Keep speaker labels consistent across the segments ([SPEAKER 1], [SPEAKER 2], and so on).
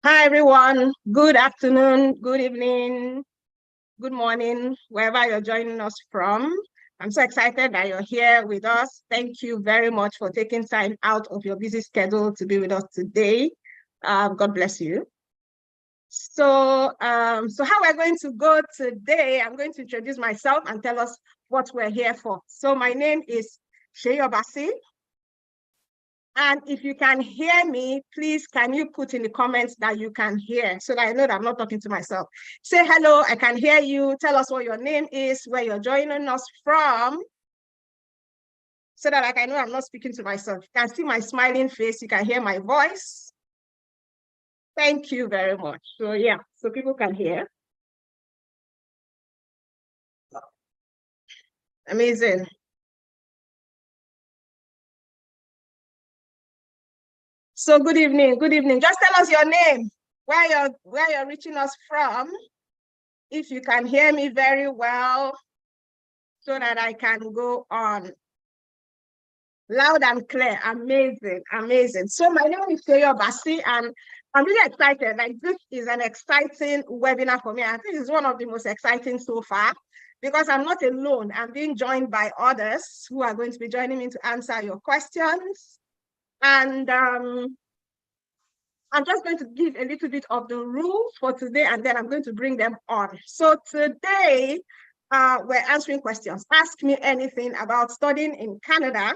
[SPEAKER 1] Hi, everyone. Good afternoon, good evening, good morning, wherever you're joining us from. I'm so excited that you're here with us. Thank you very much for taking time out of your busy schedule to be with us today. God bless you. So how we're going to go today, I'm going to introduce myself and tell us what we're here for. So my name is Shea Obasi. And if you can hear me, please, can you put in the comments that you can hear so that I know that I'm not talking to myself. Say hello, I can hear you. Tell us what your name is, where you're joining us from, so that I can know I'm not speaking to myself. You can see my smiling face. You can hear my voice. Thank you very much. So yeah, so people can hear. Amazing. So good evening, good evening. Just tell us your name, where you're reaching us from. If you can hear me very well, so that I can go on. Loud and clear. Amazing, amazing. So my name is Shea Obasi, and I'm really excited. Like, this is an exciting webinar for me. I think it's one of the most exciting so far because I'm not alone. I'm being joined by others who are going to be joining me to answer your questions. And I'm just going to give a little bit of the rules for today, and then I'm going to bring them on. So today, we're answering questions. Ask me anything about studying in Canada.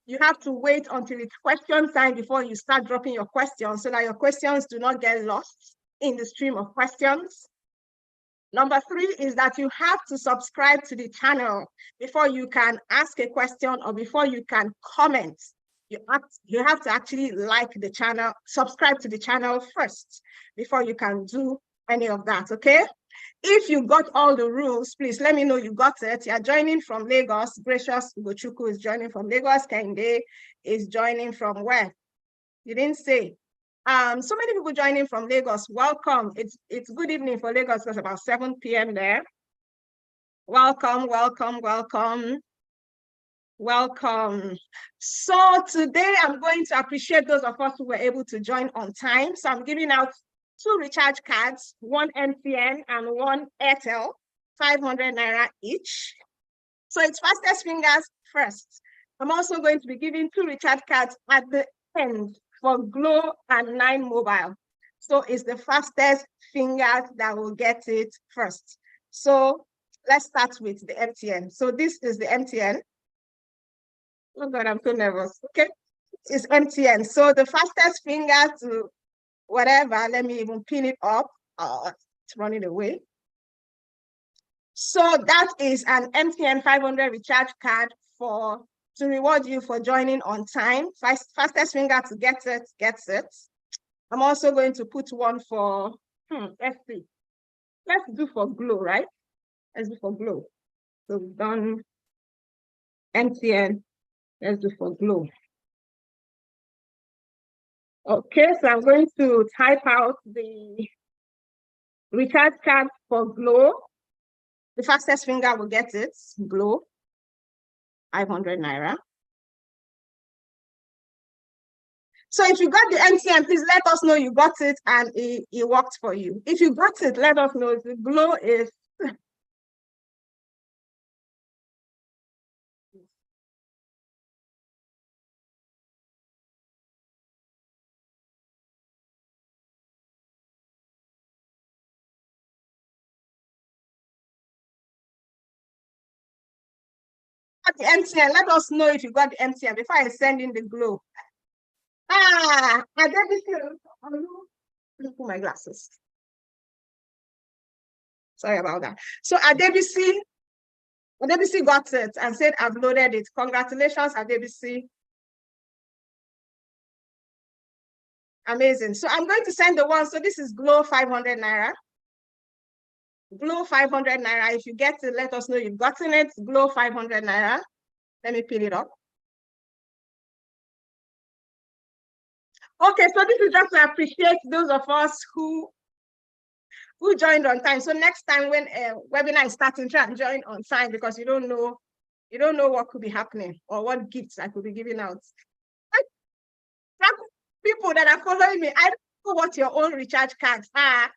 [SPEAKER 1] You have to wait until it's question time before you start dropping your questions so that your questions do not get lost in the stream of questions. Number 3 is that you have to subscribe to the channel before you can ask a question or before you can comment. You have to actually like the channel, subscribe to the channel first before you can do any of that, okay? If you got all the rules, please let me know you got it. You're joining from Lagos. Gracious Ugochukwu is joining from Lagos. Kende is joining from where? You didn't say. So many people joining from Lagos. Welcome. It's good evening for Lagos. It's about 7 p.m. there. Welcome, welcome, welcome. Welcome. So today I'm going to appreciate those of us who were able to join on time. So I'm giving out 2 recharge cards, 1 MTN and 1 Airtel, 500 Naira each. So it's fastest fingers first. I'm also going to be giving 2 recharge cards at the end for Glow and 9 Mobile. So it's the fastest fingers that will get it first. So let's start with the MTN. So this is the MTN. Oh God, I'm so nervous. Okay, it's MTN. So the fastest finger to whatever, let me even pin it up. Oh, it's running away. So that is an MTN 500 recharge card to reward you for joining on time. Fastest finger to get it, gets it. I'm also going to put one for, let's see. Let's do for Glow, right? Let's do for Glow. So we've done MTN. Let's do for Glow. Okay, so I'm going to type out the recharge card for Glow. The fastest finger will get it, Glow, 500 Naira. So if you got the MTN, please let us know you got it and it worked for you. If you got it, let us know. The Glow is the MTN. Let us know if you got the MTN before I send in the Glow. I put my glasses. Sorry about that. So Adebisi got it and said, I've loaded it. Congratulations, Adebisi. Amazing. So I'm going to send the one. So this is Glow 500 Naira. Glow 500 Naira. If you get it, let us know you've gotten it. Glow 500 Naira. Let me pin it up. Okay, so this is just to appreciate those of us who joined on time. So next time when a webinar is starting, try and join on time because you don't know what could be happening or what gifts I could be giving out. People that are following me, what your own recharge cards are.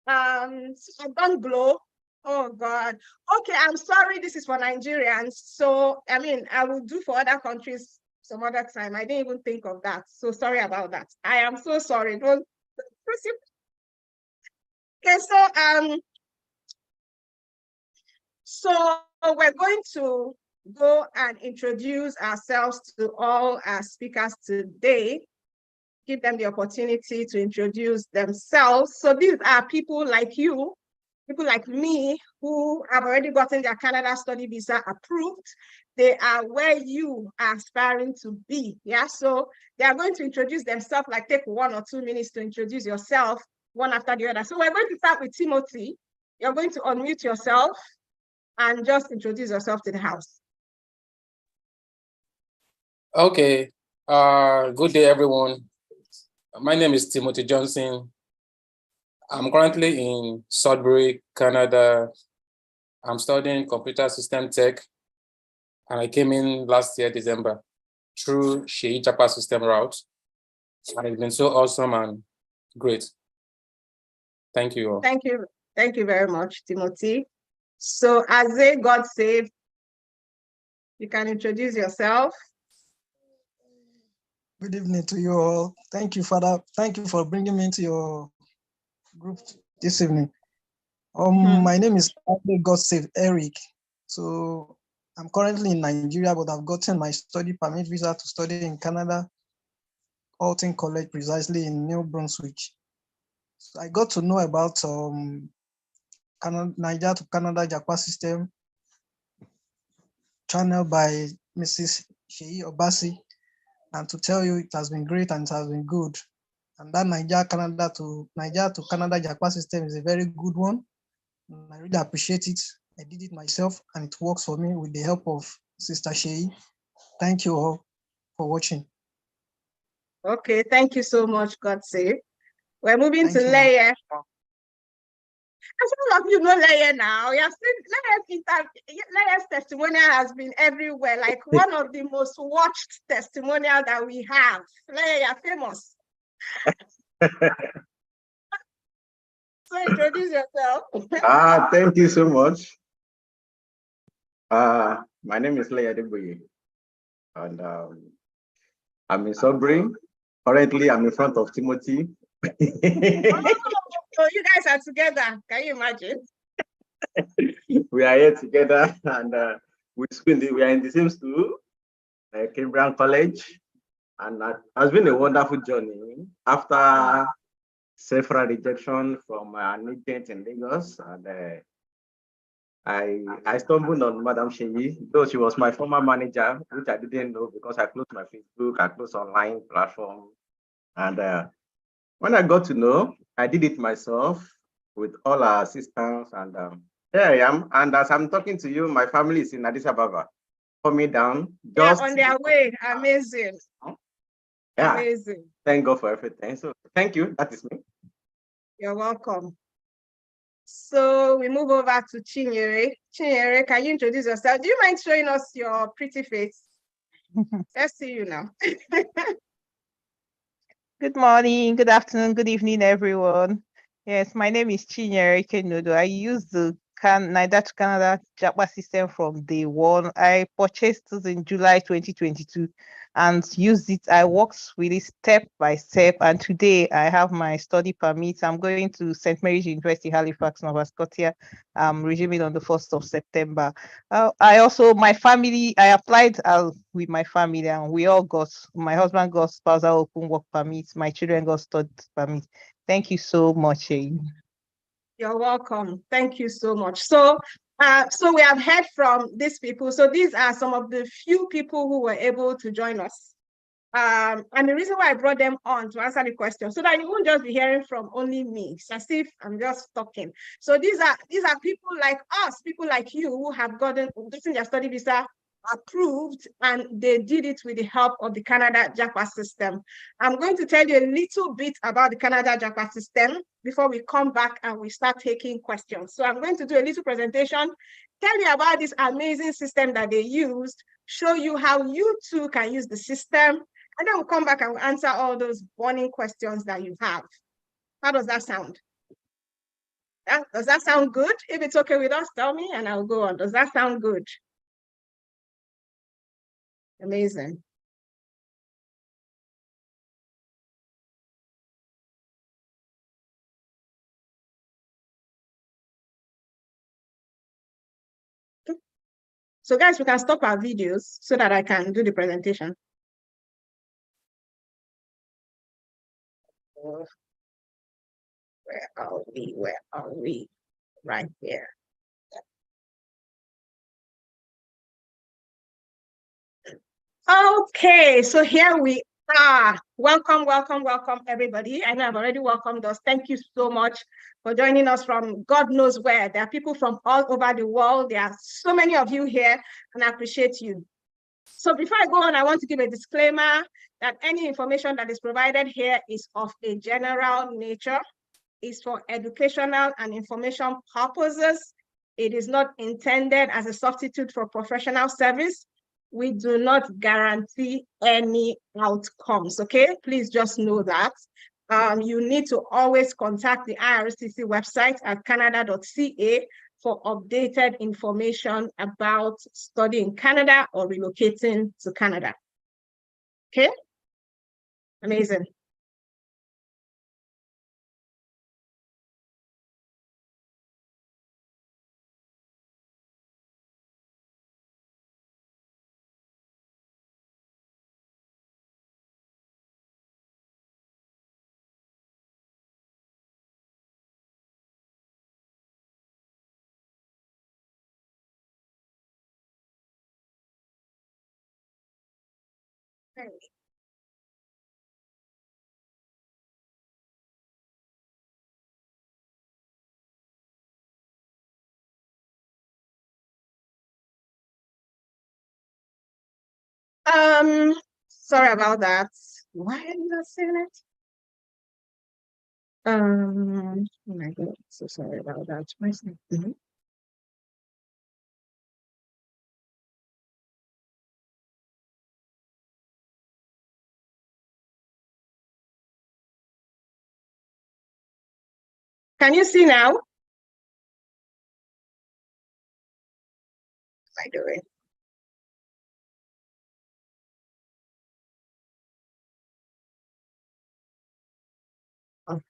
[SPEAKER 1] I've done Glow. Oh God. Okay, I'm sorry. This is for Nigerians. So I mean, I will do for other countries some other time. I didn't even think of that. So sorry about that. I am so sorry. Don't. Okay, so we're going to go and introduce ourselves to all our speakers today. Give them the opportunity to introduce themselves. So these are people like you, people like me, who have already gotten their Canada study visa approved. They are where you are aspiring to be. Yeah, so they are going to introduce themselves, like take 1 or 2 minutes to introduce yourself, one after the other. So we're going to start with Timothy. You're going to unmute yourself and just introduce yourself to the house.
[SPEAKER 2] Okay. Good day, everyone. My name is Timothy Johnson. I'm currently in Sudbury, Canada. I'm studying computer system tech, and I came in last year, December, through Sheyi Japa system route. And it's been so awesome and great. Thank you all.
[SPEAKER 1] Thank you. Thank you very much, Timothy. So Aze, God save, you can introduce yourself.
[SPEAKER 3] Good evening to you all. Thank you, Father. Thank you for bringing me into your group this evening. My name is God save Eric. So I'm currently in Nigeria, but I've gotten my study permit visa to study in Canada, Alton College, precisely in New Brunswick. So I got to know about Niger to Canada Japa system channel by Mrs. Sheyi Obasi. And to tell you, it has been great and it has been good. And that Niger to Canada Japa system is a very good one. And I really appreciate it. I did it myself and it works for me with the help of Sister Sheyi. Thank you all for watching.
[SPEAKER 1] Okay, thank you so much, God save. We're moving to Leia. As all of you know Leia now, you have seen Leia's testimonial has been everywhere, like one of the most watched testimonial that we have. Leia, you're famous. So introduce yourself.
[SPEAKER 4] Thank you so much. My name is Leia Deboye, and I'm in Sudbury. Currently, I'm in front of Timothy.
[SPEAKER 1] So you guys are together. Can you imagine?
[SPEAKER 4] We are here together, and we are in the same school, Cambridge College, and that has been a wonderful journey. After several rejection from an agent in Lagos, and I stumbled on Madam Sheyi, though she was my former manager, which I didn't know because I closed my Facebook, I closed online platform, and when I got to know, I did it myself with all our assistants, and here I am. And as I'm talking to you, my family is in Addis Ababa, coming down.
[SPEAKER 1] Just on their way. Amazing.
[SPEAKER 4] Yeah.
[SPEAKER 1] Amazing.
[SPEAKER 4] Thank God for everything. So thank you. That is me.
[SPEAKER 1] You're welcome. So we move over to Chinyere. Chinyere, can you introduce yourself? Do you mind showing us your pretty face? Let's see you now.
[SPEAKER 5] Good morning, good afternoon, good evening, everyone. Yes, my name is Chinyere Kenodo. I use the Niger to Canada Japa system from day one. I purchased it in July 2022 and used it. I worked with it step by step, and today I have my study permit. I'm going to St. Mary's University, Halifax, Nova Scotia. I'm resuming on the 1st of September. My family, I applied with my family, and we all got, my husband got spousal open work permits, my children got study permits. Thank you so much.
[SPEAKER 1] You're welcome. Thank you so much. So we have heard from these people. So these are some of the few people who were able to join us. And the reason why I brought them on to answer the question, so that you won't just be hearing from only me. It's as if I'm just talking. So these are people like us, people like you who have gotten their study visa approved, and they did it with the help of the Canada Japa system. I'm going to tell you a little bit about the Canada Japa system before we come back and we start taking questions. So I'm going to do a little presentation, tell you about this amazing system that they used, show you how you too can use the system, and then we'll come back and we'll answer all those burning questions that you have. How does that sound? Does that sound good? If it's okay with us, tell me and I'll go on. Does that sound good? Amazing. So guys, we can stop our videos so that I can do the presentation. Where are we? Where are we? Right here. Okay, so here we are. Welcome, welcome, welcome, everybody. I know I've already welcomed us. Thank you so much for joining us from God knows where. There are people from all over the world. There are so many of you here, and I appreciate you. So before I go on, I want to give a disclaimer that any information that is provided here is of a general nature, is for educational and information purposes. It is not intended as a substitute for professional service. We do not guarantee any outcomes, okay? Please just know that. You need to always contact the IRCC website at canada.ca for updated information about studying Canada or relocating to Canada. Okay? Amazing. Sorry about that. Why are you not saying it? Oh my God, so sorry about that. Can you see now? What am I doing? Oh.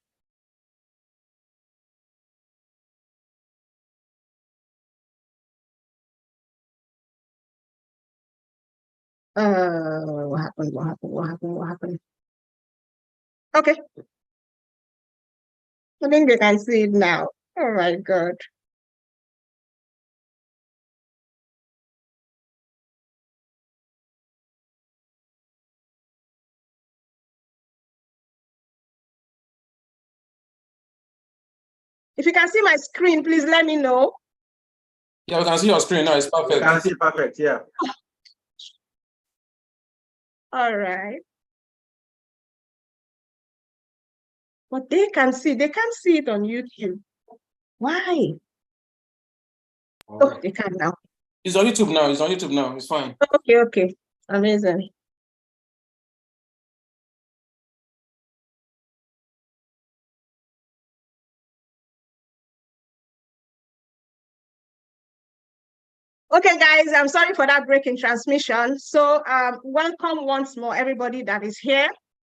[SPEAKER 1] What happened? What happened? What happened? What happened? Okay. I think they can see it now. Oh my God. If you can see my screen, please let me know.
[SPEAKER 2] Yeah, we can see your screen now. It's perfect.
[SPEAKER 4] You can see perfect, yeah.
[SPEAKER 1] All right. But they can't see it on YouTube. Why? Oh, they can now.
[SPEAKER 2] It's on YouTube now. It's on YouTube now. It's fine.
[SPEAKER 1] Okay, okay. Amazing. Okay, guys, I'm sorry for that break in transmission. So welcome once more, everybody that is here.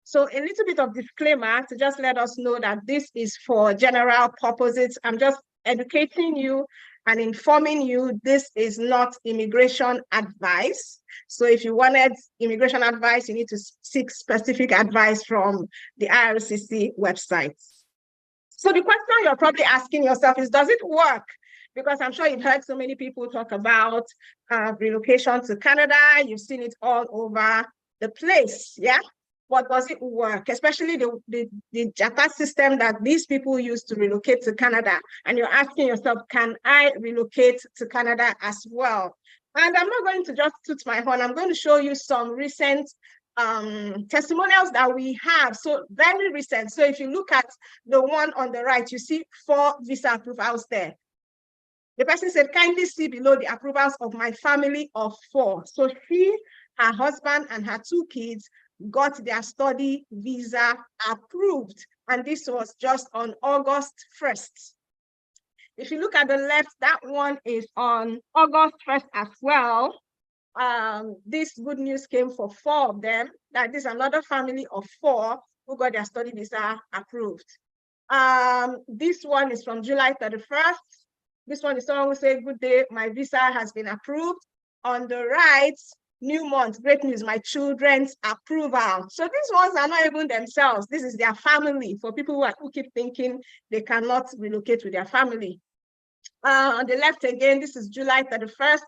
[SPEAKER 1] So a little bit of disclaimer to just let us know that this is for general purposes. I'm just educating you and informing you this is not immigration advice. So if you wanted immigration advice, you need to seek specific advice from the IRCC website. So the question you're probably asking yourself is, does it work? Because I'm sure you've heard so many people talk about relocation to Canada. You've seen it all over the place, yeah? But does it work? Especially the JAPA system that these people use to relocate to Canada. And you're asking yourself, can I relocate to Canada as well? And I'm not going to just toot my horn. I'm going to show you some recent testimonials that we have. So very recent. So if you look at the one on the right, you see 4 visa approvals there. The person said, kindly see below the approvals of my family of 4. So she, her husband, and her 2 kids got their study visa approved. And this was just on August 1st. If you look at the left, that one is on August 1st as well. This good news came for 4 of them. That is another family of 4 who got their study visa approved. This one is from July 31st. This one is someone who said, good day, my visa has been approved. On the right, new month, great news, my children's approval. So these ones are not even themselves. This is their family, for people who keep thinking they cannot relocate with their family. On the left again, this is July 31st.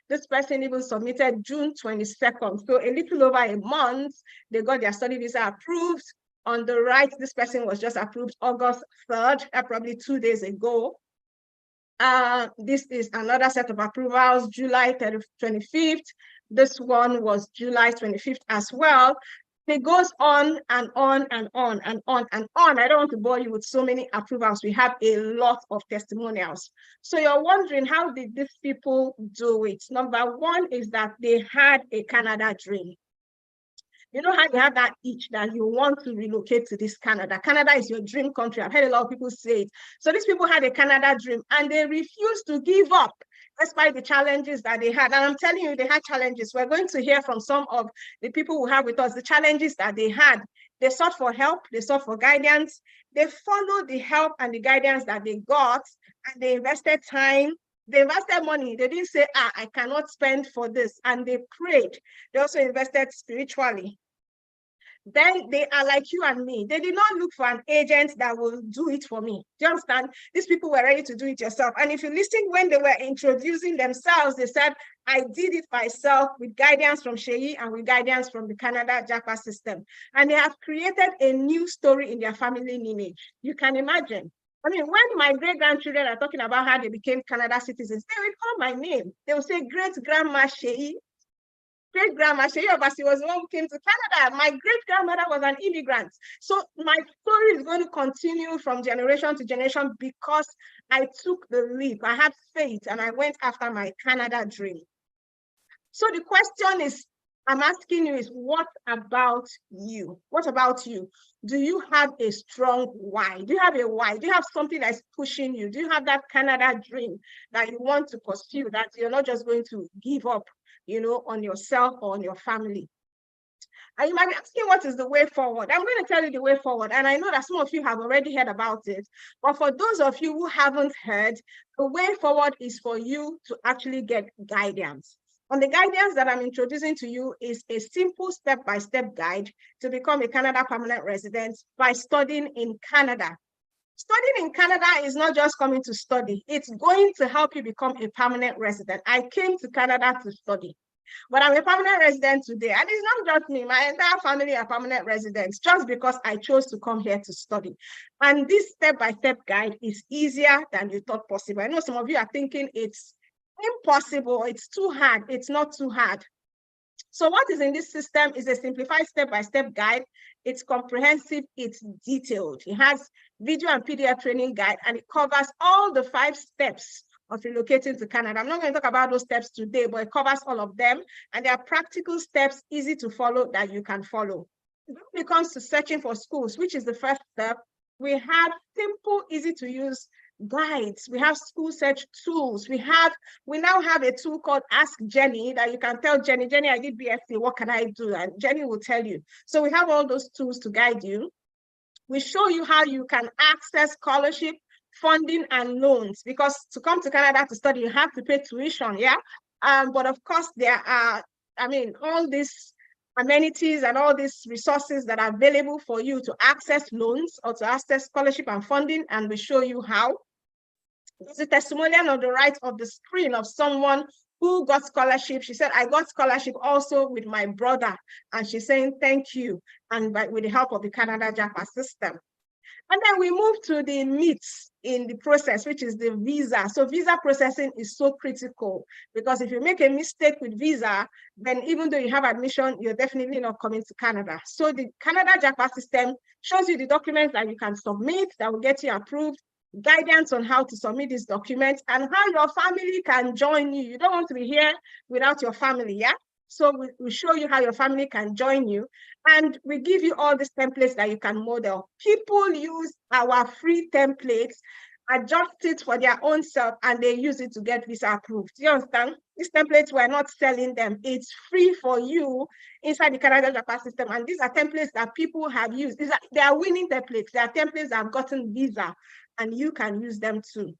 [SPEAKER 1] This person even submitted June 22nd. So a little over a month, they got their study visa approved. On the right, this person was just approved August 3rd, probably 2 days ago. This is another set of approvals, July 25th. This one was July 25th as well. It goes on and on and on and on and on. I don't want to bore you with so many approvals. We have a lot of testimonials. So you're wondering, how did these people do it? Number one is that they had a Canada dream. You know how you have that itch that you want to relocate to this Canada. Canada is your dream country. I've heard a lot of people say it. So these people had a Canada dream and they refused to give up despite the challenges that they had. And I'm telling you, they had challenges. We're going to hear from some of the people who have with us the challenges that they had. They sought for help. They sought for guidance. They followed the help and the guidance that they got, and they invested time. They invested money. They didn't say, I cannot spend for this. And they prayed. They also invested spiritually. Then they are like you and me. They did not look for an agent that will do it for me. Do you understand? These people were ready to do it yourself. And if you listen, when they were introducing themselves, they said, I did it myself with guidance from Sheyi and with guidance from the Canada JAPA system. And they have created a new story in their family lineage. You can imagine. I mean, when my great-grandchildren are talking about how they became Canada citizens, they will call my name. They will say, great-grandma Sheyi. Great-grandma Sheyi Obasi was the one who came to Canada. My great-grandmother was an immigrant. So my story is going to continue from generation to generation because I took the leap. I had faith and I went after my Canada dream. So the question is, I'm asking you is, what about you? What about you? Do you have a strong why? Do you have a why? Do you have something that's pushing you? Do you have that Canada dream that you want to pursue, that you're not just going to give up, you know, on yourself or on your family? And you might be asking, what is the way forward? I'm going to tell you the way forward. And I know that some of you have already heard about it. But for those of you who haven't heard, the way forward is for you to actually get guidance. And the guidance that I'm introducing to you is a simple step-by-step guide to become a Canada permanent resident by studying in Canada. Studying in Canada is not just coming to study. It's going to help you become a permanent resident. I came to Canada to study, but I'm a permanent resident today. And it's not just me. My entire family are permanent residents just because I chose to come here to study. And this step-by-step guide is easier than you thought possible. I know some of you are thinking it's impossible, it's too hard. It's not too hard. So what is in this system is a simplified step-by-step guide. It's comprehensive, it's detailed. It has video and PDF training guide, and it covers all the 5 steps of relocating to Canada. I'm not going to talk about those steps today, but it covers all of them. And there are practical steps, easy to follow, that you can follow. When it comes to searching for schools, which is the first step, we have simple, easy to use guides. We have school search tools. We now have a tool called Ask Jenny that you can tell Jenny, I did BSc, what can I do? And Jenny will tell you. So we have all those tools to guide you. We show you how you can access scholarship, funding, and loans, because to come to Canada to study, you have to pay tuition, yeah? But of course, there are, all these amenities and all these resources that are available for you to access loans or to access scholarship and funding, and we show you how. There's a testimonial on the right of the screen of someone who got scholarship. She said, I got scholarship also with my brother. And she's saying, thank you. And with the help of the Canada JAPA system. And then we move to the meats in the process, which is the visa. So visa processing is so critical because if you make a mistake with visa, then even though you have admission, you're definitely not coming to Canada. So the Canada JAPA system shows you the documents that you can submit that will get you approved, guidance on how to submit these documents, and how your family can join you. You don't want to be here without your family, yeah? So we show you how your family can join you, and we give you all these templates that you can model. People use our free templates, adjust it for their own self, and they use it to get visa approved. Do you understand? These templates, we're not selling them. It's free for you inside the Canada Japan system. And these are templates that people have used. They are winning templates. They are templates that have gotten visa, and you can use them too.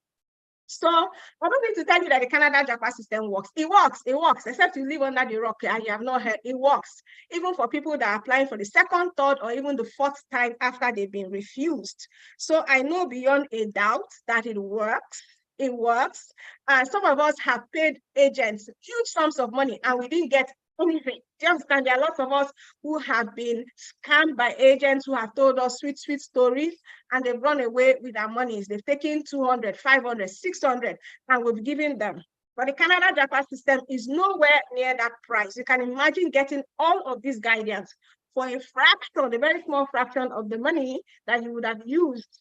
[SPEAKER 1] So I don't need to tell you that the Canada Japan system works. It works, except you live under the rock and you have not heard. It works, even for people that are applying for the second, third, or even the fourth time after they've been refused. So I know beyond a doubt that it works. It works. Some of us have paid agents huge sums of money and we didn't get anything. Do you understand? There are lots of us who have been scammed by agents who have told us sweet, sweet stories, and they've run away with their monies. They've taken 200, 500, 600, and we've given them. But the Canada Japan system is nowhere near that price. You can imagine getting all of this guidance for a fraction, a very small fraction of the money that you would have used,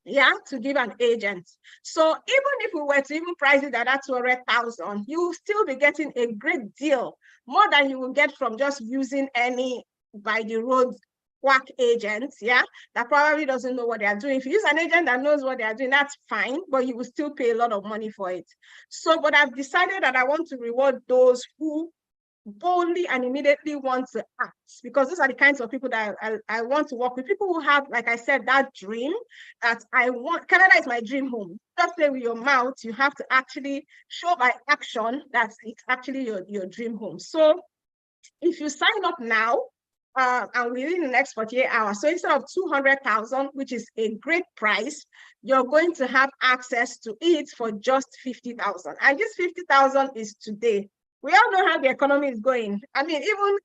[SPEAKER 1] to give an agent. So even if we were to even price it at that 200,000, you will still be getting a great deal, more than you will get from just using any by the road quack agents, that probably doesn't know what they are doing. If you use an agent that knows what they are doing, that's fine, but you will still pay a lot of money for it. So, but I've decided that I want to reward those who boldly and immediately want to act, because these are the kinds of people that I want to work with. People who have, like I said, that dream that I want. Canada is my dream home. Just say with your mouth, you have to actually show by action that it's actually your dream home. So if you sign up now, and within the next 48 hours, so instead of 200,000, which is a great price, you're going to have access to it for just 50,000. And this 50,000 is today. We all know how the economy is going. I mean, even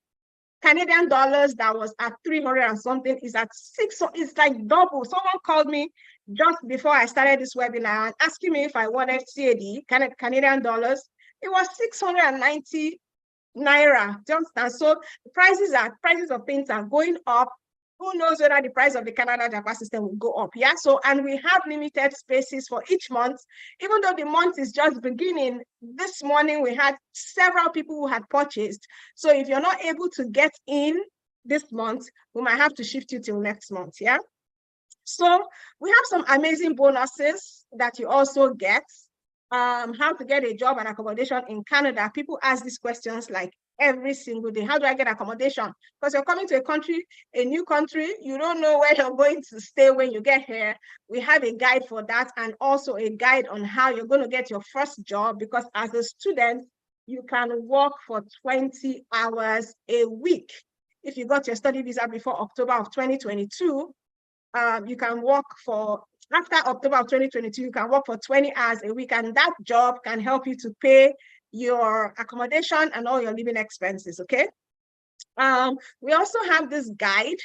[SPEAKER 1] Canadian dollars that was at 300 and something is at 6. It's like double. Someone called me just before I started this webinar and asking me if I wanted CAD, Canadian dollars. It was 690 naira. Do you understand? So the prices of things are going up. Who knows whether the price of the Canada Japan system will go up? So, and we have limited spaces for each month. Even though the month is just beginning, this morning we had several people who had purchased. So if you're not able to get in this month, we might have to shift you till next month. So we have some amazing bonuses that you also get. How to get a job and accommodation in Canada. People ask these questions like every single day. How do I get accommodation? Because you're coming to a new country, you don't know where you're going to stay when you get here. We have a guide for that, and also a guide on how you're going to get your first job, because as a student, you can work for 20 hours a week. If you got your study visa before October of 2022, you can work for, after October of 2022, you can work for 20 hours a week, and that job can help you to pay your accommodation and all your living expenses, okay? We also have this guide,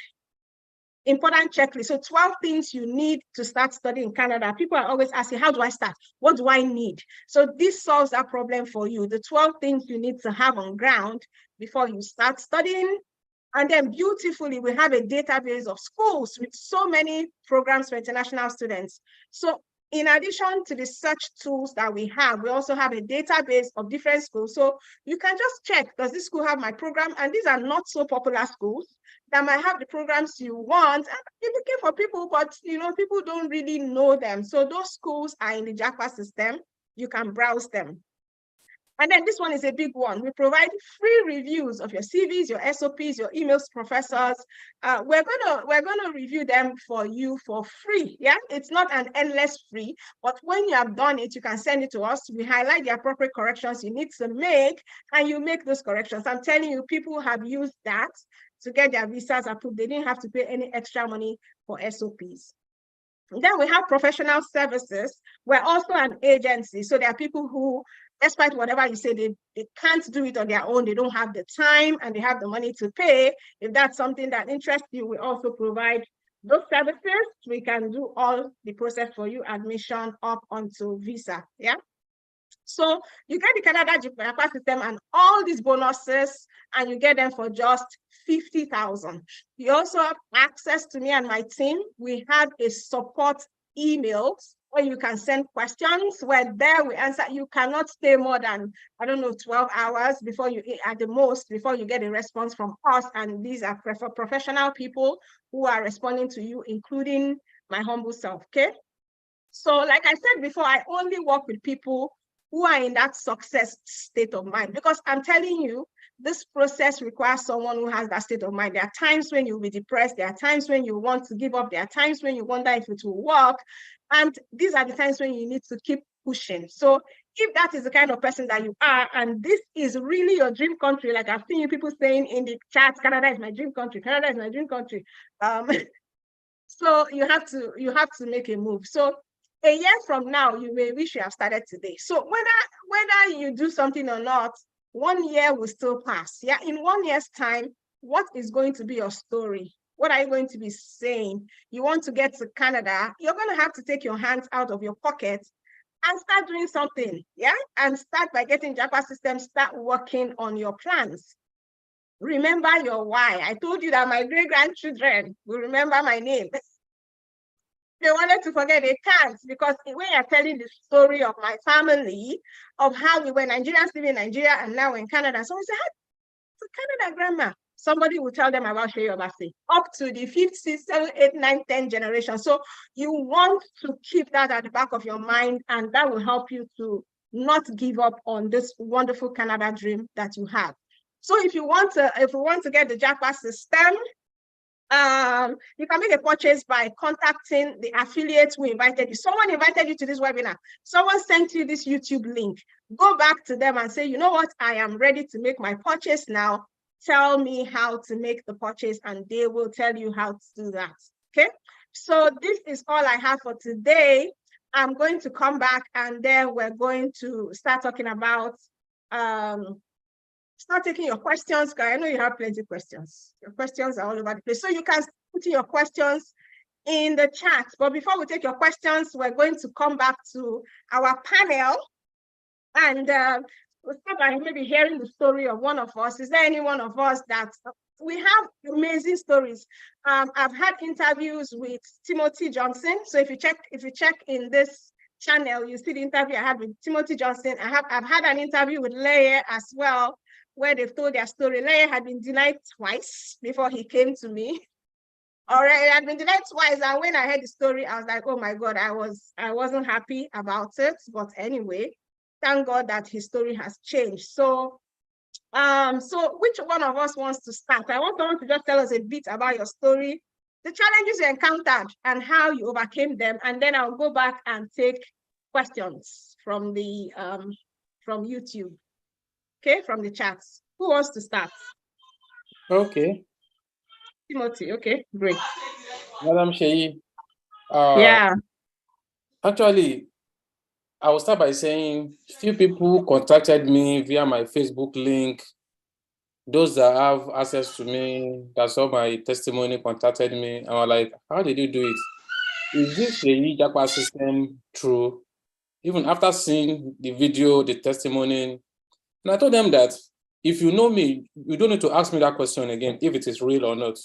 [SPEAKER 1] important checklist. So 12 things you need to start studying in Canada. People are always asking, how do I start? What do I need? So this solves that problem for you. The 12 things you need to have on ground before you start studying. And then beautifully, we have a database of schools with so many programs for international students. So in addition to the search tools that we also have a database of different schools. So you can just check, does this school have my program? And these are not so popular schools that might have the programs you want. And you're looking for people, but people don't really know them. So those schools are in the JAPA system. You can browse them. And then this one is a big one. We provide free reviews of your CVs, your SOPs, your emails to professors. We're gonna review them for you for free. It's not an endless free, but when you have done it, you can send it to us. We highlight the appropriate corrections you need to make, and you make those corrections. I'm telling you, people have used that to get their visas approved. They didn't have to pay any extra money for SOPs. Then we have professional services. We're also an agency. So there are people who, despite whatever you say, they can't do it on their own. They don't have the time and they have the money to pay. If that's something that interests you, we also provide those services. We can do all the process for you, admission up onto visa. So you get the Canada JAPA system and all these bonuses, and you get them for just 50,000. You also have access to me and my team. We have a support email where you can send questions. We're there, we answer. You cannot stay more than, 12 hours before you, at the most, before you get a response from us. And these are for professional people who are responding to you, including my humble self, okay? So like I said before, I only work with people who are in that success state of mind, because I'm telling you, this process requires someone who has that state of mind. There are times when you'll be depressed. There are times when you want to give up. There are times when you wonder if it will work. And these are the times when you need to keep pushing. So if that is the kind of person that you are, and this is really your dream country, like I've seen you people saying in the chat, Canada is my dream country. Canada is my dream country. So you have to make a move. So a year from now, you may wish you have started today. So whether you do something or not, 1 year will still pass. Yeah, in 1 year's time, what is going to be your story? What are you going to be saying? You want to get to Canada, you're going to have to take your hands out of your pocket and start doing something. Yeah, and start by getting Japa system, start working on your plans. Remember your why. I told you that my great-grandchildren will remember my name. They wanted to forget, they can't, because when you're telling the story of my family, of how we were Nigerians living in Nigeria and now in Canada, someone said, "Hi, to Canada, grandma." Somebody will tell them about Sheyi Obasi, up to the 5th, 6th, 7th, 8th, 9th, 10th generation. So you want to keep that at the back of your mind, and that will help you to not give up on this wonderful Canada dream that you have. So if you want to get the Japa system, you can make a purchase by contacting the affiliates who invited you. Someone invited you to this webinar. Someone sent you this YouTube link. Go back to them and say, you know what? I am ready to make my purchase now. Tell me how to make the purchase, and they will tell you how to do that. Okay. So this is all I have for today. I'm going to come back, and then we're going to start talking about start taking your questions, because I know you have plenty of questions. Your questions are all over the place. So you can put in your questions in the chat. But before we take your questions, we're going to come back to our panel. And we'll start by maybe hearing the story of one of us. Is there any one of us that we have amazing stories? I've had interviews with Timothy Johnson. So if you check in this channel, you see the interview I had with Timothy Johnson. I've had an interview with Leia as well, where they've told their story. Leia had been denied twice before he came to me. Already had been denied twice, and when I heard the story, I was like, oh my God, I wasn't happy about it. But anyway, thank God that his story has changed. So which one of us wants to start? I want someone to just tell us a bit about your story, the challenges you encountered and how you overcame them, and then I'll go back and take questions from the from YouTube. Okay, from the chats. Who wants to start?
[SPEAKER 2] Okay.
[SPEAKER 1] Timothy, okay, great.
[SPEAKER 2] Madam Sheyi.
[SPEAKER 1] Yeah.
[SPEAKER 2] Actually, I will start by saying few people contacted me via my Facebook link. Those that have access to me, that saw my testimony, contacted me. I was like, how did you do it? Is this the Japa system true? Even after seeing the video, the testimony, and I told them that if you know me, you don't need to ask me that question again, if it is real or not.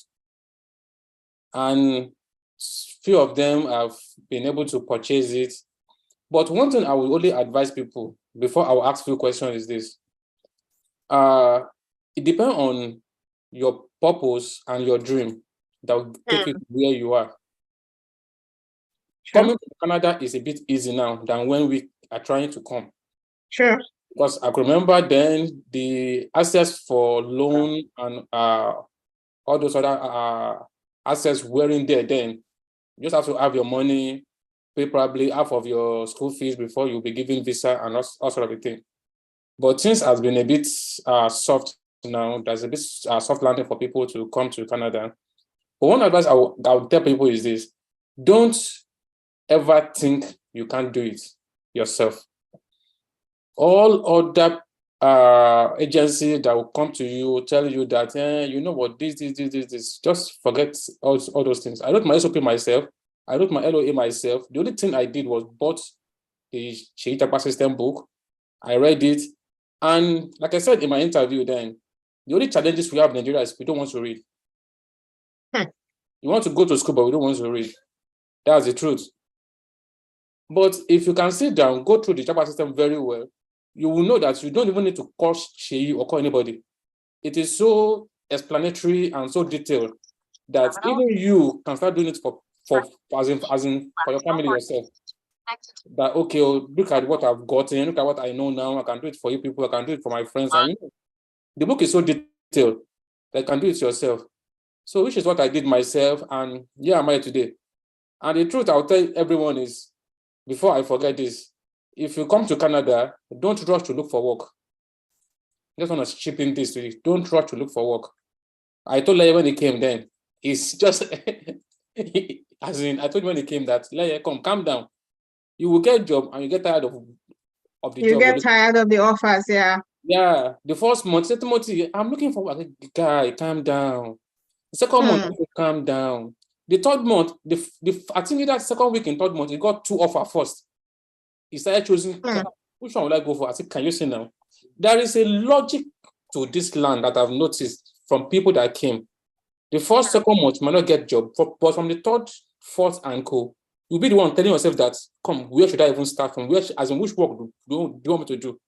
[SPEAKER 2] And few of them have been able to purchase it. But one thing I will only advise people before I will ask few questions is this. It depends on your purpose and your dream that will take you to where you are. Sure. Coming to Canada is a bit easy now than when we are trying to come.
[SPEAKER 1] Sure.
[SPEAKER 2] Because I can remember then the access for loan and all those other assets weren't there then. You just have to have your money, pay probably half of your school fees before you'll be given visa and all sort of a thing. But things has been a bit soft now. There's a bit soft landing for people to come to Canada. But one advice I would tell people is this: don't ever think you can't do it yourself. All other agencies that will come to you, tell you that, you know what, this, just forget all those things. I wrote my SOP myself. I wrote my LOA myself. The only thing I did was bought the Sheyi Japa system book. I read it. And like I said in my interview then, the only challenges we have in Nigeria is we don't want to read. You want to go to school, but we don't want to read. That's the truth. But if you can sit down, go through the Japa system very well, you will know that you don't even need to call Sheyi or call anybody. It is so explanatory and so detailed that even you can start doing it for as in for your family yourself. That okay, oh, look at what I've gotten, look at what I know now. I can do it for you people, I can do it for my friends. And you know, the book is so detailed that you can do it yourself. So which is what I did myself, and yeah, I'm here today. And the truth I'll tell everyone is, before I forget this, if you come to Canada, don't rush to look for work. I just want to chip in this to you. Don't rush to look for work. I told Leye when he came then, it's just, as in, I told him when he came that, Leye, come, calm down. You will get a job and you get tired of the job.
[SPEAKER 1] You get tired of the offers, yeah.
[SPEAKER 2] Yeah, the first month, second month, I'm looking for work. Guy, calm down. The second month, calm down. The third month, I think that second week in third month, he got 2 offers first. He started choosing, which one will I go for? I said, can you see now? There is a logic to this land that I've noticed from people that came. The first, second month, you might not get job, but from the third, fourth, and co, you'll be the one telling yourself that, come, where should I even start from? As in which work do you want me to do?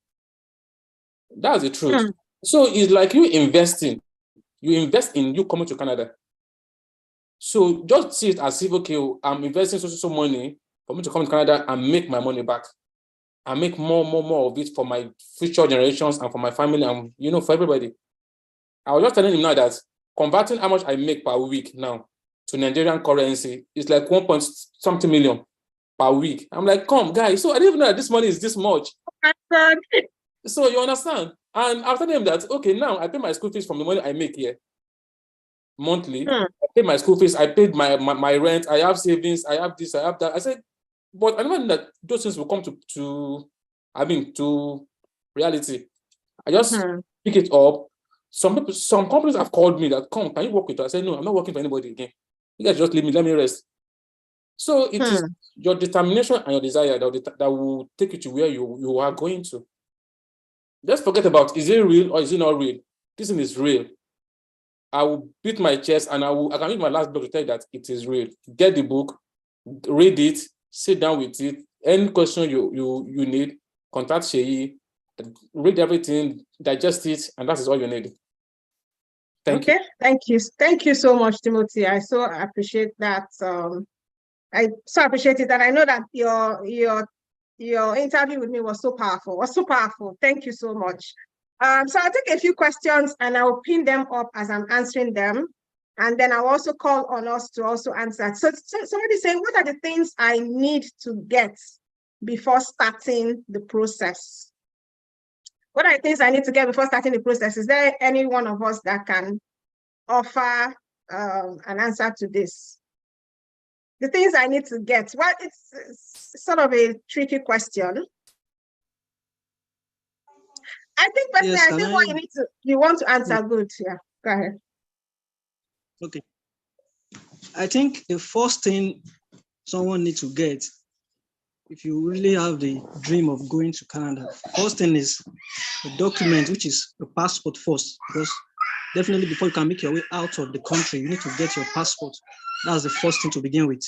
[SPEAKER 2] That's the truth. So it's like you investing. You invest in you coming to Canada. So just see it as if, okay, I'm investing so money for me to come to Canada and make my money back. And make more of it for my future generations and for my family and, you know, for everybody. I was just telling him now that converting how much I make per week now to Nigerian currency is like 1.something million per week. I'm like, come, guys. So I didn't even know that this money is this much. So you understand? And after them that, okay, now I pay my school fees from the money I make here monthly. I pay my school fees, I paid my rent, I have savings, I have this, I have that. I said, but I never knew that those things will come to reality. I just pick it up. Some companies have called me that, come, can you work with us? I said, no, I'm not working for anybody again. You guys just leave me, let me rest. So it is your determination and your desire that will take you to where you are going to. Just forget about, is it real or is it not real? This thing is real. I will beat my chest and I can use my last book to tell you that it is real. Get the book, read it, sit down with it. Any question you need, contact Sheyi, read everything, digest it, and that is all you need. Thank you.
[SPEAKER 1] Thank you so much, Timothy. I so appreciate that. I so appreciate it, and I know that your interview with me was so powerful. Thank you so much. So I'll take a few questions and I'll pin them up as I'm answering them. And then I'll also call on us to also answer. So somebody saying, what are the things I need to get before starting the process? What are the things I need to get before starting the process? Is there any one of us that can offer an answer to this? The things I need to get. Well, it's sort of a tricky question. I think personally,
[SPEAKER 3] Yes,
[SPEAKER 1] I think what you want to answer, good. Yeah, go ahead.
[SPEAKER 3] Okay. I think the first thing someone needs to get, if you really have the dream of going to Canada, first thing is a document, which is a passport first, because definitely before you can make your way out of the country, you need to get your passport. That's the first thing to begin with.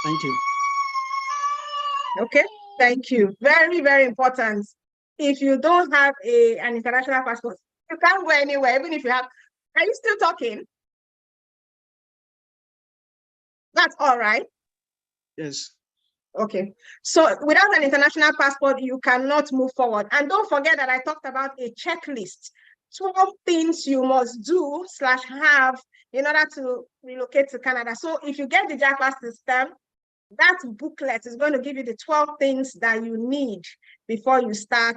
[SPEAKER 3] Thank you.
[SPEAKER 1] Okay, thank you. Very, very important. If you don't have an international passport, you can't go anywhere, even if you have. Are you still talking? That's all right.
[SPEAKER 3] Yes.
[SPEAKER 1] Okay. So without an international passport, you cannot move forward. And don't forget that I talked about a checklist. 12 things you must do / have in order to relocate to Canada. So if you get the JAPA system, that booklet is going to give you the 12 things that you need before you start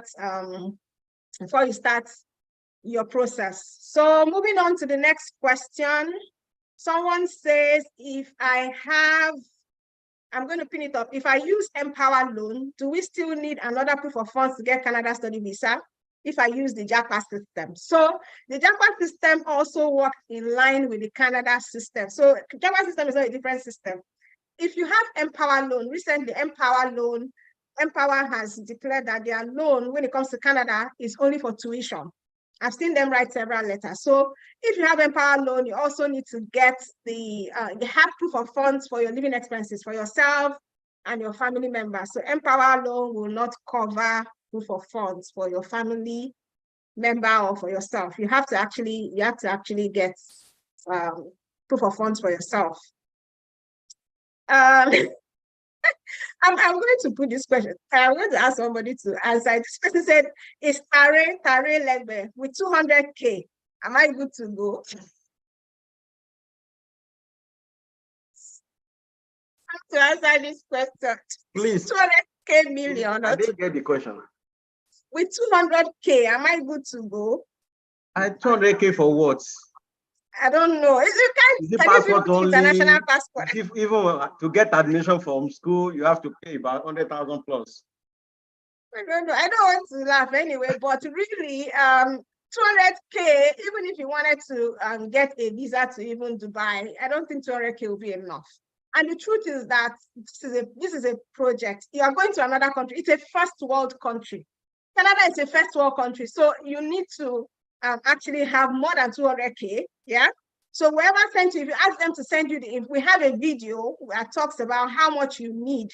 [SPEAKER 1] your process. So moving on to the next question. Someone says, I'm going to pin it up. If I use Empower loan, do we still need another proof of funds to get Canada study visa if I use the JAPA system? So the JAPA system also works in line with the Canada system. So JAPA system is not a different system. If you have Empower loan, recently Empower has declared that their loan, when it comes to Canada, is only for tuition. I've seen them write several letters. So if you have Empower loan, you also need to get the have proof of funds for your living expenses for yourself, and your family members. So Empower loan will not cover proof of funds for your family member or for yourself. You have to actually get proof of funds for yourself. I'm going to put this question. I'm going to ask somebody to answer. This person said, "Is Tare Legbe with 200K? Am I good to go?" To answer this question,
[SPEAKER 4] Please.
[SPEAKER 1] 200K million.
[SPEAKER 4] I didn't get the question.
[SPEAKER 1] With 200K, am I good to go?
[SPEAKER 4] 200K for what?
[SPEAKER 1] I don't know. Is it passport only? International passport.
[SPEAKER 4] If even to get admission from school, you have to pay about 100,000 plus.
[SPEAKER 1] I don't know. I don't want to laugh anyway, but really, 200K, even if you wanted to get a visa to even Dubai, I don't think 200K will be enough. And the truth is that this is a project. You are going to another country. It's a first world country. Canada is a first world country. So you need to actually have more than 200K. Yeah. So whoever sent you, if you ask them to send you if we have a video that talks about how much you need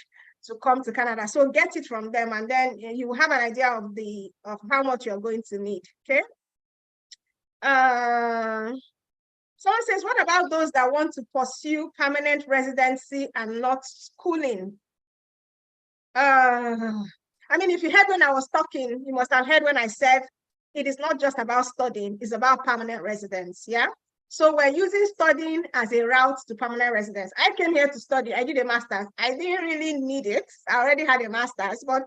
[SPEAKER 1] to come to Canada. So get it from them, and then you will have an idea of how much you're going to need. Okay. Someone says, what about those that want to pursue permanent residency and not schooling? I mean, if you heard when I was talking, you must have heard when I said it is not just about studying, it's about permanent residence. Yeah. So we're using studying as a route to permanent residence. I came here to study. I did a master's. I didn't really need it. I already had a master's, but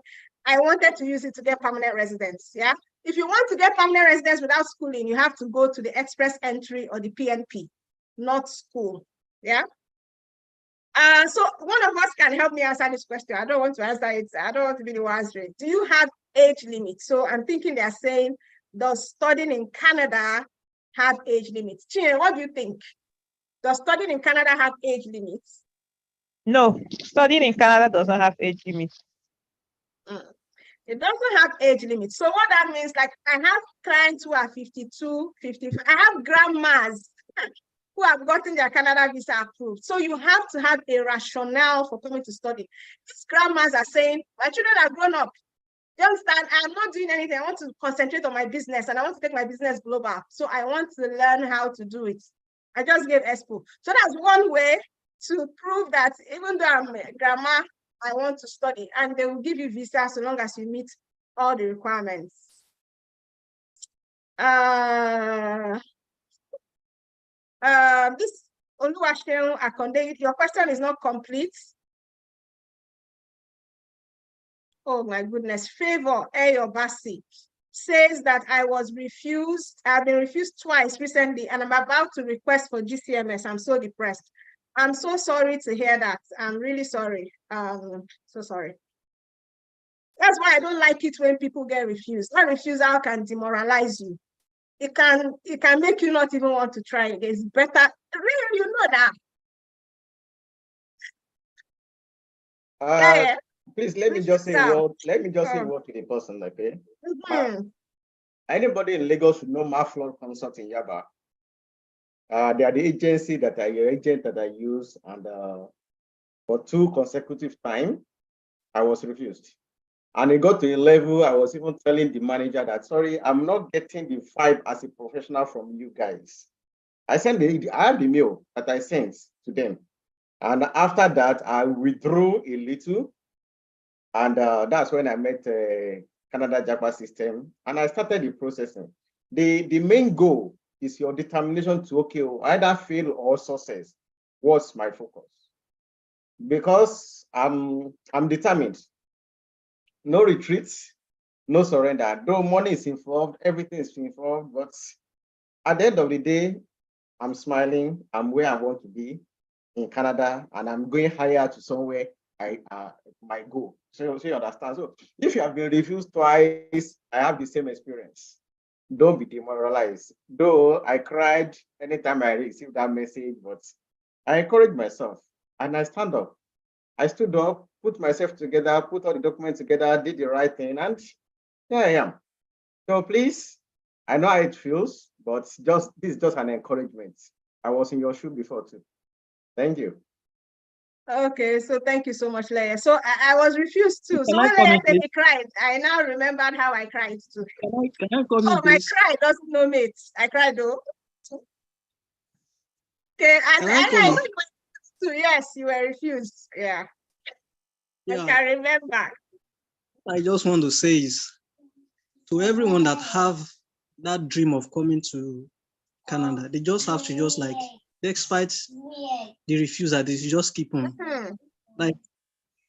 [SPEAKER 1] I wanted to use it to get permanent residence. Yeah. If you want to get permanent residence without schooling, you have to go to the express entry or the PNP, not school. Yeah. So one of us can help me answer this question. I don't want to answer it. I don't want to be the one answering. Do you have age limit? So I'm thinking they're saying, does studying in Canada have age limits? Chine, what do you think? Does studying in Canada have age limits?
[SPEAKER 5] No, studying in Canada does not have age limits.
[SPEAKER 1] It doesn't have age limits. So what that means, like I have clients who are 52, 55. I have grandmas who have gotten their Canada visa approved. So you have to have a rationale for coming to study. These grandmas are saying, my children are grown up. You understand? I'm not doing anything. I want to concentrate on my business and I want to take my business global. So I want to learn how to do it. I just gave expo. So that's one way to prove that even though I'm a grandma, I want to study, and they will give you visa so long as you meet all the requirements. This Oluwaseun Akonde, your question is not complete. Oh my goodness. Favor Eyobasi says that I've been refused twice recently, and I'm about to request for GCMS. I'm so depressed. I'm so sorry to hear that. I'm really sorry. So sorry. That's why I don't like it when people get refused. That refusal can demoralize you. It can make you not even want to try it. It's better. Really, you know that. Yeah.
[SPEAKER 4] Please let me just say what. Let me just say what to the person, okay? Anybody in Lagos should know Maflon Consult in Yaba. They are the agency that I use, and for 2 consecutive times, I was refused. And it got to a level I was even telling the manager that, sorry, I'm not getting the vibe as a professional from you guys. I have the mail that I sent to them. And after that, I withdrew a little. And that's when I met Canada Japa system. And I started the processing. The main goal is your determination to, okay, either fail or success. What's my focus? Because I'm determined. No retreats, no surrender. Though money is involved, everything is involved, but at the end of the day, I'm smiling. I'm where I want to be in Canada, and I'm going higher to somewhere my goal. So you understand. So if you have been refused twice, I have the same experience. Don't be demoralized. Though I cried anytime I received that message, but I encourage myself and I stand up. I stood up, put myself together, put all the documents together, did the right thing, and here I am. So please, I know how it feels, but this is just an encouragement. I was in your shoe before too. Thank you.
[SPEAKER 1] Okay, so thank you so much, Leia. So I was refused too. So
[SPEAKER 3] Can I
[SPEAKER 1] when
[SPEAKER 3] come
[SPEAKER 1] Leia
[SPEAKER 3] in,
[SPEAKER 1] said
[SPEAKER 3] please?
[SPEAKER 1] he cried, I now remembered how I cried too.
[SPEAKER 3] Can I come
[SPEAKER 1] Oh,
[SPEAKER 3] in,
[SPEAKER 1] my
[SPEAKER 3] please?
[SPEAKER 1] cry doesn't know mate. I cried though. Okay, and
[SPEAKER 3] Can I come
[SPEAKER 1] I
[SPEAKER 3] in?
[SPEAKER 1] know you were too. Yes, you were refused. Yeah, I
[SPEAKER 3] Yeah,
[SPEAKER 1] can remember.
[SPEAKER 3] I just want to say is to everyone that have that dream of coming to Canada, they just have to just like, despite the refusal, they should just keep on. Like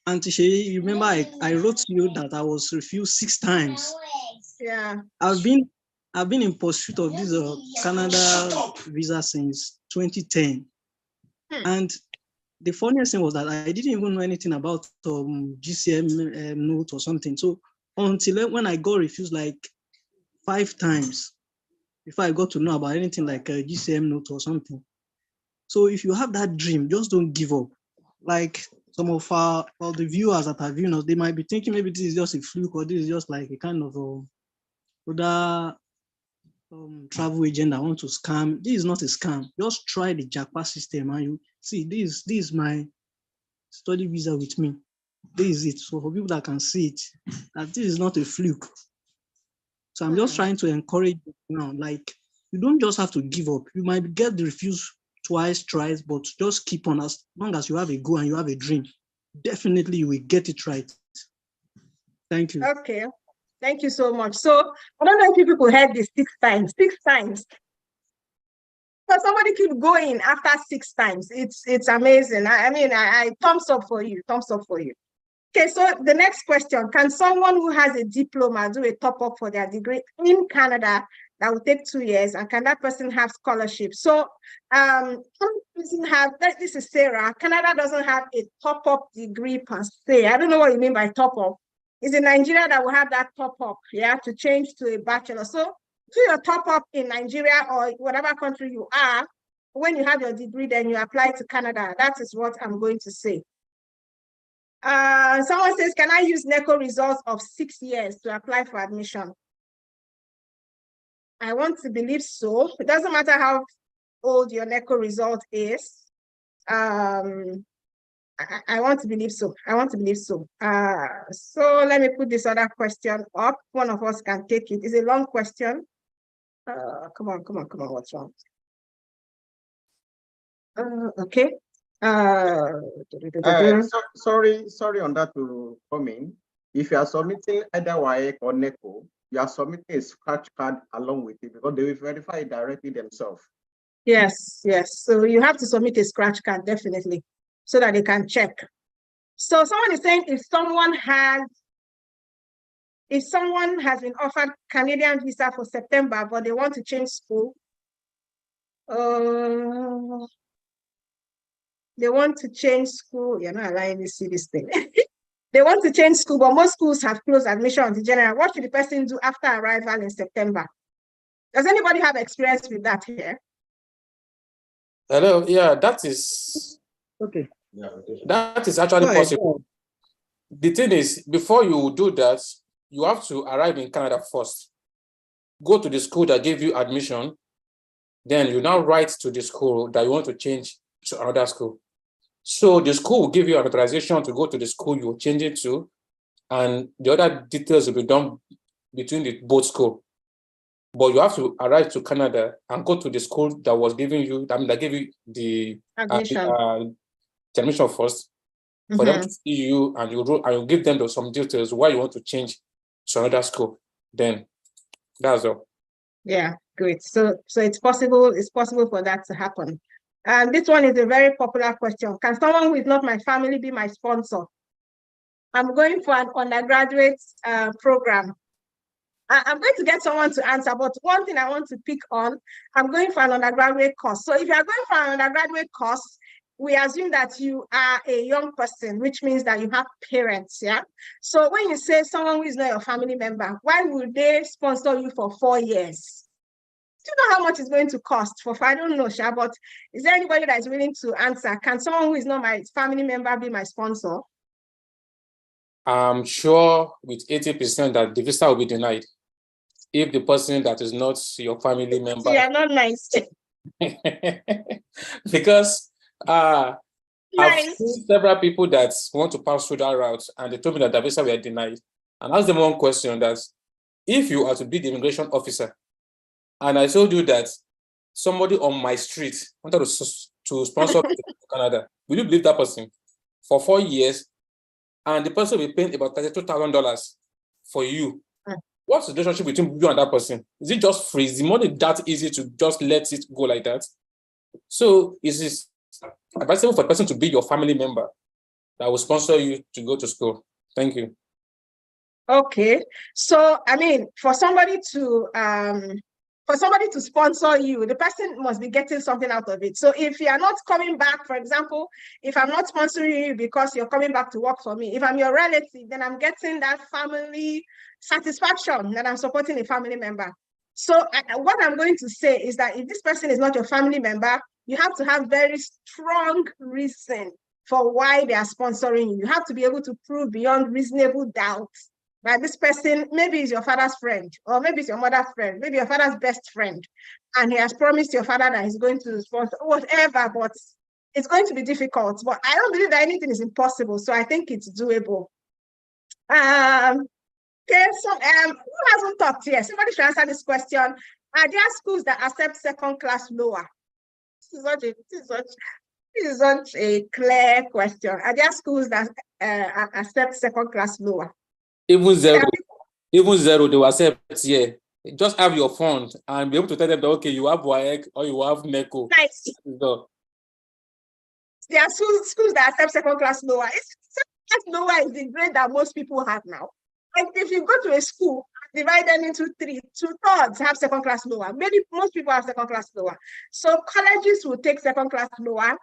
[SPEAKER 3] Auntie Shay, you remember I wrote to you that I was refused 6 times.
[SPEAKER 1] Yeah.
[SPEAKER 3] I've been in pursuit of this Canada visa since 2010. And the funniest thing was that I didn't even know anything about GCM note or something. So until when I got refused like 5 times before I got to know about anything like a GCM note or something. So if you have that dream, just don't give up. Like some of the viewers that are viewing us, they might be thinking maybe this is just a fluke or this is just like a kind of other travel agent that want to scam. This is not a scam. Just try the JAPA system and you see this is my study visa with me. This is it. So for people that can see it, that this is not a fluke. So I'm just trying to encourage you now. Like you don't just have to give up. You might get the refuse twice, thrice, but just keep on. As long as you have a goal and you have a dream, definitely you will get it right. Thank you.
[SPEAKER 1] Okay. Thank you so much. So I don't know if you people heard this 6 times. 6 times. So somebody keep going after 6 times. It's amazing. I thumbs up for you. Thumbs up for you. Okay, so the next question: can someone who has a diploma do a top up for their degree in Canada that will take 2 years? And can that person have scholarship? So, doesn't have that. This is Sarah. Canada doesn't have a top up degree per se. I don't know what you mean by top up. It's in Nigeria that will have that top up. Yeah, to change to a bachelor. So, do your top up in Nigeria or whatever country you are. When you have your degree, then you apply to Canada. That is what I'm going to say. Someone says, can I use NECO results of 6 years to apply for admission? I want to believe so. It doesn't matter how old your NECO result is. I want to believe so. I want to believe so. So let me put this other question up. One of us can take it. It's a long question. Come on. What's wrong? Okay.
[SPEAKER 4] Sorry on that to come in. If you are submitting either WAEC or NECO, you are submitting a scratch card along with it because they will verify it directly themselves.
[SPEAKER 1] Yes. So you have to submit a scratch card, definitely, so that they can check. So someone is saying if someone has been offered Canadian visa for September, but they want to change school, they want to change school. You're not allowing me to see this thing. They want to change school, but most schools have closed admission on the general. What should the person do after arrival in September? Does anybody have experience with that here?
[SPEAKER 2] Hello, yeah, that is
[SPEAKER 3] Okay.
[SPEAKER 2] that is actually possible. The thing is, before you do that, you have to arrive in Canada first. Go to the school that gave you admission. Then you now write to the school that you want to change to another school. So the school will give you an authorization to go to the school you're changing to, and the other details will be done between the both school. But you have to arrive to Canada and go to the school that was giving you, that gave you the admission first, for them to see you, and you give them some details why you want to change to another school. Then that's all.
[SPEAKER 1] Yeah, great. So it's possible for that to happen. And this one is a very popular question. Can someone who is not my family be my sponsor? I'm going for an undergraduate program. I'm going to get someone to answer, but one thing I want to pick on, I'm going for an undergraduate course. So if you're going for an undergraduate course, we assume that you are a young person, which means that you have parents, yeah? So when you say someone who is not your family member, why would they sponsor you for 4 years? Do you know how much it's going to cost for? I don't know, Sha, but is there anybody that is willing to answer? Can someone who is not my family member be my sponsor?
[SPEAKER 2] I'm sure with 80% that the visa will be denied if the person that is not your family member.
[SPEAKER 1] You are not nice.
[SPEAKER 2] Because I've
[SPEAKER 1] Nice.
[SPEAKER 2] seen several people that want to pass through that route, and they told me that the visa were denied. And asked them one question: that if you are to be the immigration officer, and I told you that somebody on my street wanted to sponsor me to Canada, will you believe that person for 4 years, and the person will be paying about $32,000 for you? What's the relationship between you and that person? Is it just free? Is the money that easy to just let it go like that? So is it advisable for the person to be your family member that will sponsor you to go to school? Thank you.
[SPEAKER 1] Okay, so I mean, for somebody to sponsor you, the person must be getting something out of it. So if you are not coming back, for example, if I'm not sponsoring you because you're coming back to work for me, if I'm your relative, then I'm getting that family satisfaction that I'm supporting a family member. So what I'm going to say is that if this person is not your family member, you have to have very strong reason for why they are sponsoring you. You have to be able to prove beyond reasonable doubt that this person maybe is your father's friend, or maybe it's your mother's friend, maybe your father's best friend, and he has promised your father that he's going to sponsor whatever, but it's going to be difficult. But I don't believe that anything is impossible, so I think it's doable. Okay, so who hasn't talked here? Somebody should answer this question. Are there schools that accept second class lower? This is such a clear question. Are there schools that accept second class lower?
[SPEAKER 2] Even zero, they will accept. Yeah, just have your fund and be able to tell them that okay, you have WAEC or you have NECO.
[SPEAKER 1] Nice.
[SPEAKER 2] So,
[SPEAKER 1] there are schools that accept second class lower. Second class lower is the grade that most people have now. Like if you go to a school, divide them into 3, 2/3 have second class lower. Most people have second class lower. So colleges will take second class lower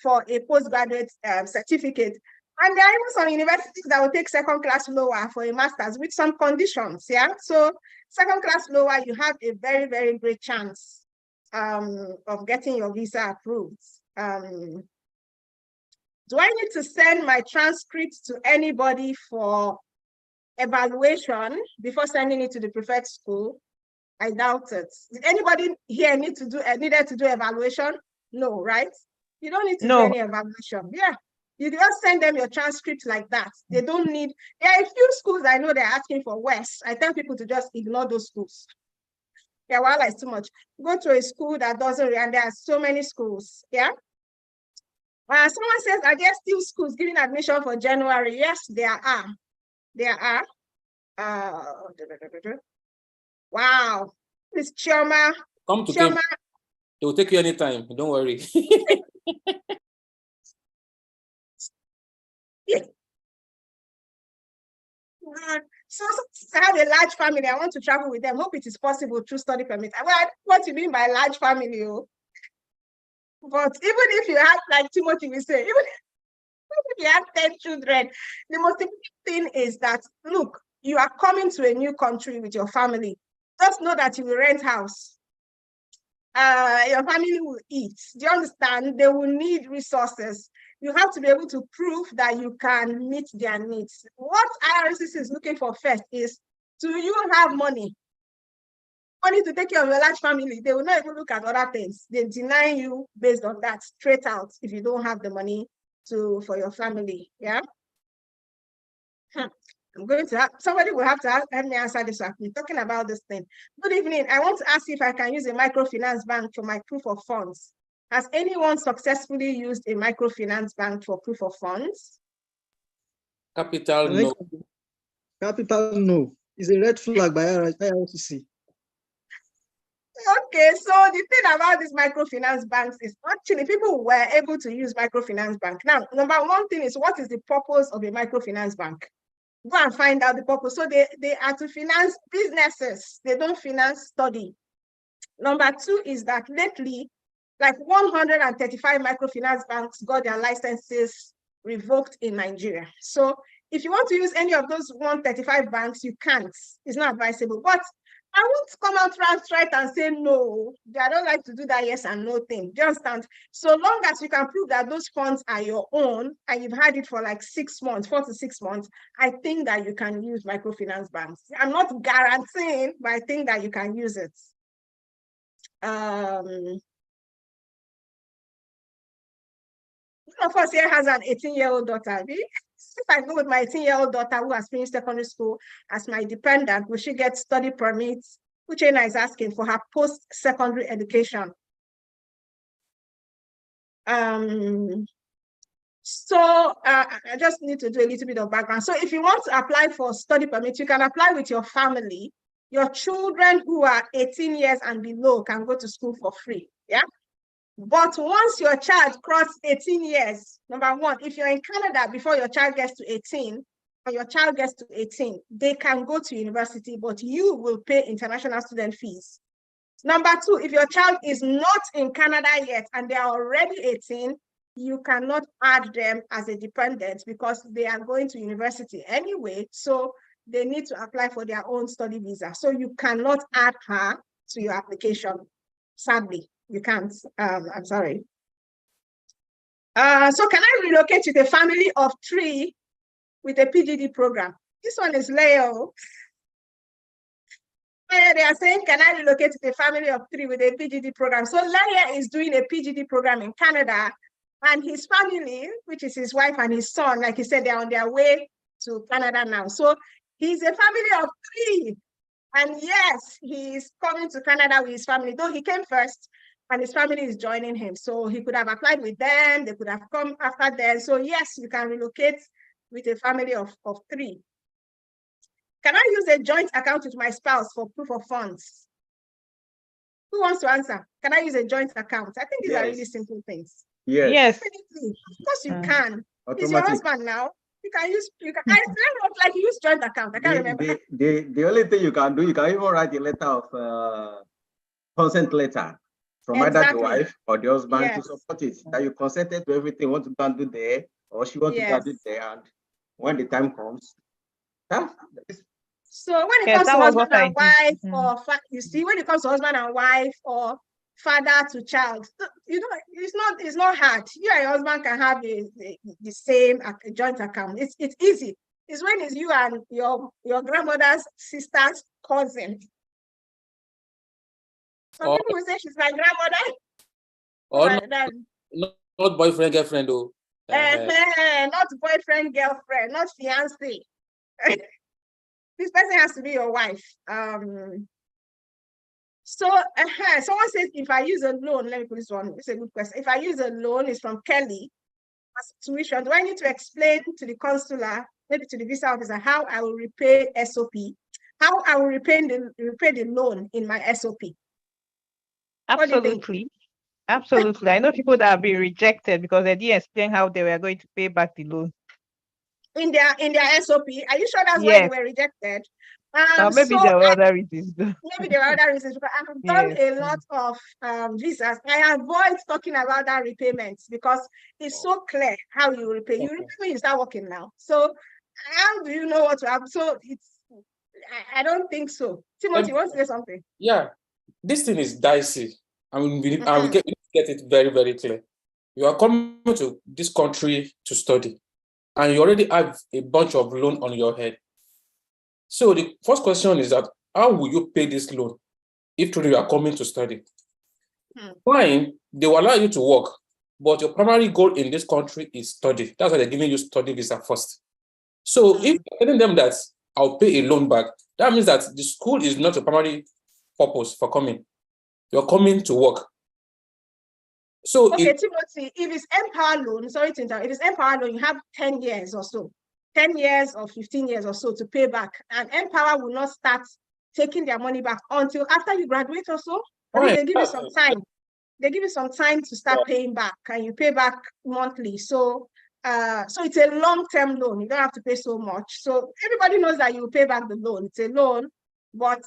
[SPEAKER 1] for a postgraduate certificate. And there are even some universities that will take second class lower for a master's with some conditions. Yeah. So second class lower, you have a very, very great chance of getting your visa approved. Do I need to send my transcript to anybody for evaluation before sending it to the preferred school? I doubt it. Did anybody here needed to do evaluation? No, right? You don't need to do any evaluation. Yeah. You just send them your transcript like that. They don't need, there are a few schools I know they're asking for West. I tell people to just ignore those schools. Yeah, well, it's too much. Go to a school that doesn't, and there are so many schools. Yeah. Someone says, are there still schools giving admission for January? Yes, there are. There are. Wow. This Chioma.
[SPEAKER 2] come to Chioma. They will take you anytime. Don't worry.
[SPEAKER 1] So I have a large family. I want to travel with them. Hope it is possible through study permit. Well, what you mean by large family? Oh? But even if you have, like Timothy will say, even if you have 10 children, the most important thing is that, look, you are coming to a new country with your family. Just know that you will rent house. Your family will eat. Do you understand? They will need resources. You have to be able to prove that you can meet their needs. What IRCC is looking for first is, do you have money? Money to take care of your large family. They will not even look at other things. They deny you based on that straight out if you don't have the money for your family. Yeah. I'm going to have, somebody will have to help me answer this. I've been talking about this thing. Good evening. I want to ask if I can use a microfinance bank for my proof of funds. Has anyone successfully used a microfinance bank for proof of funds?
[SPEAKER 2] Capital no.
[SPEAKER 3] Capital no. It's a red flag by IRCC.
[SPEAKER 1] Okay, so the thing about these microfinance banks is actually people were able to use microfinance bank. Now, number one thing is, what is the purpose of a microfinance bank? Go and find out the purpose. So they are to finance businesses. They don't finance study. Number two is that lately, like 135 microfinance banks got their licenses revoked in Nigeria. So if you want to use any of those 135 banks, you can't. It's not advisable. But I won't come out right and say no. I don't like to do that yes and no thing. Do you understand? So long as you can prove that those funds are your own and you've had it for like 6 months, 4 to 6 months, I think that you can use microfinance banks. I'm not guaranteeing, but I think that you can use it. of us here has an 18-year-old daughter. If I go with my 18-year-old daughter who has finished secondary school as my dependent, will she get study permits? Uchenna is asking for her post-secondary education. So I just need to do a little bit of background. So if you want to apply for study permit, you can apply with your family. Your children who are 18 years and below can go to school for free. Yeah. But once your child crosses 18 years, number one, if you're in Canada before your child gets to 18, or your child gets to 18, they can go to university, but you will pay international student fees. Number two, if your child is not in Canada yet and they are already 18, you cannot add them as a dependent because they are going to university anyway. So they need to apply for their own study visa. So you cannot add her to your application. Sadly, you can't. I'm sorry. So can I relocate with a family of 3 with a PGD program? This one is Leo. They are saying, can I relocate with a family of 3 with a PGD program? So Laia is doing a PGD program in Canada, and his family, which is his wife and his son, like he said, they're on their way to Canada now. So he's a family of 3. And yes, he's coming to Canada with his family, though he came first and his family is joining him. So he could have applied with them, they could have come after them. So yes, you can relocate with a family of 3. Can I use a joint account with my spouse for proof of funds? Who wants to answer? Can I use a joint account? I think these are really simple things.
[SPEAKER 5] Yes.
[SPEAKER 1] Definitely. Of course you can. It's your
[SPEAKER 4] Automatic.
[SPEAKER 1] husband now. You can use, I don't know, like you use joint account. I can't remember.
[SPEAKER 4] The only thing you can do, you can even write a letter of consent letter from either the wife or the husband to support it. That you consented to everything, want to go and do there, or she wants to go and do there, and when the time comes,
[SPEAKER 1] so when it comes to husband and wife, or you see, when it comes to husband and wife or father to child, you know, it's not hard. You and your husband can have the same joint account. It's easy. It's when it's you and your grandmother's sister's cousin. Some people will say she's my grandmother.
[SPEAKER 2] Or not boyfriend, girlfriend, though.
[SPEAKER 1] Not boyfriend, girlfriend, not fiance. This person has to be your wife. So someone says, if I use a loan, let me put this one. It's a good question. If I use a loan, it's from Kelly as tuition. Do I need to explain to the consular, maybe to the visa officer, how I will repay SOP, how I will repay the loan in my SOP?
[SPEAKER 5] Absolutely. Absolutely. I know people that have been rejected because they didn't explain how they were going to pay back the loan.
[SPEAKER 1] In their SOP. Are you sure that's why they were rejected?
[SPEAKER 5] Maybe there were other reasons.
[SPEAKER 1] Maybe there are other reasons, because I have done a lot of visas. I avoid talking about that repayments because it's so clear how you repay. You repay when you start working now. So how do you know what to have? So I don't think so. Timothy, you want to say something?
[SPEAKER 2] Yeah, this thing is dicey. I mean, we get it very, very clear. You are coming to this country to study, and you already have a bunch of loan on your head. So the first question is that, how will you pay this loan if truly you are coming to study? Fine, they will allow you to work, but your primary goal in this country is study. That's why they're giving you study visa first. So if you're telling them that I'll pay a loan back, that means that the school is not your primary purpose for coming. You're coming to work. So
[SPEAKER 1] Timothy, if it's Empower loan, sorry to interrupt, if it's Empower loan, you have 10 years or so, 10 years or 15 years or so to pay back. And Empower will not start taking their money back until after you graduate or so. I mean, they give you some time. They give you some time to start paying back, and you pay back monthly. So so it's a long-term loan. You don't have to pay so much. So everybody knows that you pay back the loan. It's a loan, but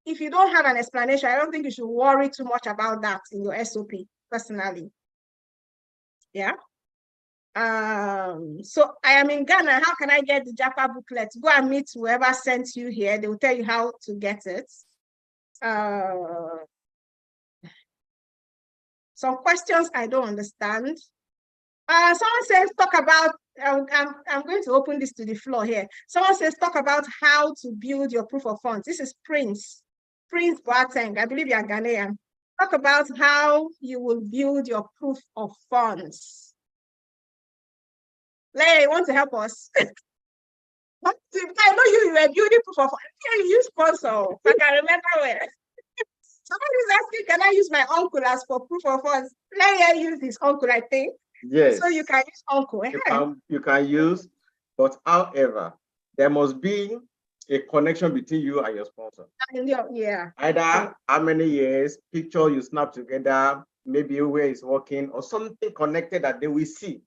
[SPEAKER 1] if you don't have an explanation, I don't think you should worry too much about that in your SOP, personally. Yeah. So I am in Ghana. How can I get the JAPA booklet? Go and meet whoever sent you here. They will tell you how to get it. Some questions I don't understand. Someone says, talk about, I'm going to open this to the floor here. Someone says, talk about how to build your proof of funds. This is Prince Boateng. I believe you are Ghanaian. Talk about how you will build your proof of funds. Leia, you want to help us? I know you were building proof of funds. Yeah, you sponsor. I can remember where. Somebody is asking, can I use my uncle as for proof of funds? Leia used his uncle, I think.
[SPEAKER 4] Yes.
[SPEAKER 1] So you can use uncle.
[SPEAKER 4] You can use, but however, there must be a connection between you and your sponsor.
[SPEAKER 1] Yeah.
[SPEAKER 4] Either how many years, picture you snap together, maybe where he's working, or something connected that they will see.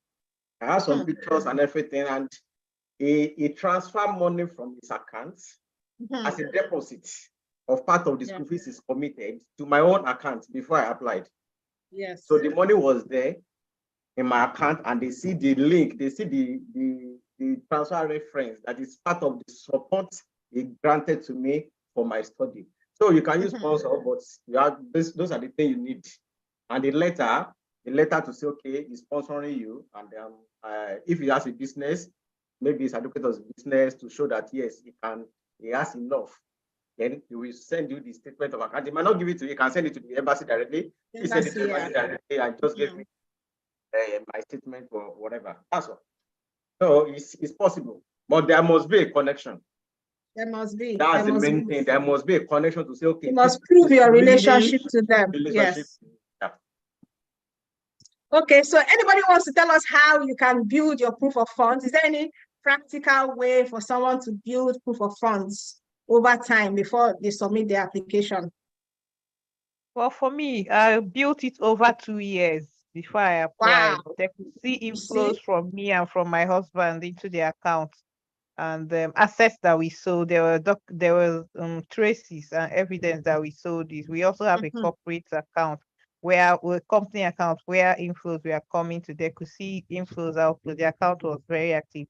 [SPEAKER 4] I have some pictures and everything, and he transfer money from his account as a deposit of part of the school fees is committed to my own account before I applied.
[SPEAKER 1] Yes.
[SPEAKER 4] So the money was there in my account, and they see the link, they see the transfer reference that is part of the support he granted to me for my study. So you can use sponsor, but you have those are the things you need. And the letter to say, okay, he's sponsoring you, and if he has a business, maybe he's advocate of business to show that yes, he has enough. Then he will send you the statement of account. He might not give it to you, you can send it to the embassy directly. You send it to the embassy directly and just give me my statement or whatever. That's all. So it's possible, but there must be a connection.
[SPEAKER 1] There must be.
[SPEAKER 4] That's the main thing. There must be a connection to say, okay,
[SPEAKER 1] you must prove your relationship to them. Yes.
[SPEAKER 4] Yeah.
[SPEAKER 1] Okay, so anybody wants to tell us how you can build your proof of funds? Is there any practical way for someone to build proof of funds over time before they submit their application?
[SPEAKER 5] Well, for me, I built it over 2 years before I applied.
[SPEAKER 1] Wow.
[SPEAKER 5] They could see inflows from me and from my husband into the account, and assets that we sold. There were traces and evidence that we sold this. We also have a corporate account company account where inflows were coming to. They could see inflows, outflows. The account was very active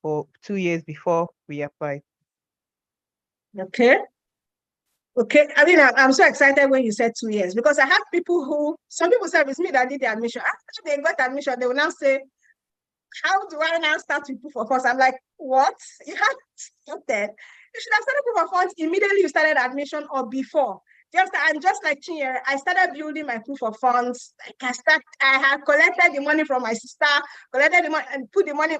[SPEAKER 5] for 2 years before we applied.
[SPEAKER 1] Okay. I mean, I'm so excited when you said 2 years, because I have some people said it's me that did the admission. After they got admission, they will now say, how do I now start with proof of funds? I'm like, what? You have started. You should have started proof of funds immediately you started admission or before. And just like Chinyere, I started building my proof of funds. I had collected the money from my sister, collected the money and put the money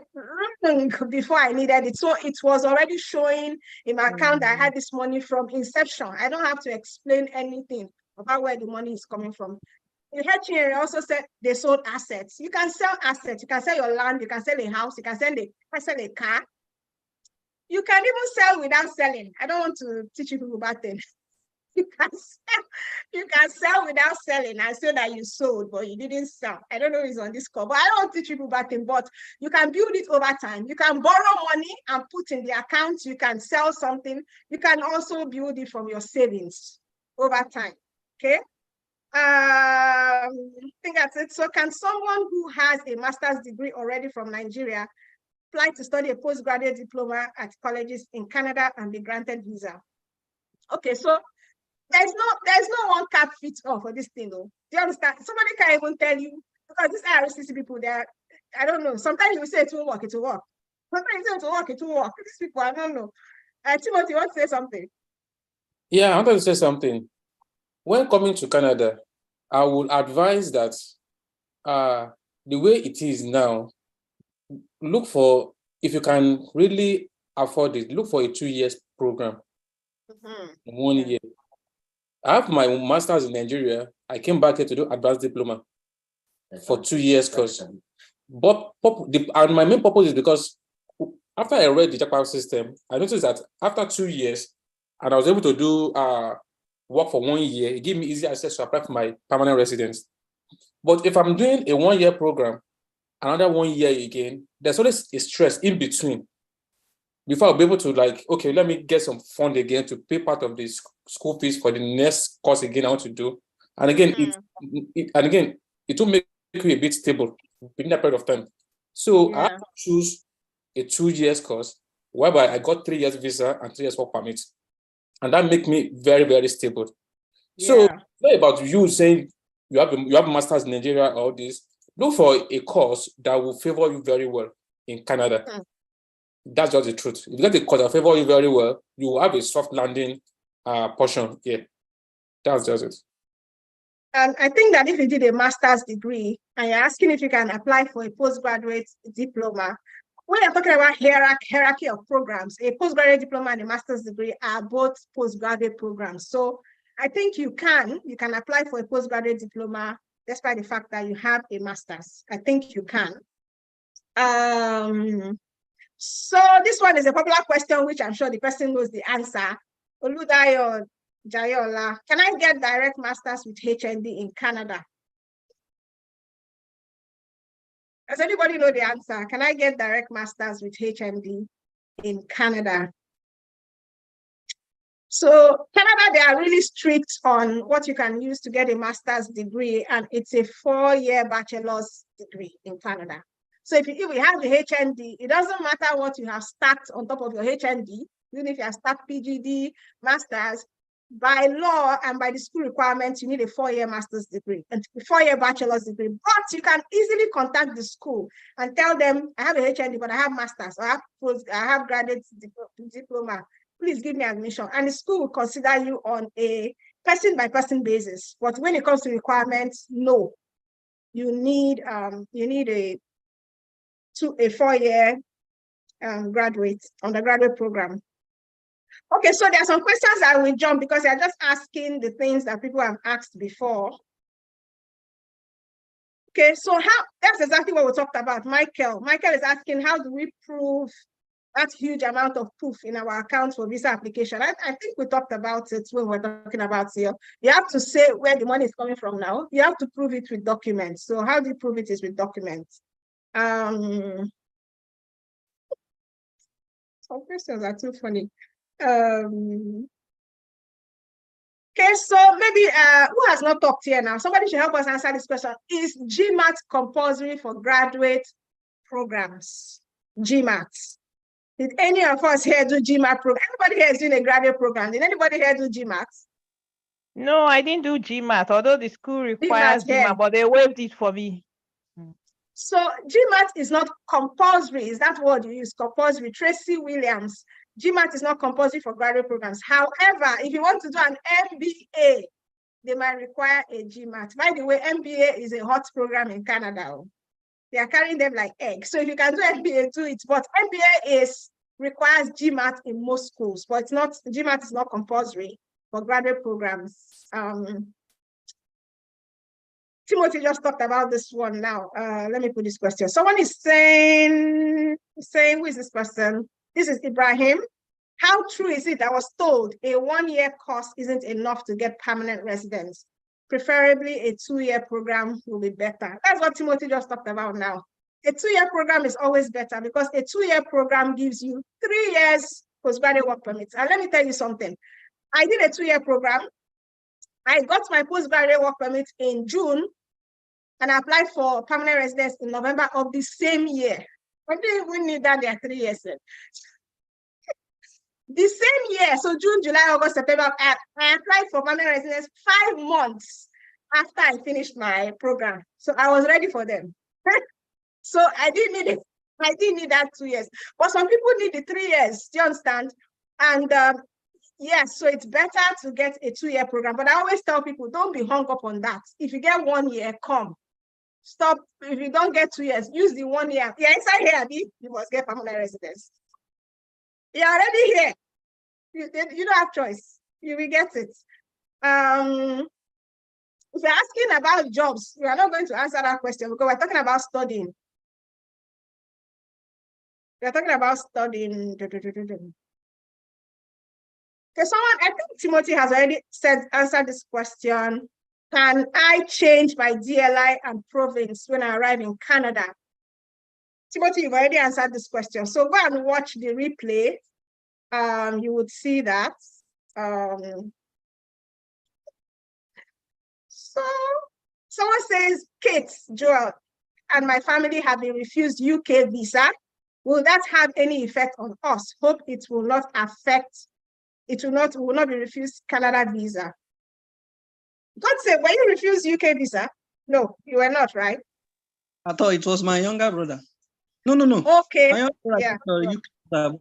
[SPEAKER 1] before I needed it. So it was already showing in my account I had this money from inception. I don't have to explain anything about where the money is coming from. You heard Chinyere also said they sold assets. You can sell assets. You can sell your land. You can sell a house. You can sell a car. You can even sell without selling. I don't want to teach you people about things. You can sell without selling and say that you sold, but you didn't sell. I don't know if it's on this call, but I don't teach people about things, but you can build it over time. You can borrow money and put in the account. You can sell something. You can also build it from your savings over time. Okay. I think that's it. So can someone who has a master's degree already from Nigeria apply to study a postgraduate diploma at colleges in Canada and be granted visa? Okay, so there's no one cap fits all for this thing, though. Do you understand? Somebody can even tell you, because these RCC people, I don't know. Sometimes you say it will work, it will work. Sometimes you say it will work, it will work. These people, I don't know. Timothy, you want to say something?
[SPEAKER 2] Yeah, I wanted to say something. When coming to Canada, I would advise that the way it is now, look for, if you can really afford it, look for a 2 years program. 1 year. I have my master's in Nigeria. I came back here to do advanced diploma for 2 years course. But and my main purpose is because after I read the Japan system, I noticed that after 2 years, and I was able to do work for 1 year, it gave me easy access to apply for my permanent residence. But if I'm doing a 1 year program, another 1 year again, there's always a stress in between. Before I'll be able to okay, let me get some fund again to pay part of the school fees for the next course again I want to do. And again, it will make you a bit stable within that period of time. So I have to choose a 2 years course whereby I got 3 years visa and 3 years work permit. And that make me very, very stable. So it's not about you saying you have masters in Nigeria or all this. Look for a course that will favor you very well in Canada. That's just the truth. If you get a course that favor you very well, you will have a soft landing portion here. That's just it.
[SPEAKER 1] And I think that if you did a master's degree and you're asking if you can apply for a postgraduate diploma, when you're talking about hierarchy of programs, a postgraduate diploma and a master's degree are both postgraduate programs. So I think you can apply for a postgraduate diploma despite the fact that you have a master's. I think you can. So this one is a popular question, which I'm sure the person knows the answer. Oludayo Jayola, can I get direct masters with HND in Canada? Does anybody know the answer? Can I get direct masters with HND in Canada? So Canada, they are really strict on what you can use to get a master's degree, and it's a 4-year bachelor's degree in Canada. So if you have the HND, it doesn't matter what you have stacked on top of your HND, even if you have stacked PGD, master's, by law and by the school requirements, you need a 4-year master's degree and a 4-year bachelor's degree. But you can easily contact the school and tell them, I have a HND, but I have master's, or I have graduate diploma. Please give me admission. And the school will consider you on a person-by-person basis. But when it comes to requirements, no. You need a 4-year undergraduate program. Okay, so there are some questions I will jump because they're just asking the things that people have asked before. Okay, so that's exactly what we talked about. Michael is asking, how do we prove that huge amount of proof in our accounts for visa application? I think we talked about it when we were talking about here. You have to say where the money is coming from now. You have to prove it with documents. So how do you prove it is with documents? Some questions are too funny. Okay, so maybe who has not talked here now? Somebody should help us answer this question. Is GMAT compulsory for graduate programs? GMAT. Did any of us here do GMAT program? Anybody here is doing a graduate program? Did anybody here do GMAT?
[SPEAKER 5] No, I didn't do GMAT, although the school requires GMAT, but they waived it for me.
[SPEAKER 1] So GMAT is not compulsory. Is that word you use? Compulsory. Tracy Williams. GMAT is not compulsory for graduate programs. However, if you want to do an MBA, they might require a GMAT. By the way, MBA is a hot program in Canada. They are carrying them like eggs. So if you can do MBA, do it. But MBA requires GMAT in most schools, but GMAT is not compulsory for graduate programs. Timothy just talked about this one now. Let me put this question. Someone is saying, who is this person? This is Ibrahim. How true is it? I was told a 1-year course isn't enough to get permanent residence. Preferably a 2-year program will be better. That's what Timothy just talked about now. A 2-year program is always better because a 2-year program gives you 3 years postgraduate work permits. And let me tell you something. I did a 2-year program. I got my postgraduate work permit in June, and I applied for permanent residence in November of the same year. I didn't even need that there 3 years. The same year, so June, July, August, September, I applied for permanent residence 5 months after I finished my program. So I was ready for them. So I didn't need it. I didn't need that 2 years. But some people need the 3 years. Do you understand? And yes, so it's better to get a 2-year program. But I always tell people, don't be hung up on that. If you get 1 year, come. Stop. If you don't get 2 years, use the 1 year. Yeah, inside here, Abby, you must get permanent residence. You're already here. You don't have choice. You will get it. If you're asking about jobs, we are not going to answer that question because we're talking about studying. We're talking about studying. Okay, someone, I think Timothy has already answered this question. Can I change my DLI and province when I arrive in Canada? Timothy, you've already answered this question. So go and watch the replay. You would see that. So someone says, Kate, Joel, and my family have been refused UK visa. Will that have any effect on us? Hope it will not affect, we will not be refused Canada visa. God said, were you refused UK visa? No, you were not, right?
[SPEAKER 3] I thought it was my younger brother. No.
[SPEAKER 1] Okay.
[SPEAKER 3] My younger brother,
[SPEAKER 1] yeah.
[SPEAKER 3] UK,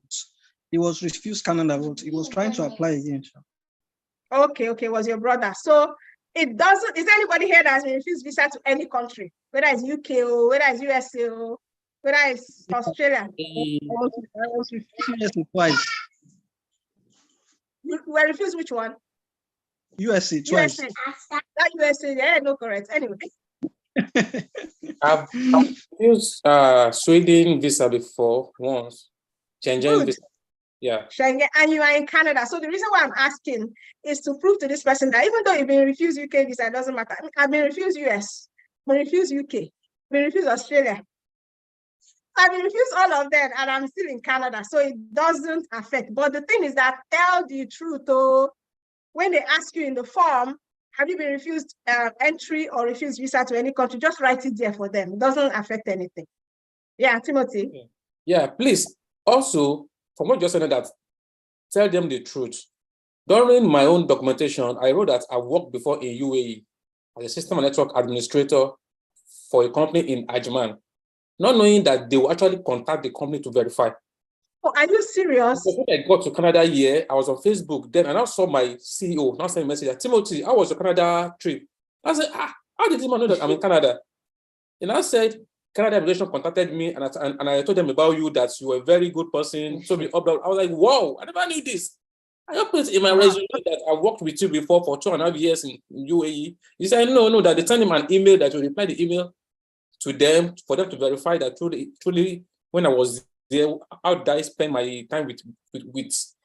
[SPEAKER 3] he was refused Canada vote. He was trying to apply again.
[SPEAKER 1] Okay, was your brother. So It doesn't, is anybody here that has been refused visa to any country, whether it's UK or whether it's USA or whether it's Australia?
[SPEAKER 3] I was refused twice.
[SPEAKER 1] You were refused which one?
[SPEAKER 3] USA twice.
[SPEAKER 1] USA. That USA, yeah, no, correct. Anyway.
[SPEAKER 2] I've used Sweden visa before once. Schengen visa. Yeah.
[SPEAKER 1] Schengen, and you are in Canada. So the reason why I'm asking is to prove to this person that even though you've been refused UK visa, it doesn't matter. I've been refused US, I've been refused UK, I've been refused Australia. I've been refused all of them, and I'm still in Canada. So it doesn't affect. But the thing is that tell the truth. Oh, when they ask you in the form, have you been refused entry or refused visa to any country? Just write it there for them. It doesn't affect anything. Yeah, Timothy.
[SPEAKER 2] Yeah, please. Also, from what you just said, that tell them the truth. During my own documentation, I wrote that I worked before in UAE as a system and network administrator for a company in Ajman, not knowing that they will actually contact the company to verify.
[SPEAKER 1] Oh, are you serious?
[SPEAKER 2] When I got to Canada here, I was on Facebook then, and I saw my CEO now send a message, Timothy, how was your Canada trip? I said, how did you know that I'm in Canada? And I said, Canada Immigration contacted me, and I told them about you, that you were a very good person. So I was like, wow, I never knew this. I just put in my resume that I worked with you before for 2.5 years in UAE. He said, no, that they sent him an email that you reply the email to them for them to verify that truly when I was there, how did I spend my time with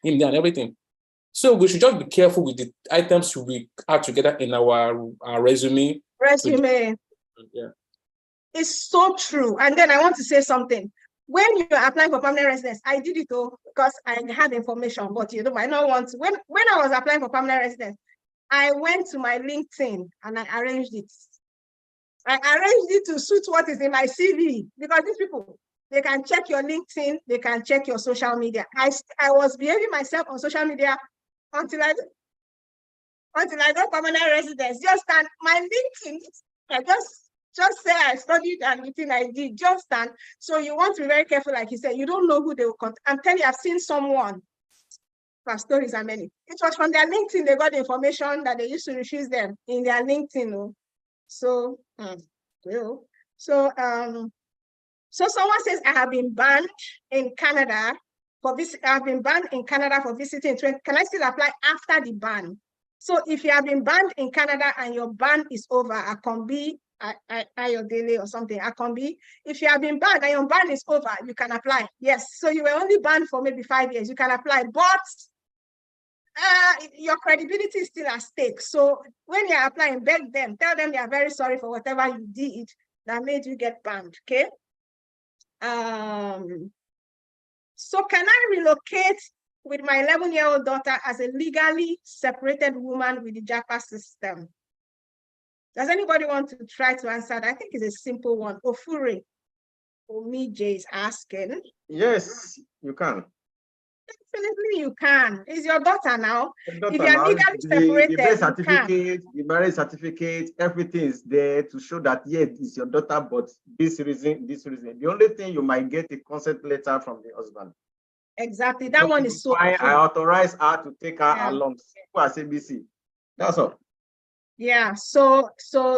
[SPEAKER 2] him there and everything. So we should just be careful with the items we add together in our resume.
[SPEAKER 1] Resume.
[SPEAKER 2] Yeah.
[SPEAKER 1] It's so true. And then I want to say something. When you're applying for permanent residence, I did it because I had information, but you might not want to. When I was applying for permanent residence, I went to my LinkedIn and I arranged it. I arranged it to suit what is in my CV, because these people, they can check your LinkedIn, they can check your social media. I was behaving myself on social media until I got permanent residence. Just on my LinkedIn, I just say I studied and everything I did, just stand. So you want to be very careful, like you said, you don't know who they will contact. I'm telling you, I've seen someone, for stories are many. It was from their LinkedIn, they got the information that they used to refuse them in their LinkedIn. So someone says, I have been banned in Canada for I've been banned in Canada for visiting. Can I still apply after the ban? So if you have been banned in Canada and your ban is over, I can be your daily or something. I can be. If you have been banned and your ban is over, you can apply. Yes. So you were only banned for maybe 5 years. You can apply, but your credibility is still at stake. So when you're applying, beg them, tell them you are very sorry for whatever you did that made you get banned. Okay. So can I relocate with my 11-year-old daughter as a legally separated woman with the JAPA system? Does anybody want to try to answer that? I think it's a simple one. Ofure Omije is asking.
[SPEAKER 4] Yes, you can.
[SPEAKER 1] Definitely you can. It's your daughter now.
[SPEAKER 4] Daughter
[SPEAKER 1] if you're legally separated,
[SPEAKER 4] the birth certificate, the marriage certificate, everything is there to show that, yes, it's your daughter, but this reason. The only thing you might get a consent letter from the husband.
[SPEAKER 1] Exactly. That one is so
[SPEAKER 4] I authorize her to take her along. Simple as ABC. That's all.
[SPEAKER 1] Yeah, so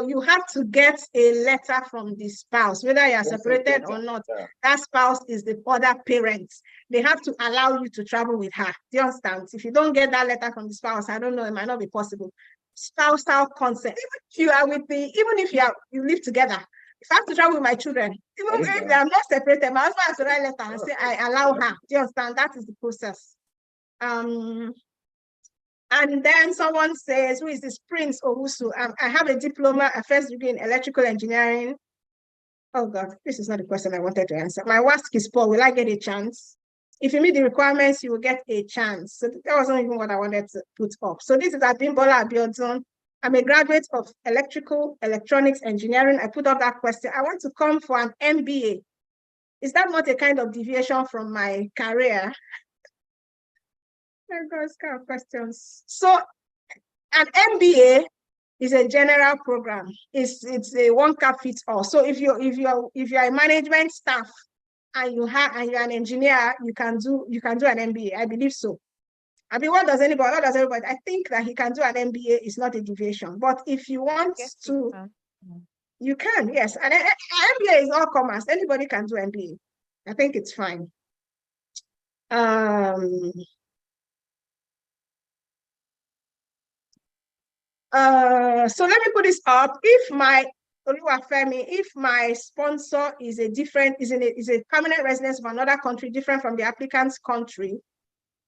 [SPEAKER 1] you have to get a letter from the spouse, whether you are separated or not. Yeah. That spouse is the other parent. They have to allow you to travel with her. Do you understand? If you don't get that letter from the spouse, I don't know, it might not be possible. Spousal consent. Even if you are you live together, if I have to travel with my children, even if they are not separated, my husband has to write a letter and say, I allow her. Do you understand? That is the process. And then someone says, who is this Prince Owusu? I have a diploma, a first degree in electrical engineering. Oh God, this is not the question I wanted to answer. My WASC is poor. Will I get a chance? If you meet the requirements, you will get a chance. So that wasn't even what I wanted to put up. So this is Abimbola Abiodun. I'm a graduate of electrical electronics engineering. I put up that question. I want to come for an MBA. Is that not a kind of deviation from my career? Those kind of questions. So an MBA is a general program. It's a one cap fits all. So if you're a management staff and you're an engineer, you can do an MBA. I believe so. I mean, what does everybody? I think that he can do an MBA is not a deviation. But if you want to, you can, yes. And MBA is all commerce. Anybody can do MBA. I think it's fine. So let me put this up. If my sponsor is a permanent resident of another country different from the applicant's country,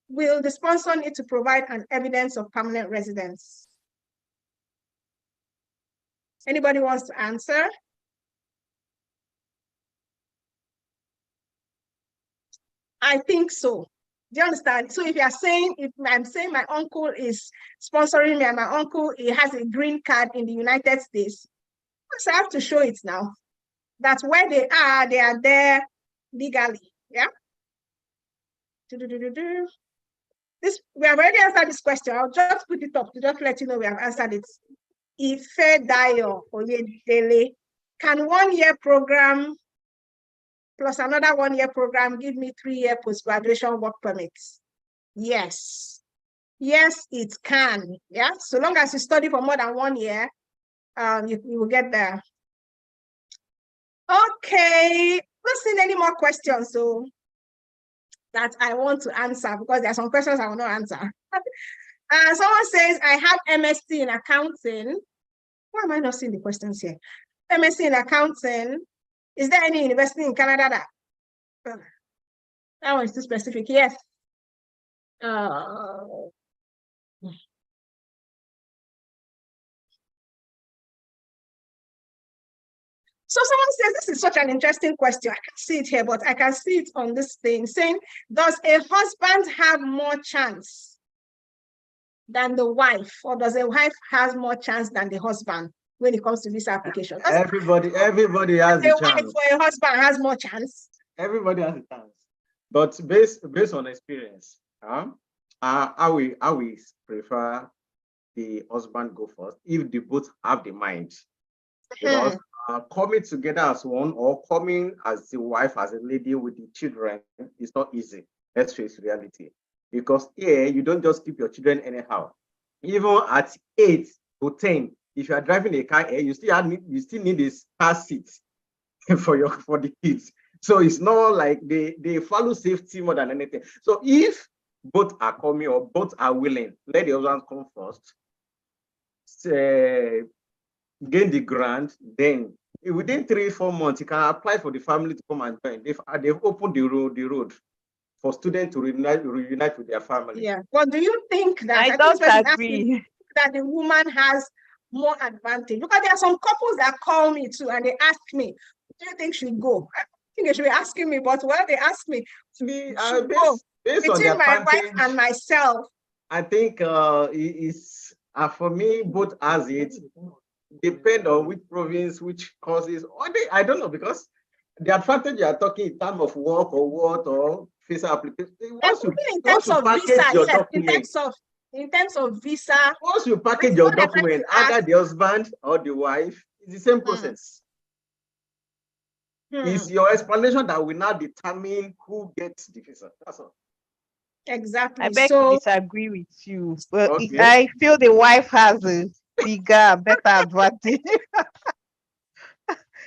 [SPEAKER 1] will the sponsor need to provide an evidence of permanent residence? Anybody wants to answer? I think so. Do you understand? So if I'm saying my uncle is sponsoring me and my uncle he has a green card in the United States, I have to show it now. That's where they are there legally. Yeah. This we have already answered this question. I'll just put it up to just let you know we have answered it. Ife Dayo Oyedele, can 1 year program plus another 1 year program give me 3-year post-graduation work permits? Yes. Yes, it can. Yeah. So long as you study for more than 1 year, you will get there. Okay. Not seen any more questions so that I want to answer because there are some questions I will not answer. Someone says, I have MSc in accounting. Why am I not seeing the questions here? MSc in accounting. Is there any university in Canada that one is too specific? Yes. So someone says, this is such an interesting question. I can see it here, but I can see it on this thing saying, does a husband have more chance than the wife, or does a wife have more chance than the husband when it comes to this application?
[SPEAKER 4] Everybody has a chance.
[SPEAKER 1] Wife or a husband has more chance.
[SPEAKER 4] Everybody has a chance. But based on experience, I will prefer the husband go first if they both have the mind. Because coming together as one or coming as the wife, as a lady with the children is not easy. Let's face reality. Because here, you don't just keep your children anyhow. Even at 8 to 10, if you are driving a car here, you still need this car seat for the kids. So it's not like they follow safety more than anything. So if both are coming or both are willing, let the husband come first. Gain the grant, then within 3-4 months, you can apply for the family to come and join. They've opened the road for students to reunite with their family.
[SPEAKER 1] Yeah. Well, do you think that
[SPEAKER 5] I don't agree
[SPEAKER 1] that the woman has more advantage? Because there are some couples that call me too and they ask me, do you think she'll go? I think they should be asking me, but when they ask me,
[SPEAKER 4] based
[SPEAKER 1] between my wife and myself.
[SPEAKER 4] I think it's for me, both as it depend on which province, which causes, or I don't know, because the advantage you are talking in terms of work or what or visa application.
[SPEAKER 1] In terms of visa, in terms of visa.
[SPEAKER 4] Once you package your document, either the husband or the wife, it's the same process. It's your explanation that will now determine who gets the visa. That's all.
[SPEAKER 1] Exactly.
[SPEAKER 5] I beg to disagree with you. But
[SPEAKER 4] okay.
[SPEAKER 5] I feel the wife has a bigger, better advantage.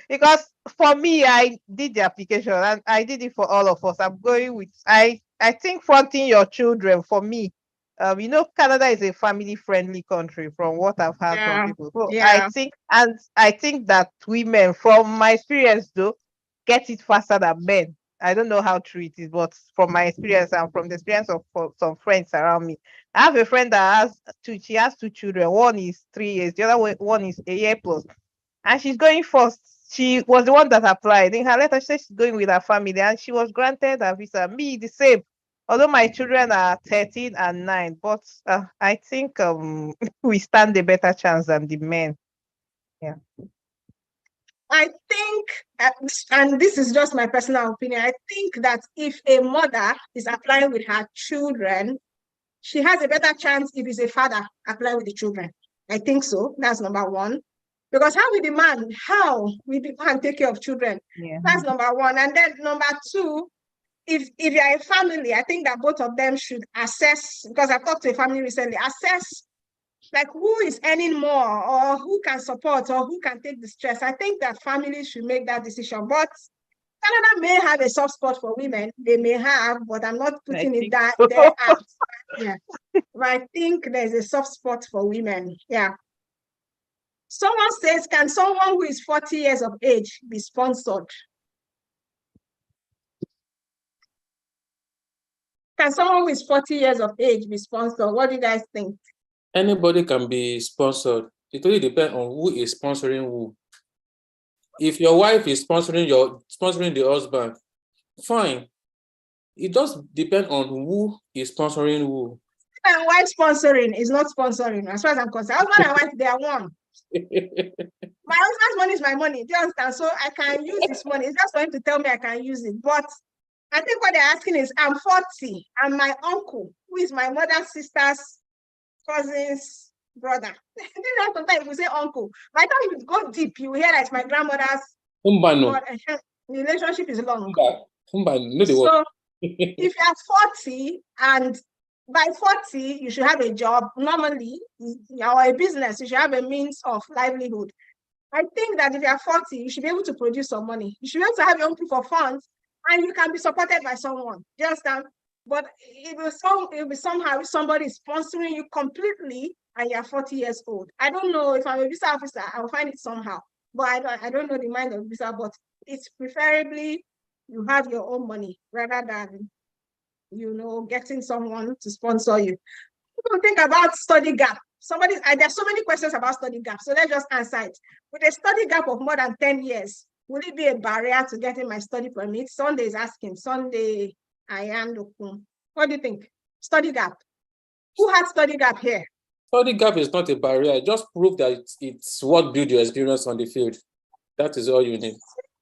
[SPEAKER 5] Because for me, I did the application and I did it for all of us. I'm going with I think fronting your children for me. Canada is a family-friendly country from what I've heard from people. So I think that women, from my experience though, get it faster than men. I don't know how true it is, but from my experience and from the experience of some friends around me, I have a friend that has two children. One is 3 years, the other one is a year plus, and she's going first. She was the one that applied. In her letter, she said she's going with her family, and she was granted a visa. Me, the same. Although my children are 13 and 9, but I think we stand a better chance than the men. Yeah.
[SPEAKER 1] I think, and this is just my personal opinion, I think that if a mother is applying with her children, she has a better chance if it's a father applying with the children. I think so. That's number one. Because how will the man take care of children?
[SPEAKER 5] Yeah.
[SPEAKER 1] That's number one. And then number two, if you're a family, I think that both of them should assess, because I've talked to a family recently, assess like who is earning more or who can support or who can take the stress. I think that families should make that decision. But Canada may have a soft spot for women. They may have, but I'm not putting it there out. Yeah. But I think there's a soft spot for women. Yeah. Someone says, can someone who is 40 years of age be sponsored? Can someone who is 40 years of age be sponsored? What do you guys think?
[SPEAKER 2] Anybody can be sponsored. It really depends on who is sponsoring who. If your wife is sponsoring the husband, fine. It does depend on who is sponsoring who.
[SPEAKER 1] And wife sponsoring is not sponsoring, as far as I'm concerned. Husband and wife, they are one. My husband's money is my money. Do you understand? So I can use this money. It's just for him to tell me I can use it. But I think what they're asking is, I'm 40, and my uncle, who is my mother's sister's cousin's brother. Sometimes we say uncle. By the time you go deep, you hear that it's my grandmother's. The relationship is long. So if you're 40 and by 40, you should have a job. Normally, or a business, you should have a means of livelihood. I think that if you're 40, you should be able to produce some money. You should be able to have your own proof of funds, and you can be supported by someone. Do you understand? But it will be somehow if somebody is sponsoring you completely and you're 40 years old. I don't know if I'm a visa officer, I'll find it somehow. But I don't know the mind of visa, but it's preferably you have your own money rather than, getting someone to sponsor you. People think about study gap. There's so many questions about study gap, so let's just answer it. With a study gap of more than 10 years, will it be a barrier to getting my study permit? Sunday is asking. Sunday, I am looking. What do you think? Study gap. Who had study gap here?
[SPEAKER 2] Study gap is not a barrier. Just prove that it's what build your experience on the field. That is all you need.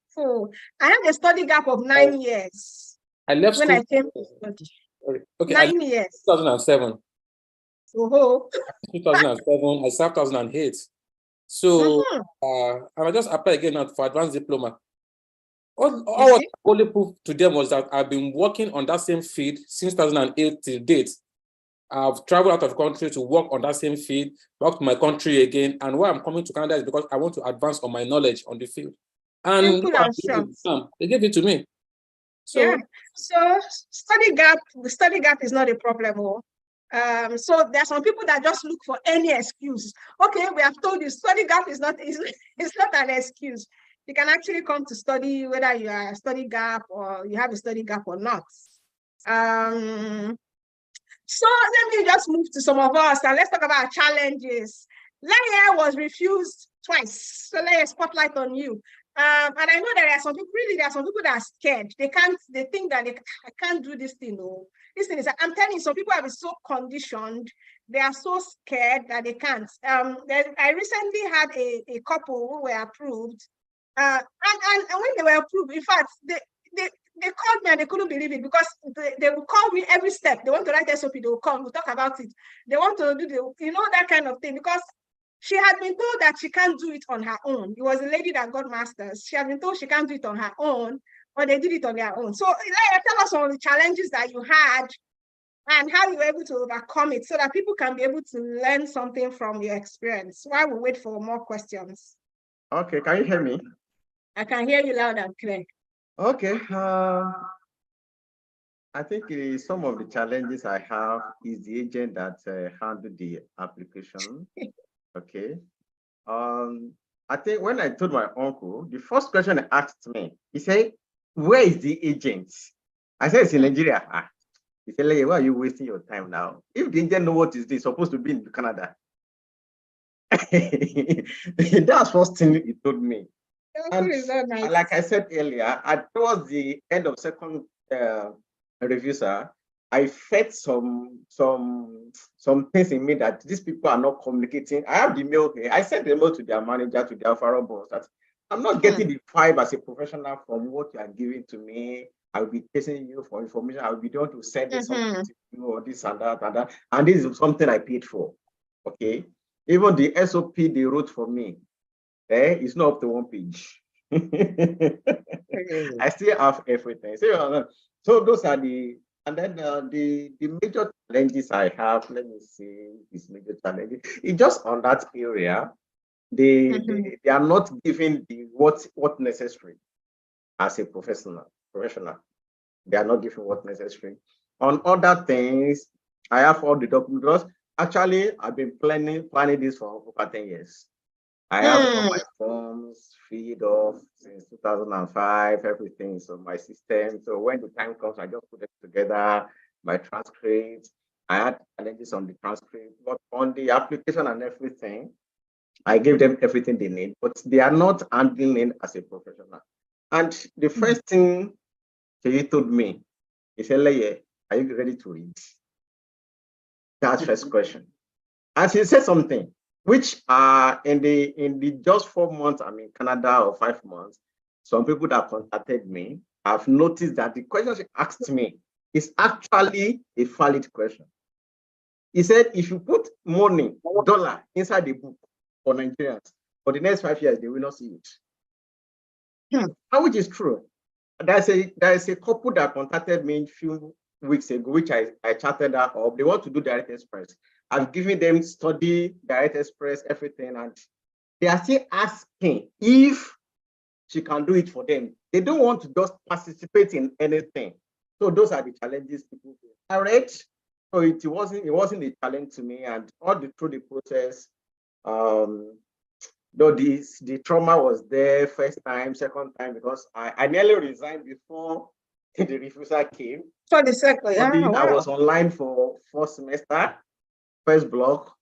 [SPEAKER 1] So I have a study gap of 9 years.
[SPEAKER 2] I left
[SPEAKER 1] when
[SPEAKER 2] school.
[SPEAKER 1] I came to study.
[SPEAKER 2] Okay,
[SPEAKER 1] 9 years.
[SPEAKER 2] 2007. 2007. I served 2008. So I just applied again for advanced diploma. All I only proof to them was that I've been working on that same field since 2008 till date. I've traveled out of the country to work on that same field, back to my country again. And why I'm coming to Canada is because I want to advance on my knowledge on the field. And they gave it to me. So,
[SPEAKER 1] yeah. So the study gap is not a problem. So there are some people that just look for any excuse. Okay, we have told you study gap is not an excuse. You can actually come to study whether you are a study gap or you have a study gap or not. So let me just move to some of us and let's talk about challenges. Laia was refused twice. So Laia, spotlight on you. And I know there are some people that are scared. They think that I can't do this thing. No. This thing is, I'm telling you, some people have been so conditioned, they are so scared that they can't. I recently had a couple who were approved. And when they were approved, in fact, they called me and they couldn't believe it because they will call me every step. They want to write SOP, they will come, we'll talk about it. They want to do that kind of thing because she had been told that she can't do it on her own. It was a lady that got masters. She had been told she can't do it on her own, but they did it on their own. So tell us some of the challenges that you had and how you were able to overcome it so that people can be able to learn something from your experience while we wait for more questions.
[SPEAKER 4] Okay, can you hear me?
[SPEAKER 1] I can hear you loud and clear.
[SPEAKER 4] Okay. I think some of the challenges I have is the agent that handled the application. Okay. I think when I told my uncle, the first question he asked me, he said, "Where is the agent?" I said, "It's in Nigeria." He said, "Why are you wasting your time now? If the agent know what is this, supposed to be in Canada." That's first thing he told me. And
[SPEAKER 1] nice.
[SPEAKER 4] Like I said earlier, towards the end of second review, sir, I felt some things in me that these people are not communicating. I have the mail here. I sent the mail to their manager, to their Faro boss, that I'm not getting the vibe as a professional from what you are giving to me. I'll be chasing you for information. I'll be doing to send this something to you or this and that and that. And this is something I paid for. Okay. Even the SOP they wrote for me, it's not up to one page. I still have everything. So those are and then the major challenges I have, let me see, these major challenges, it's just on that area, they are not giving the what necessary as a professional. They are not giving what necessary. On other things, I have all the documents. Actually, I've been planning this for over 10 years. I have all my forms filled off since 2005, everything. So my system. So when the time comes, I just put it together, my transcripts. I had challenges on the transcript, but on the application and everything, I gave them everything they need, but they are not handling it as a professional. And the first thing he told me, he said, "Leye, are you ready to read?" That's first question. And he said something, which in the just 4 months I'm in Canada, or 5 months, some people that contacted me have noticed that the question she asked me is actually a valid question. He said, if you put money, dollar, inside the book for Nigerians, for the next 5 years, they will not see it. Which is true. There's a couple that contacted me a few weeks ago, which I chatted that up. They want to do direct express. I've given them study direct express, everything, and they are still asking if she can do it for them. They don't want to just participate in anything. So those are the challenges people face. I read, so it wasn't a challenge to me, and all through the process, though the trauma was there first time, second time, because I nearly resigned before the refusal came.
[SPEAKER 1] For the second,
[SPEAKER 4] I was online for 4 semester, first block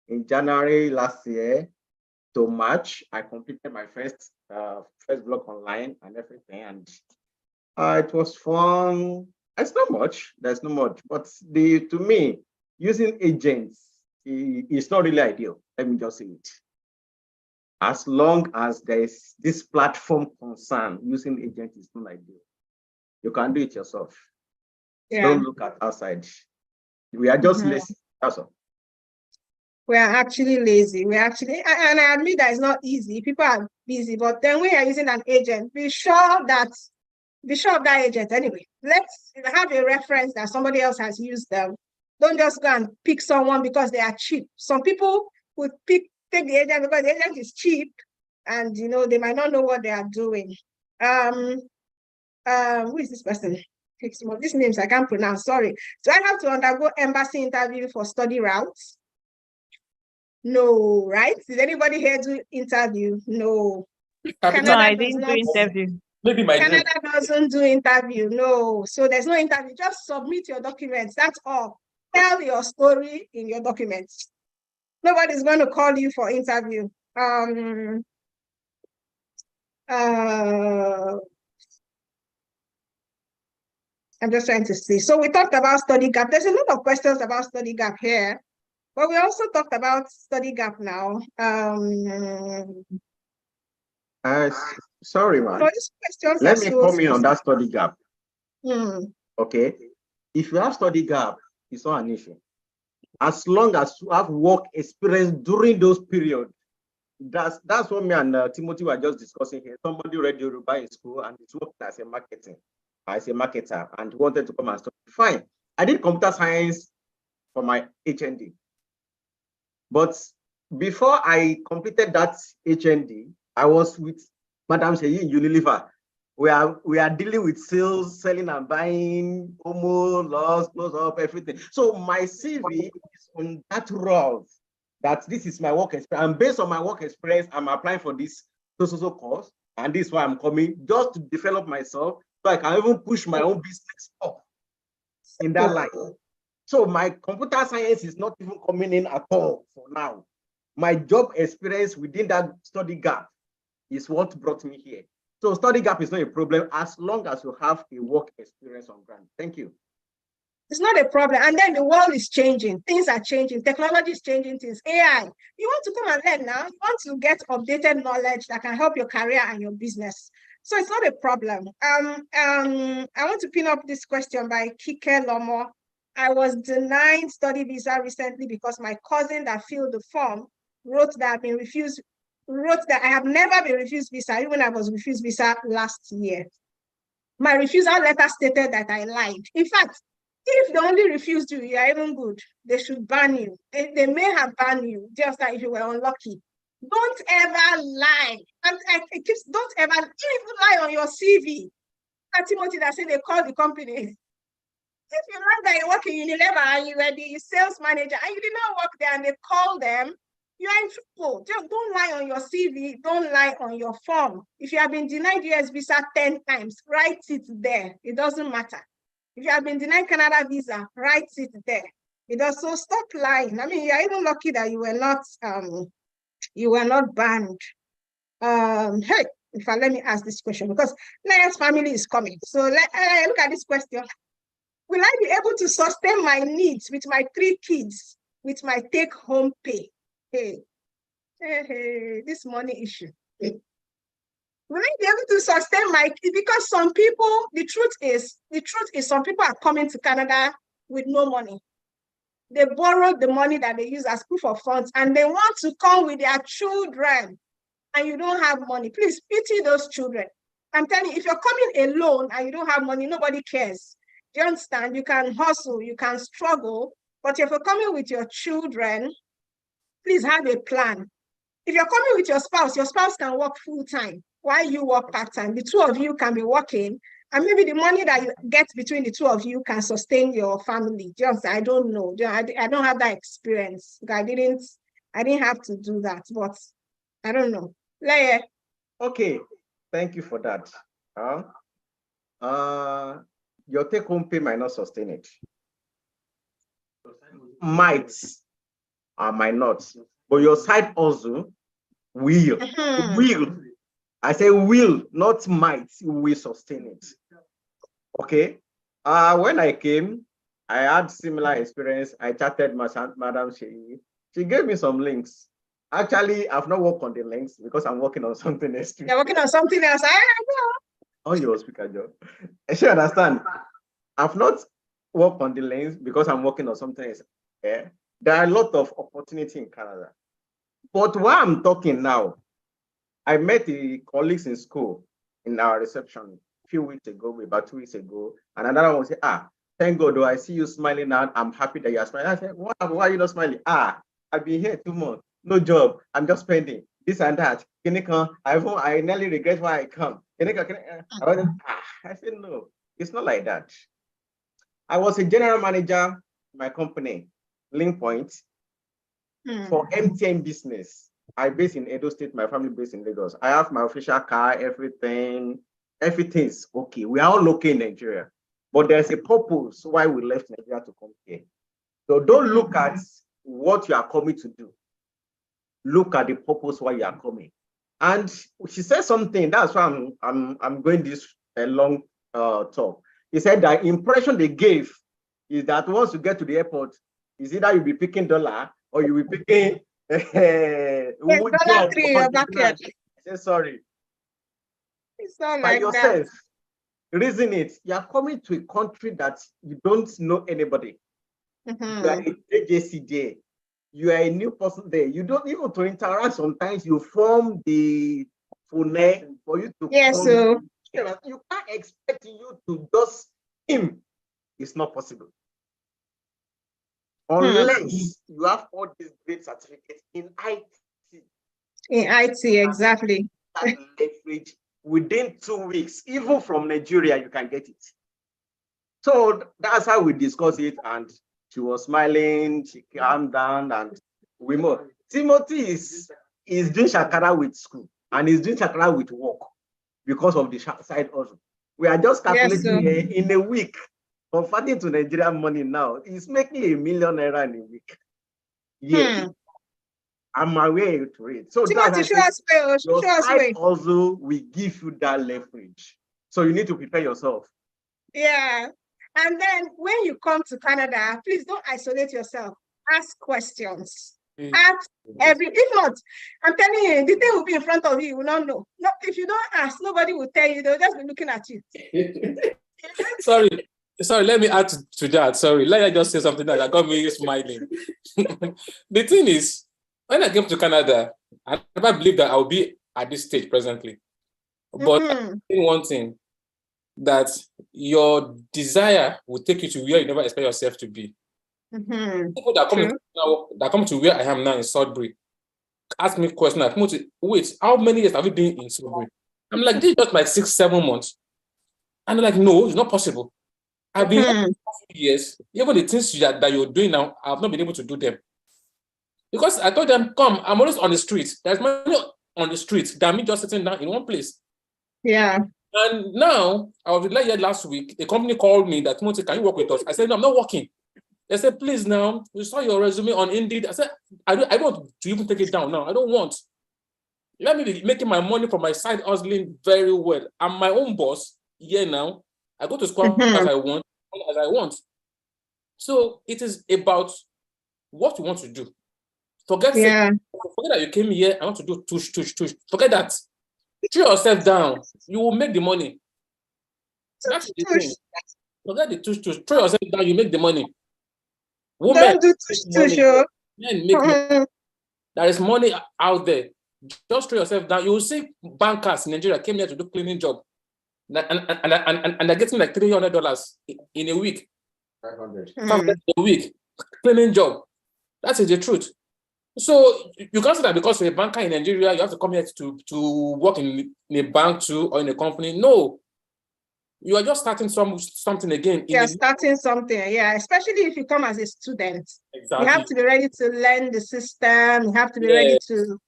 [SPEAKER 4] in January last year to March. I completed my first block online and everything, and it was fun. It's not much. There's not much, but to me, using agents is not really ideal. Let me just say it. As long as there is this platform concern, using agents is not ideal. You can do it yourself. Yeah. Don't look at outside. We are just lazy. That's all.
[SPEAKER 1] We are actually lazy. And I admit that it's not easy. People are busy, but then we are using an agent. Be sure of that agent anyway. Let's have a reference that somebody else has used them. Don't just go and pick someone because they are cheap. Some people would take the agent because the agent is cheap, and they might not know what they are doing. Who is this person? These names I can't pronounce, sorry. So I have to undergo embassy interview for study routes? No, right? Did anybody here do interview? No.
[SPEAKER 5] No, I didn't do interview.
[SPEAKER 2] Maybe my
[SPEAKER 1] Canada doesn't do interview, no. So there's no interview. Just submit your documents. That's all. Tell your story in your documents. Nobody's going to call you for interview. I'm just trying to see. So we talked about study gap. There's a lot of questions about study gap here, but we also talked about study gap now.
[SPEAKER 4] Sorry, man. Let me come in on that study gap. Okay. If you have study gap, it's not an issue. As long as you have work experience during those periods, that's what me and Timothy were just discussing here. Somebody read Yoruba in school and it's worked as a marketer and wanted to come and study. Fine. I did computer science for my HND. But before I completed that HND, I was with Madam Sheyi in Unilever. We are dealing with sales, selling and buying, promo, loss, close up, everything. So my CV is on that route, that this is my work experience. And based on my work experience, I'm applying for this so course. And this is why I'm coming, just to develop myself, so I can even push my own business up in that line. So my computer science is not even coming in at all for now. My job experience within that study gap is what brought me here. So study gap is not a problem as long as you have a work experience on ground. Thank you.
[SPEAKER 1] It's not a problem. And then the world is changing. Things are changing. Technology is changing things. AI. You want to come and learn now. You want to get updated knowledge that can help your career and your business. So it's not a problem. I want to pin up this question by Kike Lomo. I was denied study visa recently because my cousin that filled the form wrote that I have never been refused visa, even I was refused visa last year. My refusal letter stated that I lied. In fact, if they only refused you, you are even good. They should ban you. They may have banned you, just like if you were unlucky. Don't ever lie. And don't ever even lie on your CV. And Timothy, that said they called the company. If you learn that you work in Unilever and you were the sales manager and you did not work there and they call them, you are in trouble. Just don't lie on your CV. Don't lie on your form. If you have been denied US visa 10 times, write it there. It doesn't matter. If you have been denied Canada visa, write it there. It does. So stop lying. I mean, you're even lucky that you were not banned. Hey, let me ask this question because Naya's family is coming. So look at this question. Will I be able to sustain my needs with my 3 kids with my take-home pay? Hey, this money issue. Hey. Will I be able to sustain because some people, the truth is some people are coming to Canada with no money. They borrowed the money that they use as proof of funds and they want to come with their children and you don't have money. Please pity those children. I'm telling you, if you're coming alone and you don't have money, nobody cares. Do you understand? You can hustle, you can struggle, but if you're coming with your children, please have a plan. If you're coming with your spouse can work full-time while you work part-time. The 2 of you can be working, and maybe the money that you get between the 2 of you can sustain your family. Just, I don't know. I don't have that experience. I didn't have to do that, but I don't know. Leye.
[SPEAKER 4] Okay, thank you for that. Your take-home pay might not sustain it. Might or might not. But your side hustle will. Will. I say will, not might, will sustain it. Okay. When I came, I had similar experience. I chatted Madam Sheyi. She gave me some links. Actually, I've not worked on the links because I'm working on something else.
[SPEAKER 1] You're working on something else. I know.
[SPEAKER 4] Oh, your speaker job. I should understand. I've not worked on the lanes because I'm working on something else. Yeah? There are a lot of opportunity in Canada. But while I'm talking now, I met the colleagues in school in our reception a few weeks ago, about 2 weeks ago, and another one said, thank God, I see you smiling now. I'm happy that you're smiling. I said, why are you not smiling? I've been here 2 months, no job. I'm just spending this and that. I nearly regret why I come. I said, no, it's not like that. I was a general manager in my company, Link Point, for MTN business. I based in Edo State, my family based in Lagos. I have my official car, everything is okay. We are all okay in Nigeria, but there's a purpose why we left Nigeria to come here. So don't look at what you are coming to do. Look at the purpose why you are coming. And she said something, that's why I'm going this long talk. He said that impression they gave is that once you get to the airport, is either you'll be picking dollar or you'll be picking job. I said, sorry.
[SPEAKER 1] It's not
[SPEAKER 4] By
[SPEAKER 1] like
[SPEAKER 4] yourself. Reason it. You are coming to a country that you don't know anybody. You are a AJC there. You are a new person there. You don't even to interact. Sometimes you form the phone for you to come. You can't expect you to just him. It's not possible. Unless you have all these great certificates in IT.
[SPEAKER 1] In IT, exactly.
[SPEAKER 4] That leverage within 2 weeks, even from Nigeria, you can get it. So that's how we discuss it. And she was smiling, she calmed down, and we moved. Timothy is doing shakara with school and he's doing shakara with work because of the side hustle. We are just calculating in a week, converting to Nigerian money now. He's making $1 million in a week. Yeah. I'm aware to it. So
[SPEAKER 1] Timothy,
[SPEAKER 4] your side hustle will give you that leverage. So you need to prepare yourself.
[SPEAKER 1] Yeah. And then when you come to Canada, please don't isolate yourself. Ask questions. Ask if not, I'm telling you, the thing will be in front of you, you will not know. No, if you don't ask, nobody will tell you, they'll just be looking at you.
[SPEAKER 2] Sorry, let me add to that. Sorry, let me just say something that got me smiling. The thing is, when I came to Canada, I never believed that I would be at this stage presently. But one thing, that your desire will take you to where you never expect yourself to be. People that come to where I am now in Sudbury ask me questions like, wait, how many years have you been in Sudbury? I'm like, this is just like 6-7 months. And they're like, no, it's not possible. I've been here for 2 years. Even the things that you're doing now, I've not been able to do them. Because I told them, come, I'm always on the street. There's money on the street than me just sitting down in one place.
[SPEAKER 1] Yeah.
[SPEAKER 2] And now, I was here last week, a company called me that, Timothy, can you work with us? I said, no, I'm not working. They said, please now, we saw your resume on Indeed. I said, I don't want to even take it down now. I don't want. Let me be making my money from my side hustling very well. I'm my own boss here now. I go to school as I want. So it is about what you want to do. Forget that you came here, I want to do tush. Forget that. Throw yourself down. You will make the money. That's the thing. Forget the tush. Throw yourself down, you make the money. Women,
[SPEAKER 1] don't do tush.
[SPEAKER 2] Men make money. There is money out there. Just throw yourself down. You will see bankers in Nigeria came here to do cleaning job. And they're getting like $300 in a week. 500 a week. Cleaning job. That is the truth. So you can't say that because you're a banker in Nigeria, you have to come here to work in a bank too or in a company. No. You are just starting something again.
[SPEAKER 1] You're starting something, especially if you come as a student.
[SPEAKER 2] Exactly.
[SPEAKER 1] You have to be ready to learn the system. You have to be ready to,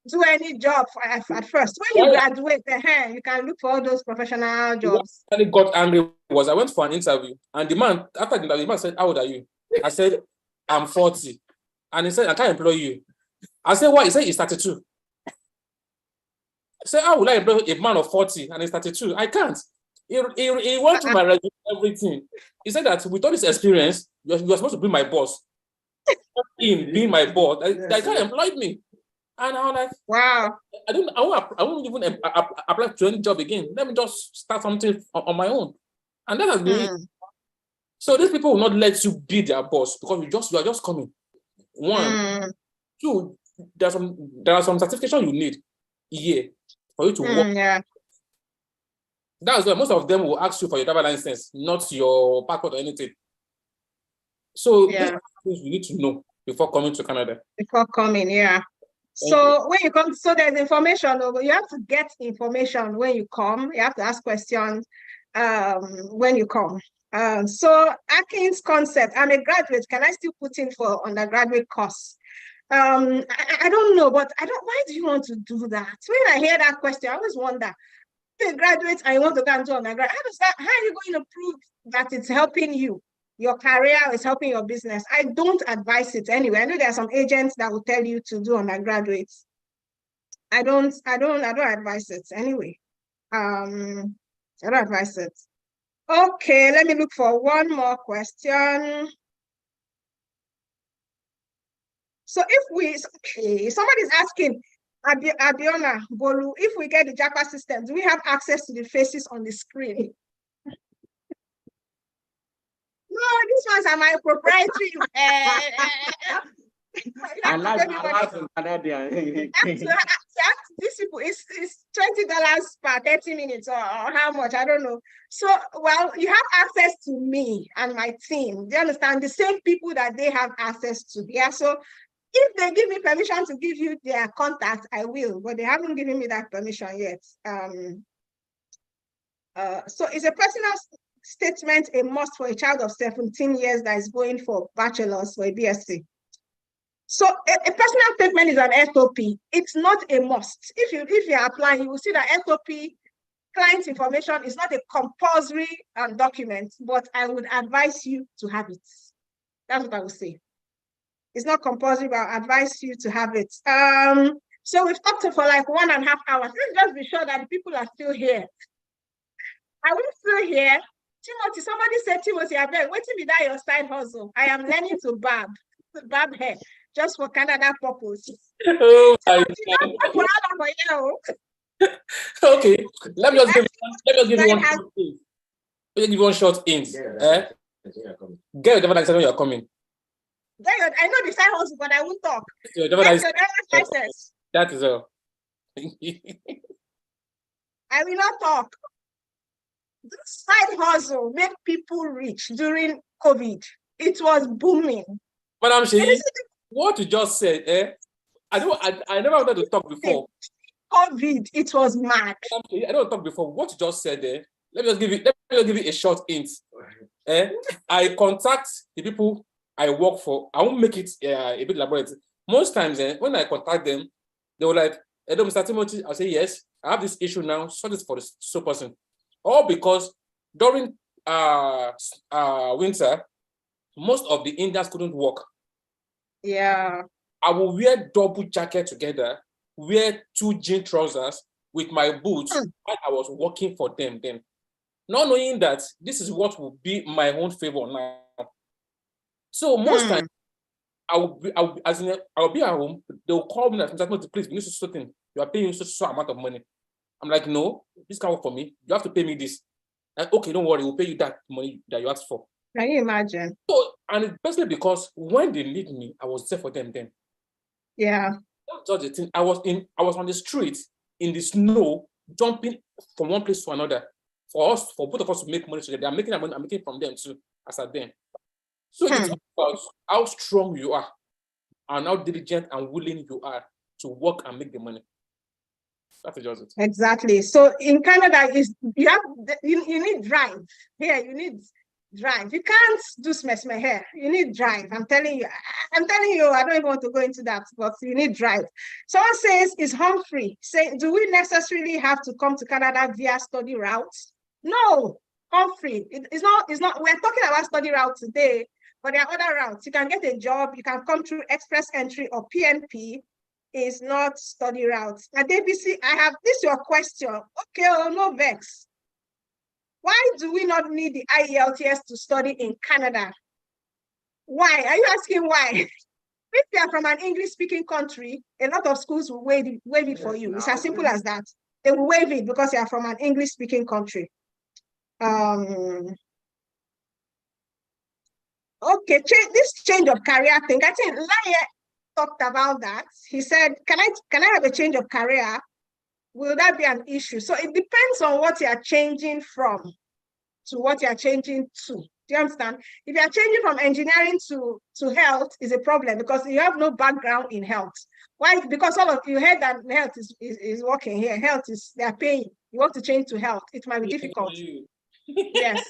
[SPEAKER 1] do any job at first. When you graduate, you can look for all those professional jobs.
[SPEAKER 2] What I got angry was I went for an interview and the man, after the interview, the man said, how old are you? I said, I'm 40. And he said, I can't employ you. I said, why? He said, he's 32. I said, how will I employ a man of 40 and he's 32? I can't. He went through my resume, everything. He said that with all this experience, you're supposed to be my boss. Him being my boss, they can't employ me. And I was like,
[SPEAKER 1] wow.
[SPEAKER 2] I won't even apply to any job again. Let me just start something on my own. And that has been it. So these people will not let you be their boss because you are just coming. One. Two, there are some certification you need here for you to work. That's why most of them will ask you for your driver license, not your passport or anything. So these are things you need to know before coming to Canada.
[SPEAKER 1] Before coming, So when you come, so there's information. You have to get information when you come. You have to ask questions when you come. So Atkins concept. I'm a graduate. Can I still put in for undergraduate course? I don't know, but why do you want to do that? When I hear that question, I always wonder. You're a graduate and you want to go and do undergrad. How are you going to prove that it's helping you? Your career is helping your business. I don't advise it anyway. I know there are some agents that will tell you to do undergraduates. I don't advise it anyway. I don't advise it. Okay, let me look for one more question. So somebody's asking, Abiona Bolu, if we get the JAPA system, do we have access to the faces on the screen? No, these ones are my proprietary. These people, it's $20 per 30 minutes or how much, I don't know. So, well, you have access to me and my team. Do you understand? The same people that they have access to. Yeah, so if they give me permission to give you their contact, I will, but they haven't given me that permission yet. So is a personal statement a must for a child of 17 years that is going for bachelor's for a BSc? So a personal statement is an SOP. It's not a must. If you're applying, you will see that SOP, client information, is not a compulsory document, but I would advise you to have it. That's what I would say. It's not compulsory, but I advise you to have it. So we've talked for like 1.5 hours. Let's just be sure that the people are still here. Are we still here? Timothy, somebody said, Timothy, I bet, wait till be that your side hustle. I am learning to barb hair, just for Canada purpose.
[SPEAKER 2] Oh my God. Okay, let me just give you one short hint. Let me give you one short hint. Get your driver license when you're coming.
[SPEAKER 1] I know the side hustle, but I won't talk.
[SPEAKER 2] Your driver license. That is all.
[SPEAKER 1] I will not talk. this side hustle made people rich during COVID. It was booming.
[SPEAKER 2] Madam
[SPEAKER 1] And
[SPEAKER 2] Sheyi,
[SPEAKER 1] this is
[SPEAKER 2] what you just said, I never wanted to talk before.
[SPEAKER 1] COVID, it was mad.
[SPEAKER 2] Madam Sheyi, I don't talk before. What you just said there, let me just give you a short hint. I contact the people I work for. I won't make it a bit elaborate. Most times, when I contact them, they were like, "Hello, Mr. Timothy." I'll say, "Yes, I have this issue now. Sort this for the so person." All because during winter, most of the Indians couldn't work.
[SPEAKER 1] Yeah.
[SPEAKER 2] I will wear double jacket together, wear 2 jean trousers with my boots while I was working for them then. Not knowing that this is what will be my own favor now. So most times I will be at home, they'll call me like, please, we need to something. You are paying so amount of money. I'm like, no, this can't work for me. You have to pay me this. Like, okay, don't worry, we'll pay you that money that you asked for.
[SPEAKER 1] Can you imagine?
[SPEAKER 2] So, and it's basically because when they need me, I was there for them then.
[SPEAKER 1] Yeah.
[SPEAKER 2] That's just the thing. I was on the street in the snow, jumping from one place to another. For both of us to make money together. I'm making money, I'm making from them too, as at them. So it's about how strong you are and how diligent and willing you are to work and make the money. That's just it.
[SPEAKER 1] Exactly. So in Canada, you need drive. Here, you need drive. You can't do smell here. You need drive. I'm telling you, I don't even want to go into that, but you need drive. Someone says, is Humphrey saying, do we necessarily have to come to Canada via study routes? No, Humphrey, it's not, we're talking about study route today, but there are other routes. You can get a job, you can come through express entry or PNP. Is not study routes. At ABC, I have this your question. Okay, no vex. Why do we not need the IELTS to study in Canada? Why? Are you asking why? If you are from an English-speaking country, a lot of schools will waive it for you. It's as simple as that. They will waive it because you are from an English-speaking country. Okay, this change of career thing. I think Laye talked about that. He said, can I have a change of career? Will that be an issue? So it depends on what you are changing from to what you are changing to. Do you understand? If you are changing from engineering to health, is a problem because you have no background in health. Why? Because all of you heard that health is working here. Health is, they are paying. You want to change to health. It might be difficult. Yes.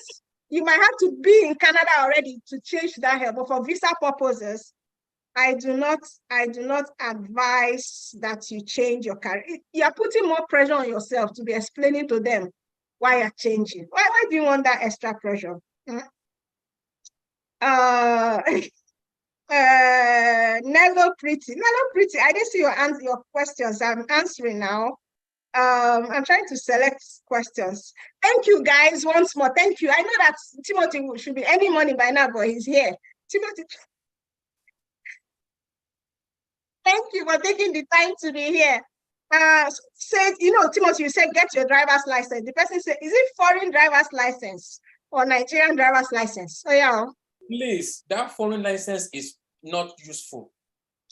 [SPEAKER 1] You might have to be in Canada already to change that health, but for visa purposes, I do not advise that you change your career. You are putting more pressure on yourself to be explaining to them why you're changing. Why do you want that extra pressure? Nello Pretty, I didn't see your questions. I'm answering now. I'm trying to select questions. Thank you guys once more. Thank you. I know that Timothy should be any money by now, but he's here. Timothy, thank you for taking the time to be here. Said, Timothy, you said get your driver's license. The person said, is it foreign driver's license or Nigerian driver's license? Oh yeah.
[SPEAKER 2] Please, that foreign license is not useful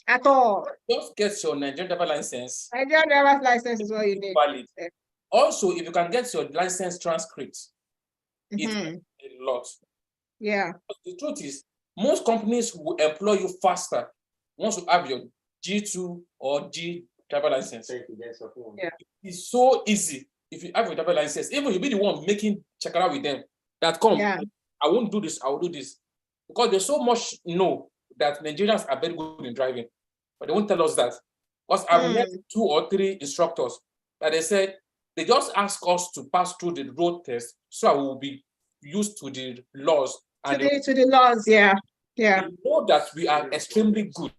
[SPEAKER 1] at all.
[SPEAKER 2] Just get your Nigerian driver's license.
[SPEAKER 1] Nigerian driver's license is what you need.
[SPEAKER 2] Valid. Also, if you can get your license transcript, it's a lot.
[SPEAKER 1] Yeah.
[SPEAKER 2] But the truth is, most companies will employ you faster once you have your G2 or G driver license.
[SPEAKER 1] Yeah.
[SPEAKER 2] It's so easy if you have your driver license. Even you'll be the one making checkout with them that come.
[SPEAKER 1] Yeah.
[SPEAKER 2] I won't do this. I will do this because there's so much know that Nigerians are very good in driving, but they won't tell us that. Because I've met 2 or 3 instructors that they said they just ask us to pass through the road test so I will be used to the laws.
[SPEAKER 1] To the laws, yeah. Yeah.
[SPEAKER 2] They know that we are extremely good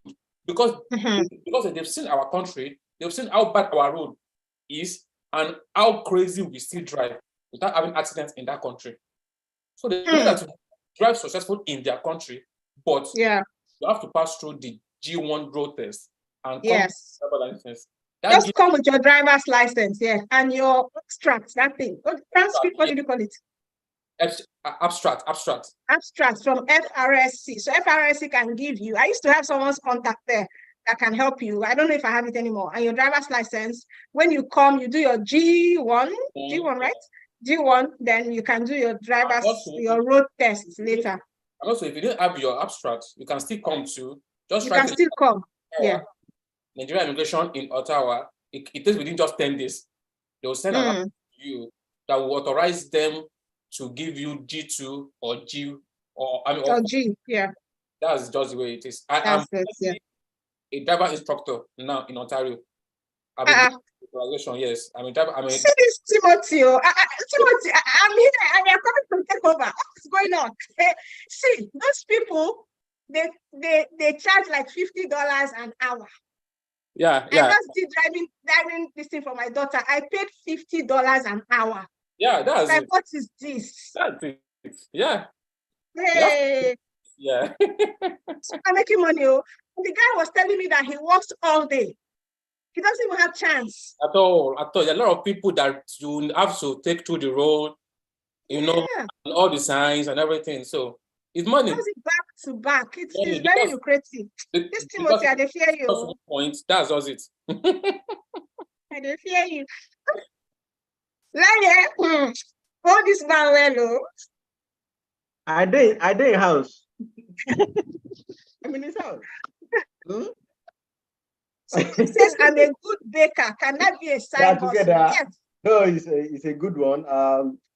[SPEAKER 2] because they've seen our country, they've seen how bad our road is and how crazy we still drive without having accidents in that country. So they know that to drive successful in their country, but you have to pass through the G1 road test and come with driver license.
[SPEAKER 1] Just come with your driver's license, and your extract, that thing. Transcript, what did you call it?
[SPEAKER 2] Abstract
[SPEAKER 1] from FRSC. So FRSC can give you. I used to have someone's contact there that can help you. I don't know if I have it anymore. And your driver's license, when you come, you do your G1, right? G1, then you can do your driver's,
[SPEAKER 2] Also,
[SPEAKER 1] your road test later.
[SPEAKER 2] And also, if you don't have your abstract, you can still come to just
[SPEAKER 1] You
[SPEAKER 2] try
[SPEAKER 1] can
[SPEAKER 2] to
[SPEAKER 1] still come.
[SPEAKER 2] Ottawa,
[SPEAKER 1] Yeah.
[SPEAKER 2] Nigeria Immigration in Ottawa. It takes within just 10 days. They will send an app to you that will authorize them to give you G2 or G or I mean
[SPEAKER 1] Or G, yeah.
[SPEAKER 2] that's just the way it is. I am
[SPEAKER 1] That's it, yeah.
[SPEAKER 2] a driver instructor now in Ontario. I've been doing yes. I'm a driver.
[SPEAKER 1] See this Timothy, Timothy, I'm here and you're coming to take over. What's going on? See, those people, they charge like $50 an hour.
[SPEAKER 2] Yeah.
[SPEAKER 1] I just did driving this thing for my daughter. I paid $50 an hour.
[SPEAKER 2] Yeah, that's
[SPEAKER 1] like,
[SPEAKER 2] it.
[SPEAKER 1] what is this?
[SPEAKER 2] That's it. Yeah.
[SPEAKER 1] Hey.
[SPEAKER 2] Yeah.
[SPEAKER 1] So I'm making money. Oh. The guy was telling me that he works all day. He doesn't even have chance.
[SPEAKER 2] At all. There are a lot of people that you have to take through the road, you know, and all the signs and everything. So it's money.
[SPEAKER 1] He does it back to back. It's
[SPEAKER 2] money,
[SPEAKER 1] very lucrative. This Timothy, I fear you.
[SPEAKER 2] Point, that's just it.
[SPEAKER 1] I fear you. Like, all this man well.
[SPEAKER 4] I did house. I'm in his house.
[SPEAKER 1] He says I'm a good baker. Can that be a side hustle? Yes.
[SPEAKER 4] No, it's a good one.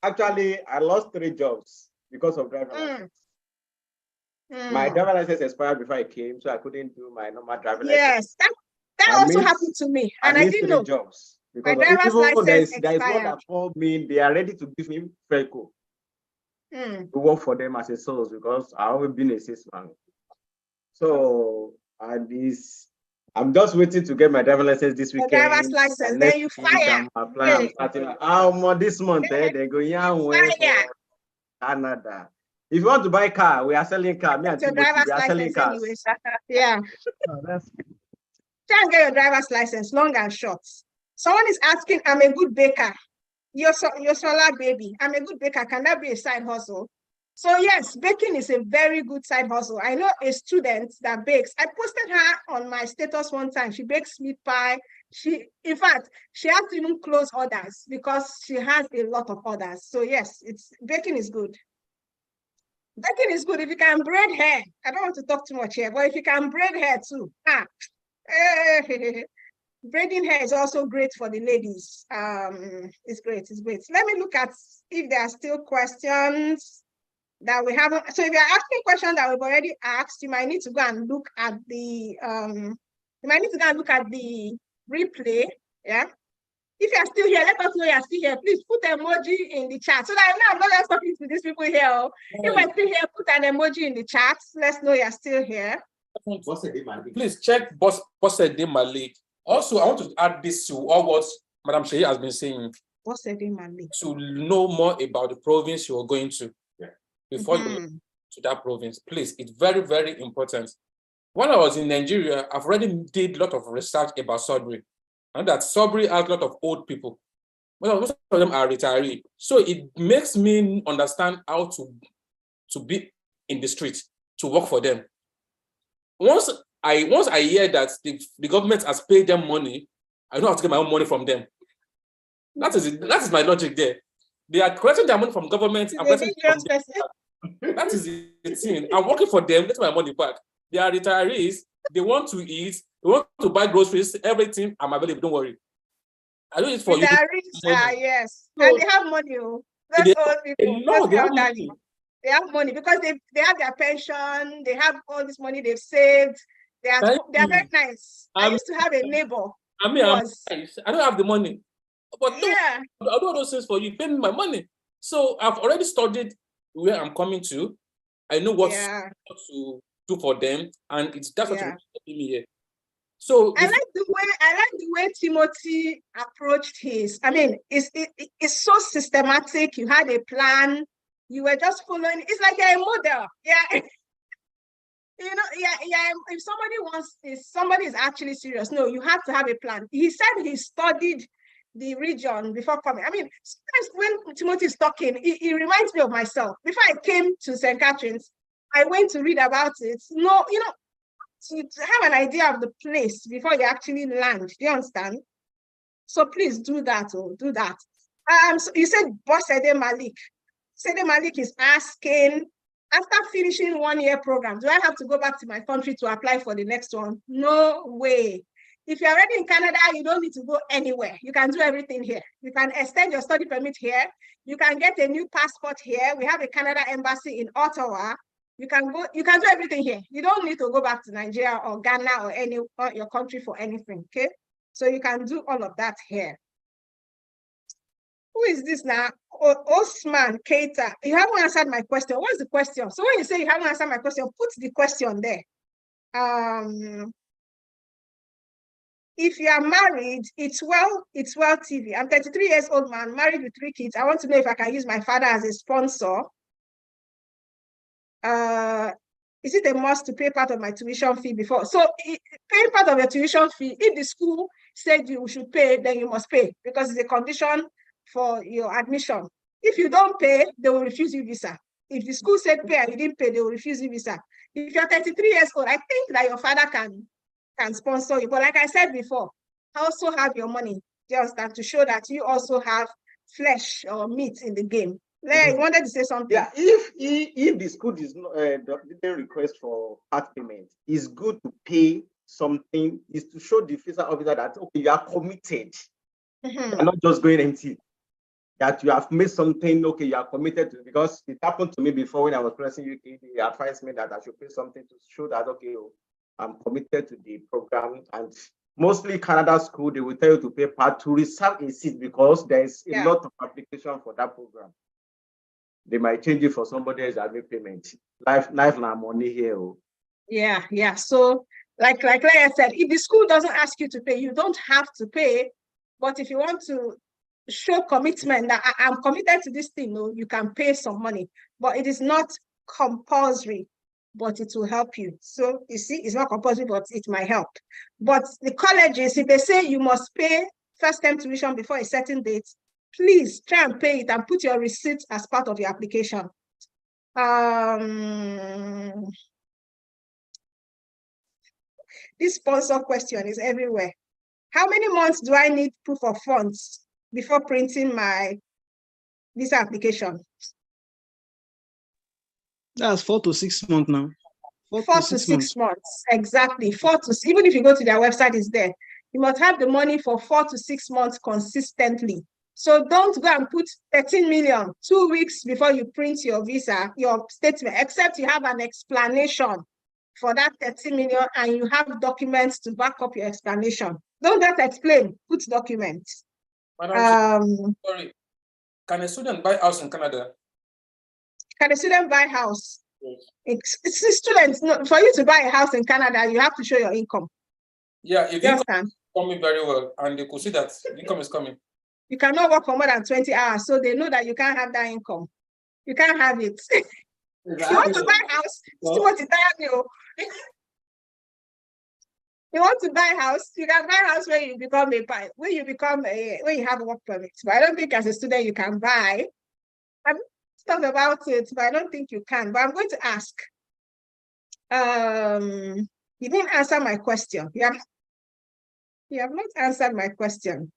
[SPEAKER 4] Actually, I lost 3 jobs because of driving license. My driving license expired before I came, so I couldn't do my normal driving license.
[SPEAKER 1] Yes, that also happened to me, and I didn't know.
[SPEAKER 4] Jobs
[SPEAKER 1] because my driver's license
[SPEAKER 4] there is one that called me. They are ready to give me Felco to work for them as a source because I've always been a salesman. So I'm just waiting to get my driver's license this weekend.
[SPEAKER 1] Driver's license, then you fire.
[SPEAKER 4] I'm applying. I'm starting. This month, they go for Canada. If you want to buy a car, we are selling car. Me and Timothy, we are selling cars. Anyways.
[SPEAKER 1] Yeah. Try and get your driver's license, long and short. Someone is asking, I'm a good baker. Your solar baby. I'm a good baker. Can that be a side hustle? So yes, baking is a very good side hustle. I know a student that bakes. I posted her on my status one time. She bakes meat pie. In fact, she has to even close orders because she has a lot of orders. So yes, baking is good. Baking is good if you can braid hair. I don't want to talk too much here, but if you can braid hair too, braiding hair is also great for the ladies. It's great. Let me look at if there are still questions that we haven't. So if you're asking questions that we've already asked, you might need to go and look at the replay. Yeah. If you're still here, let us know you're still here. Please put emoji in the chat so that I know I'm not just talking to these people here. If you're still here, put an emoji in the chat. Let's know you're still here.
[SPEAKER 2] Please check Bossede Malik. Also, I want to add this to all what Madam Sheyi has been saying.
[SPEAKER 1] Bossede Malik.
[SPEAKER 2] To know more about the province you are going to before you go to that province. Please, it's very, very important. When I was in Nigeria, I've already did a lot of research about Sudbury. And that Sudbury has a lot of old people. Most of them are retirees. So it makes me understand how to be in the street, to work for them. Once I hear that the government has paid them money, I know how to get my own money from them. That is my logic there. They are collecting their money from government. That is the thing. I'm working for them, get my money back. They are retirees. They want to eat. They want to buy groceries. Everything, I'm available. Don't worry. I do it for you.
[SPEAKER 1] Yes. So, and they have money. That's all people. They have money because they have their pension. They have all this money they've saved. They are very nice. I used to have a neighbor.
[SPEAKER 2] I'm nice. I don't have the money. But no,
[SPEAKER 1] yeah.
[SPEAKER 2] I'll do all those things for you. Pay me my money. So I've already studied where I'm coming to. I know what to do for them, and that's what you're me here. So
[SPEAKER 1] I like the way Timothy approached his. I mean, it's so systematic. You had a plan. You were just following. It's like you're a model. Yeah. If somebody is actually serious, no, you have to have a plan. He said he studied the region before coming. I mean, sometimes when Timothy is talking, it reminds me of myself. Before I came to St. Catherine's, I went to read about it. No, to have an idea of the place before you actually land. Do you understand? So please do that. Do that. So you said Boss Sede Malik. Sede Malik is asking, after finishing 1-year program, do I have to go back to my country to apply for the next one? No way. If you're already in Canada, you don't need to go anywhere. You can do everything here. You can extend your study permit here. You can get a new passport here. We have a Canada embassy in Ottawa. You can do everything here. You don't need to go back to Nigeria or Ghana or your country for anything, okay? So you can do all of that here. Who is this now? Osman Keita. You haven't answered my question. What's the question? So when you say you haven't answered my question, put the question there. If you are married, it's well TV. I'm 33 years old man, married with 3 kids. I want to know if I can use my father as a sponsor. Is it a must to pay part of my tuition fee before? So paying part of your tuition fee, if the school said you should pay, then you must pay because it's a condition for your admission. If you don't pay, they will refuse you visa. If the school said pay and you didn't pay, they will refuse you visa. If you're 33 years old, I think that your father can sponsor you. But like I said before, also have your money just to show that you also have flesh or meat in the game. Leah, you wanted to say something?
[SPEAKER 4] Yeah, if the school didn't request for part payment, it's good to pay something, is to show the visa officer that, okay, you are committed. You're not just going empty. That you have made something, okay, you are committed to, because it happened to me before when I was pressing UK, they advised me that I should pay something to show that, okay, I'm committed to the program. And mostly Canada school, they will tell you to pay part to reserve a seat because there's a lot of application for that program. They might change it for somebody else that make payment. Life now money here.
[SPEAKER 1] Yeah. So like I said, if the school doesn't ask you to pay, you don't have to pay. But if you want to show commitment that I'm committed to this thing, no, you can pay some money, but it is not compulsory, but it will help you. So you see, it's not compulsory, but it might help. But the colleges, if they say you must pay first-term tuition before a certain date, please try and pay it and put your receipt as part of your application. This sponsor question is everywhere. How many months do I need proof of funds before printing my visa application?
[SPEAKER 3] That's 4 to 6 months now.
[SPEAKER 1] 4 to 6 months, exactly. Even if you go to their website, it's there. You must have the money for 4 to 6 months consistently. So don't go and put 13 million 2 weeks before you print your visa, your statement, except you have an explanation for that 13 million and you have documents to back up your explanation. Don't just explain, put documents.
[SPEAKER 2] Sorry, can a student buy house in Canada?
[SPEAKER 1] Can a student buy house?
[SPEAKER 2] Yes.
[SPEAKER 1] It's students. For you to buy a house in Canada, you have to show your income.
[SPEAKER 2] Yeah, if income is coming very well and they could see that income is coming.
[SPEAKER 1] You cannot work for more than 20 hours, so they know that you can't have that income. You can't have it. You want to buy a house, still want to tire you. You want to buy a house, you can buy a house when you become when you have a work permit. But I don't think as a student you can buy. I've talked about it, but I don't think you can. But I'm going to ask. You didn't answer my question. You have not answered my question.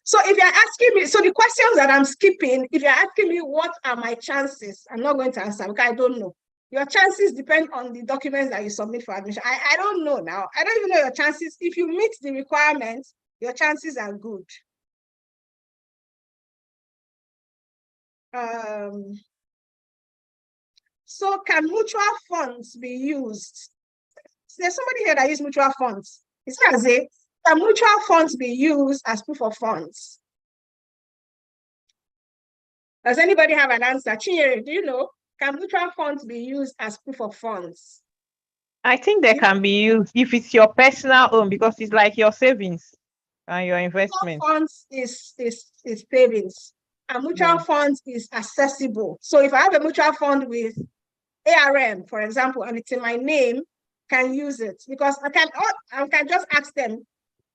[SPEAKER 1] So if you're asking me, so the questions that I'm skipping, if you're asking me what are my chances, I'm not going to answer because I don't know. Your chances depend on the documents that you submit for admission. I don't know now. I don't even know your chances. If you meet the requirements, your chances are good. So can mutual funds be used? There's somebody here that uses mutual funds. It's not as if can mutual funds be used as proof of funds? Does anybody have an answer? Chinyere, do you know? Can mutual funds be used as proof of funds?
[SPEAKER 5] I think they can be used if it's your personal own because it's like your savings and your investment.
[SPEAKER 1] Mutual funds is savings, and mutual funds is accessible. So if I have a mutual fund with ARM, for example, and it's in my name, can use it because I can just ask them.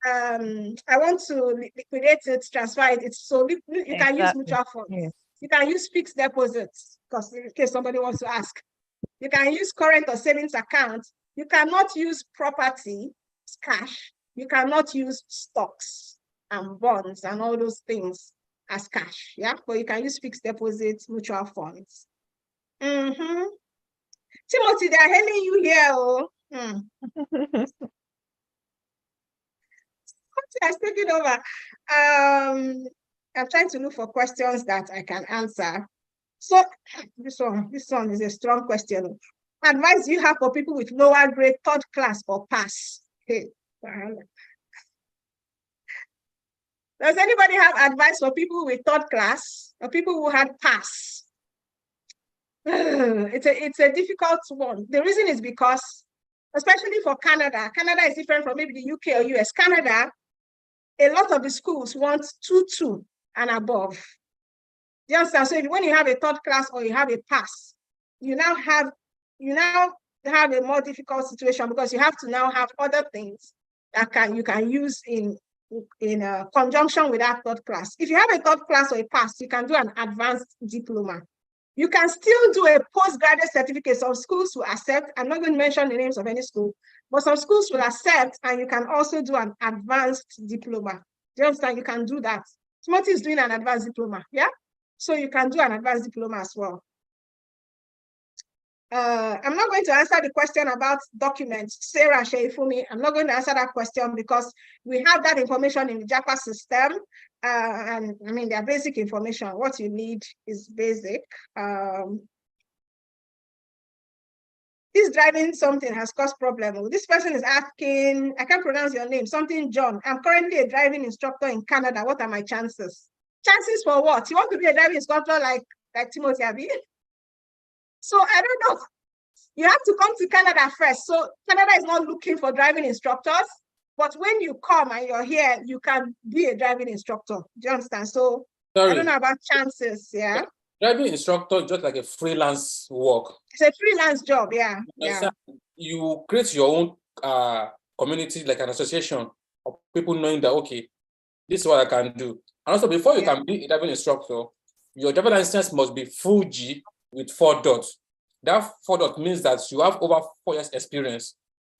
[SPEAKER 1] I want to liquidate it, transfer it. So you can use mutual funds. Yes. You can use fixed deposits because in case somebody wants to ask. You can use current or savings account. You cannot use property, cash. You cannot use stocks. and bonds and all those things as cash. Yeah, but you can use fixed deposits, mutual funds. Timothy, they are hailing you here. Oh. Has taken over. I'm trying to look for questions that I can answer. So this one is a strong question. Advice you have for people with lower grade, third class or pass? Hey. Does anybody have advice for people with third class or people who had pass? It's a difficult one. The reason is because, especially for Canada is different from maybe the UK or US. Canada, a lot of the schools want 2-2 and above. You understand? So when you have a third class or you have a pass, you now have a more difficult situation because you have to now have other things that you can use in conjunction with that third class. If you have a third class or a pass, you can do an advanced diploma. You can still do a postgraduate certificate. Some schools will accept. I'm not going to mention the names of any school, but some schools will accept, and you can also do an advanced diploma. Do you understand? You can do that. Timothy is doing an advanced diploma, yeah? So you can do an advanced diploma as well. I'm not going to answer the question about documents. Sarah Sheifumi, I'm not going to answer that question because we have that information in the JAPA system. And I mean, they're basic information. What you need is basic. This driving something has caused problem. This person is asking, I can't pronounce your name, something John. I'm currently a driving instructor in Canada. What are my chances? Chances for what? You want to be a driving instructor like Timothy Abi? So I don't know. You have to come to Canada first. So Canada is not looking for driving instructors, but when you come and you're here, you can be a driving instructor. Do you understand? So I don't know about chances, yeah.
[SPEAKER 2] Driving instructor is just like a freelance work.
[SPEAKER 1] It's a freelance job, yeah.
[SPEAKER 2] You create your own community, like an association of people knowing that, okay, this is what I can do. And also, before you can be a driving instructor, your driver license must be full G with 4 dots. That 4 dots means that you have over 4 years experience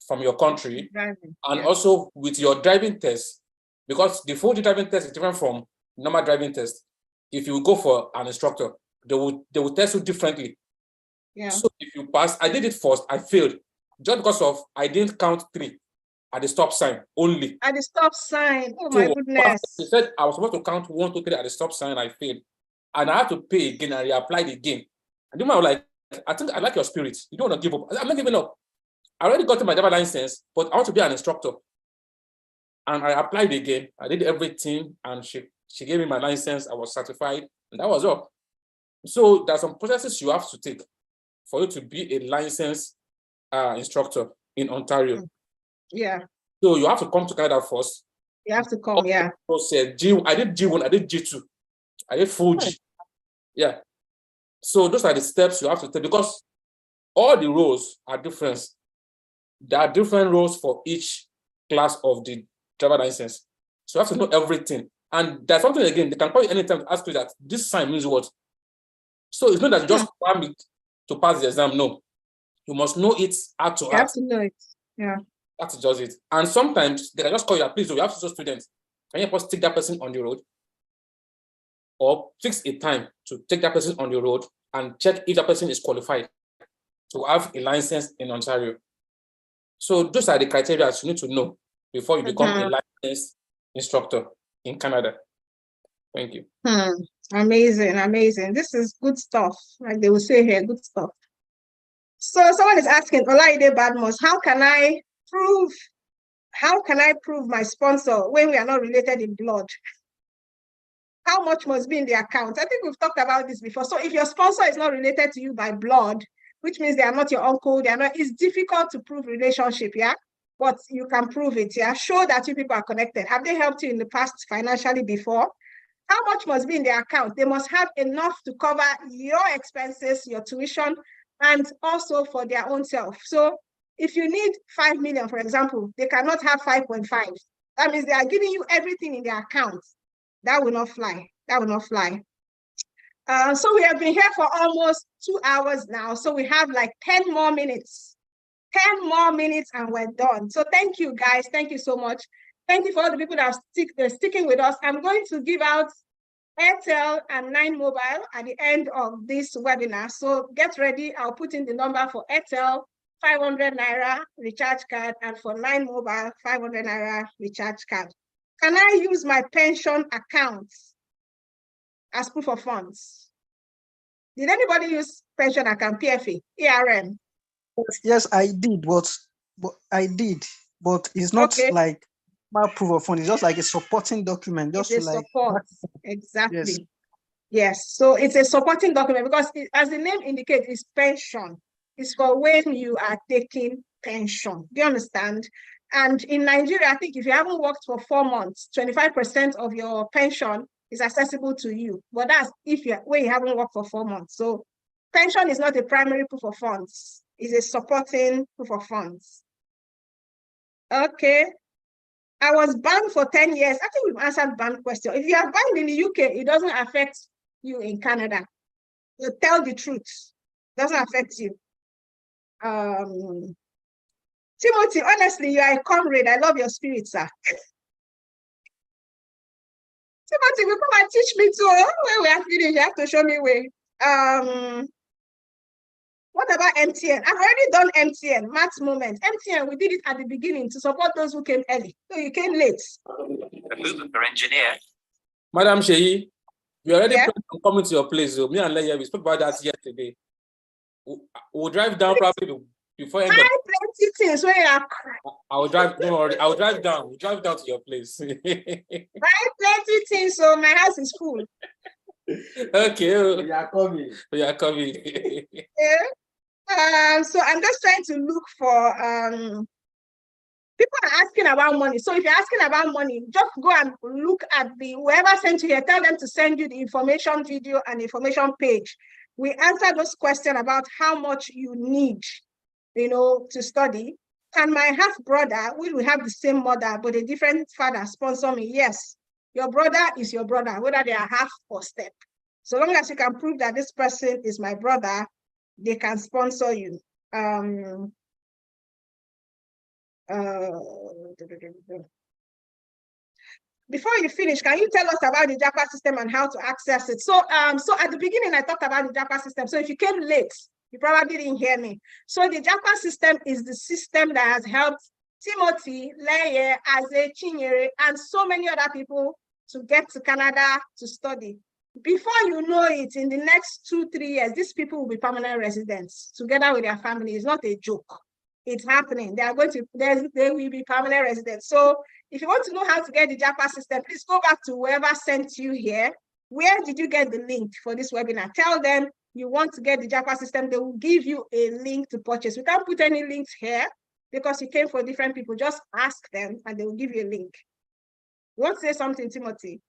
[SPEAKER 2] from your country, and also with your driving test, because the full G driving test is different from normal driving test. If you go for an instructor, they will test you differently. So if you pass, I did it first, I failed just because of I didn't count 3 at the stop sign only.
[SPEAKER 1] At the stop sign, oh my goodness.
[SPEAKER 2] He said I was supposed to count 1, 2, 3 at the stop sign. I failed, and I had to pay again and reapplied again. And then I was like, I think I like your spirit. You don't want to give up. I'm not giving up. I already got my driver license, but I want to be an instructor. And I applied again. I did everything, and she gave me my license. I was certified, and that was all. So there are some processes you have to take for you to be a licensed instructor in Ontario.
[SPEAKER 1] Yeah.
[SPEAKER 2] So you have to come to Canada first.
[SPEAKER 1] You have to come, yeah.
[SPEAKER 2] Process. I did G1, I did G2, I did full G. Yeah. So those are the steps you have to take, because all the roles are different. There are different roles for each class of the driver license. So you have to know everything. And there's something again, they can call you anytime to ask you that this sign means what. So it's not that you just cram it to pass the exam. No, you must know it out to
[SPEAKER 1] You have to know it. Yeah.
[SPEAKER 2] That's just it. And sometimes they can just call you, please, we have to students. Can you help us take that person on the road? Or fix a time to take that person on the road and check if that person is qualified to have a license in Ontario. So those are the criteria you need to know before you become a licensed instructor in Canada. Thank you.
[SPEAKER 1] Amazing, amazing. This is good stuff. Like they will say here, good stuff. So someone is asking, Olaide Badmos, how can I prove my sponsor when we are not related in blood? How much must be in the account? I think we've talked about this before. So if your sponsor is not related to you by blood, which means they are not your uncle, it's difficult to prove relationship, yeah? But you can prove it, yeah? Show that you people are connected. Have they helped you in the past financially before? How much must be in the account? They must have enough to cover your expenses, your tuition, and also for their own self. So if you need 5 million, for example, they cannot have 5.5. That means they are giving you everything in their account. That will not fly. That will not fly. So we have been here for almost 2 hours now. So we have like 10 more minutes. 10 more minutes and we're done. So thank you, guys. Thank you so much. Thank you for all the people that are sticking with us. I'm going to give out Airtel and 9 Mobile at the end of this webinar. So get ready. I'll put in the number for Airtel, 500 Naira recharge card, and for 9 Mobile, 500 Naira recharge card. Can I use my pension account as proof of funds? Did anybody use pension account, PFA, ERM?
[SPEAKER 3] Yes, I did, but it's not like my proof of fund. It's just like a supporting document, just
[SPEAKER 1] it's
[SPEAKER 3] to like
[SPEAKER 1] support. Exactly.
[SPEAKER 3] Yes.
[SPEAKER 1] So it's a supporting document because as the name indicates, it's pension. It's for when you are taking pension. Do you understand? And in Nigeria, I think if you haven't worked for 4 months, 25% of your pension is accessible to you. But that's when you haven't worked for 4 months. So pension is not a primary proof of funds. It's a supporting proof of funds. Okay. I was banned for 10 years. I think we've answered banned question. If you are banned in the UK, it doesn't affect you in Canada. So tell the truth. It doesn't affect you. Timothy, honestly, you are a comrade. I love your spirit, sir. Timothy, will come and teach me too. When we are finished, you have to show me way. What about MTN? I've already done MTN, max moment. MTN, we did it at the beginning to support those who came early. So you came late.
[SPEAKER 6] The movement for engineer.
[SPEAKER 2] Madam Sheyi, we already planned on coming to your place. So me and Leia, we spoke about that yesterday. We'll drive down probably before end of.
[SPEAKER 1] Plenty things where you are.
[SPEAKER 2] I will drive. Don't worry. I will drive down. We'll drive down to your place.
[SPEAKER 1] Buy plenty things, so my house is full.
[SPEAKER 2] Okay.
[SPEAKER 4] We are coming.
[SPEAKER 2] We are coming.
[SPEAKER 1] Yeah. So I'm just trying to look for people are asking about money. So if you're asking about money, just go and look at whoever sent you here, tell them to send you the information video and information page. We answer those questions about how much you need, to study. Can my half brother, will we have the same mother but a different father, sponsor me? Yes, your brother is your brother, whether they are half or step. So long as you can prove that this person is my brother, they can sponsor you. Before you finish, can you tell us about the JAPA system and how to access it? So at the beginning, I talked about the JAPA system. So if you came late, you probably didn't hear me. So the JAPA system is the system that has helped Timothy, Leye, Aze, Chinyere, and so many other people to get to Canada to study. Before you know it, in the next 2-3 years, these people will be permanent residents together with their family. It's not a joke. It's happening. They will be permanent residents. So if you want to know how to get the JAPA system, please go back to whoever sent you here. Where did you get the link for this webinar? Tell them you want to get the JAPA system. They will give you a link to purchase. We can't put any links here because you came for different people. Just ask them and they will give you a link. You want to say something, Timothy?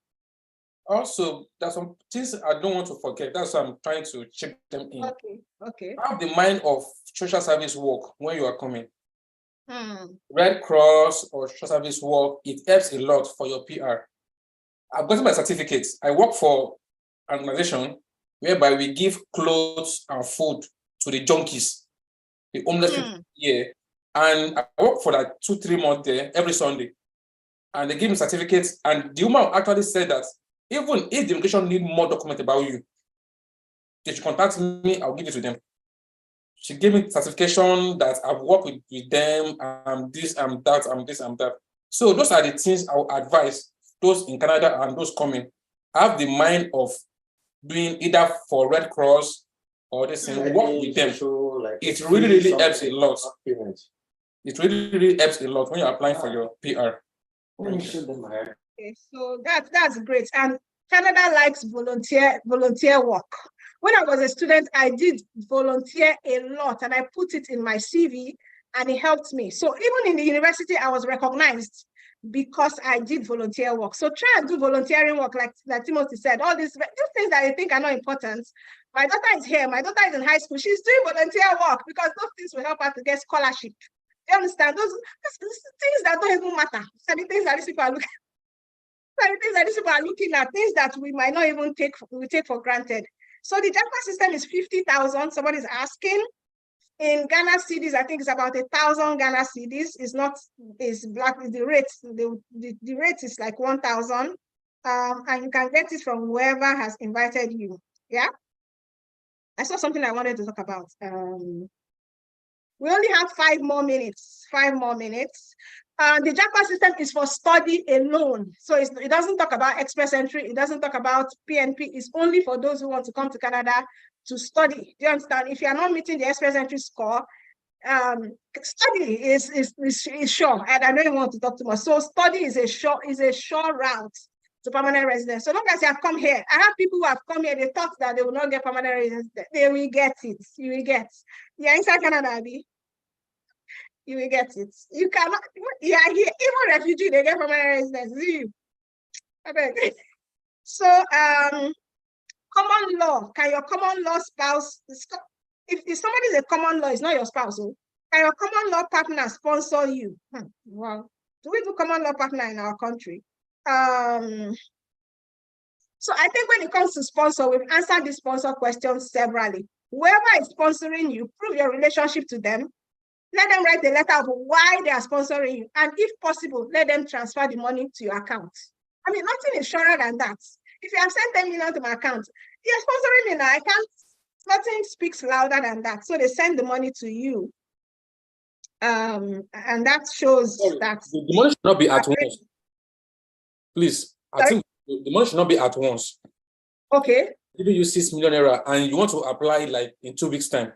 [SPEAKER 2] Also, there's some things I don't want to forget. That's why I'm trying to check them in.
[SPEAKER 1] Okay.
[SPEAKER 2] Have the mind of social service work when you are coming.
[SPEAKER 1] Red
[SPEAKER 2] Cross or social service work, it helps a lot for your PR. I've gotten my certificates. I work for an organization whereby we give clothes and food to the junkies, the homeless people here. And I work for like 2-3 months there every Sunday. And they give me certificates. And the woman actually said that even if the immigration need more document about you, they should contact me, I'll give it to them. She gave me certification that I've worked with them, this, that. So those are the things I would advise those in Canada and those coming. Have the mind of doing either for Red Cross or this thing, work with them. It really helps a lot. It really helps a lot when you're applying for your PR.
[SPEAKER 1] Okay, so that's great. And Canada likes volunteer work. When I was a student, I did volunteer a lot and I put it in my CV and it helped me. So even in the university, I was recognized because I did volunteer work. So try and do volunteering work like Timothy said, all these things that you think are not important. My daughter is here, my daughter is in high school. She's doing volunteer work because those things will help her to get scholarship. You understand? Those things that don't even matter. So the things that these people are looking at, things that we might not even take for granted. So the JAPA system is 50,000. Somebody's asking. In Ghana cedis, I think it's about 1,000 Ghana cedis. It's not, it's black, the rate, the rate is like 1,000. And you can get it from whoever has invited you. Yeah. I saw something I wanted to talk about. We only have 5 more minutes. 5 more minutes. The JAPA system is for study alone. So it doesn't talk about express entry. It doesn't talk about PNP. It's only for those who want to come to Canada to study. Do you understand? If you are not meeting the express entry score, study is sure. And I know you want to talk too much. So study is a sure route to permanent residence. So long as you have come here, I have people who have come here, they thought that they will not get permanent residence. They will get it. You will get. Yeah, inside Canada, Abby. You will get it. You cannot, yeah, here, even refugee, they get permanent residence. You. Okay. So common law, can your common law spouse, if somebody is a common law, it's not your spouse, so can your common law partner sponsor you? Well, do we do common law partner in our country? So I think when it comes to sponsor, we've answered the sponsor question severally. Whoever is sponsoring you, prove your relationship to them. Let them write a letter of why they are sponsoring you. And if possible, let them transfer the money to your account. I mean, nothing is surer than that. If you have sent 10 million to my account, you're sponsoring me now. I can't, nothing speaks louder than that. So they send the money to you. And that shows that
[SPEAKER 2] the money should not be at once. Please, I think the money should not be at once.
[SPEAKER 1] Okay.
[SPEAKER 2] Giving you 6 million naira and you want to apply like in 2 weeks' time.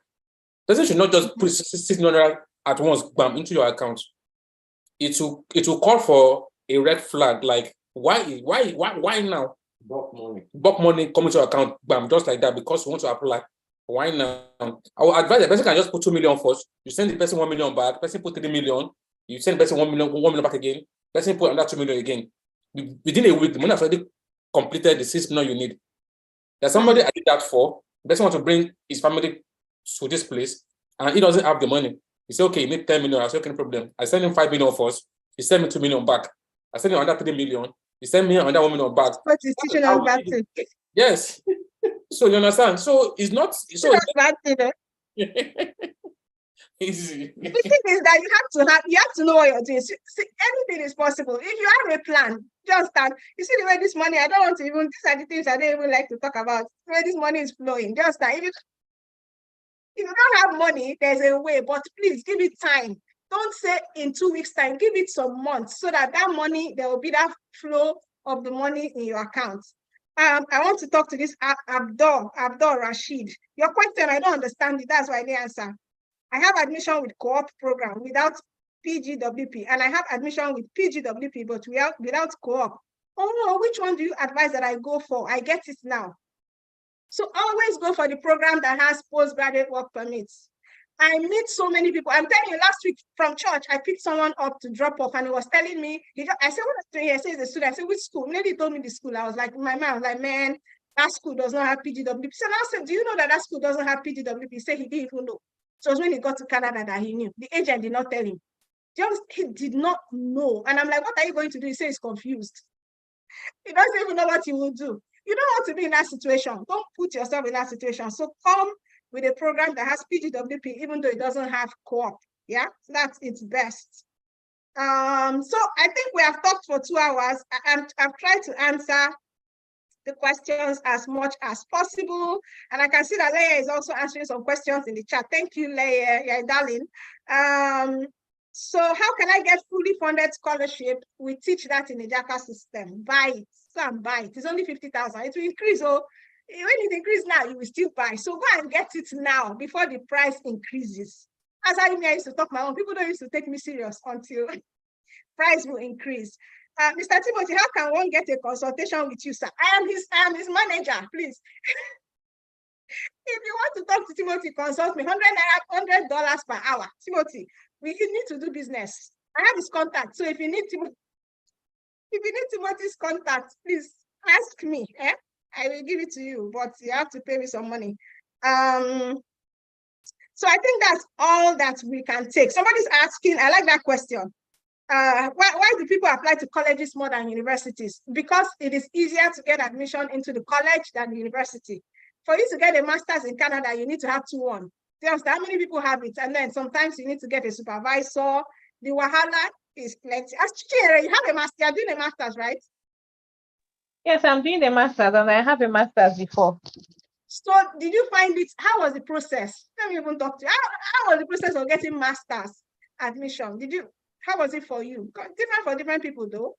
[SPEAKER 2] Person should not just put 6 million naira at once, bam, into your account. It will call for a red flag, like why now? Bulk money coming to your account, bam, just like that, because you want to apply. Why now? I will advise the person can just put 2 million first. You send the person 1 million back. Person put 3 million. You send the person 1 million back again. Person put another 2 million again. Within a week, the money has already completed the 6 million you need. There's somebody I did that for. The person wants to bring his family to this place, and he doesn't have the money. He said, okay, you need 10 million. I said, okay, no problem. I send him 5 million first. He sent me 2 million back. I sent him another 3 million. He sent me another 1 million back.
[SPEAKER 1] What is teaching us that thing?
[SPEAKER 2] Yes. So you understand? So it's not so
[SPEAKER 1] bad thing,
[SPEAKER 2] easy.
[SPEAKER 1] The thing is that you have to know what you're doing. See, anything is possible. If you have a plan, just start. You see the way this money, I don't want to even, these are the things I don't even like to talk about. The way this money is flowing, just start. If you don't have money, there's a way, but please give it time. Don't say in 2 weeks' time, give it some months so that money, there will be that flow of the money in your account. I want to talk to this Abdul Rashid. Your question, I don't understand it. That's why I didn't answer. I have admission with co-op program without PGWP, and I have admission with PGWP, but without co-op. Oh no, which one do you advise that I go for? I get it now. So always go for the program that has postgraduate work permits. I meet so many people. I'm telling you, last week from church, I picked someone up to drop off, and he was telling me, I said, what are you doing here? I said, he's a student. I said, which school? Maybe he told me the school. I was like, my man, I was like, man, that school does not have PGWP. So now I said, do you know that school doesn't have PGWP? He said he didn't even know. So it was when he got to Canada that he knew. The agent did not tell him. He did not know. And I'm like, what are you going to do? He said he's confused. He doesn't even know what he will do. You don't want to be in that situation. Don't put yourself in that situation. So come with a program that has PGWP, even though it doesn't have co-op. Yeah, so that's its best. So I think we have talked for 2 hours. I've tried to answer the questions as much as possible. And I can see that Leia is also answering some questions in the chat. Thank you, Leia. You're a darling. So how can I get fully funded scholarship? We teach that in the JACA system. Buy it. Go and buy it. It's only 50,000. It will increase. So when it increases now, you will still buy. So go and get it now before the price increases. As I used to talk my own, people don't used to take me serious until price will increase. Mr. Timothy, how can one get a consultation with you, sir? I am his manager, please. If you want to talk to Timothy, consult me. $100 per hour. Timothy, we need to do business. I have his contact. So if you need Timothy's contact, please ask me. I will give it to you, but you have to pay me some money. So I think that's all that we can take. Somebody's asking, I like that question. Why do people apply to colleges more than universities? Because it is easier to get admission into the college than the university. For you to get a master's in Canada, you need to have 2-1. Just how many people have it? And then sometimes you need to get a supervisor. The wahala is plenty. As Chinyere, you have a master, you're doing a master's, right?
[SPEAKER 5] Yes, I'm doing the master's and I have a master's before.
[SPEAKER 1] So did you find it? How was the process? Let me even talk to you. How was the process of getting master's admission? How was it for you? Different for different people though.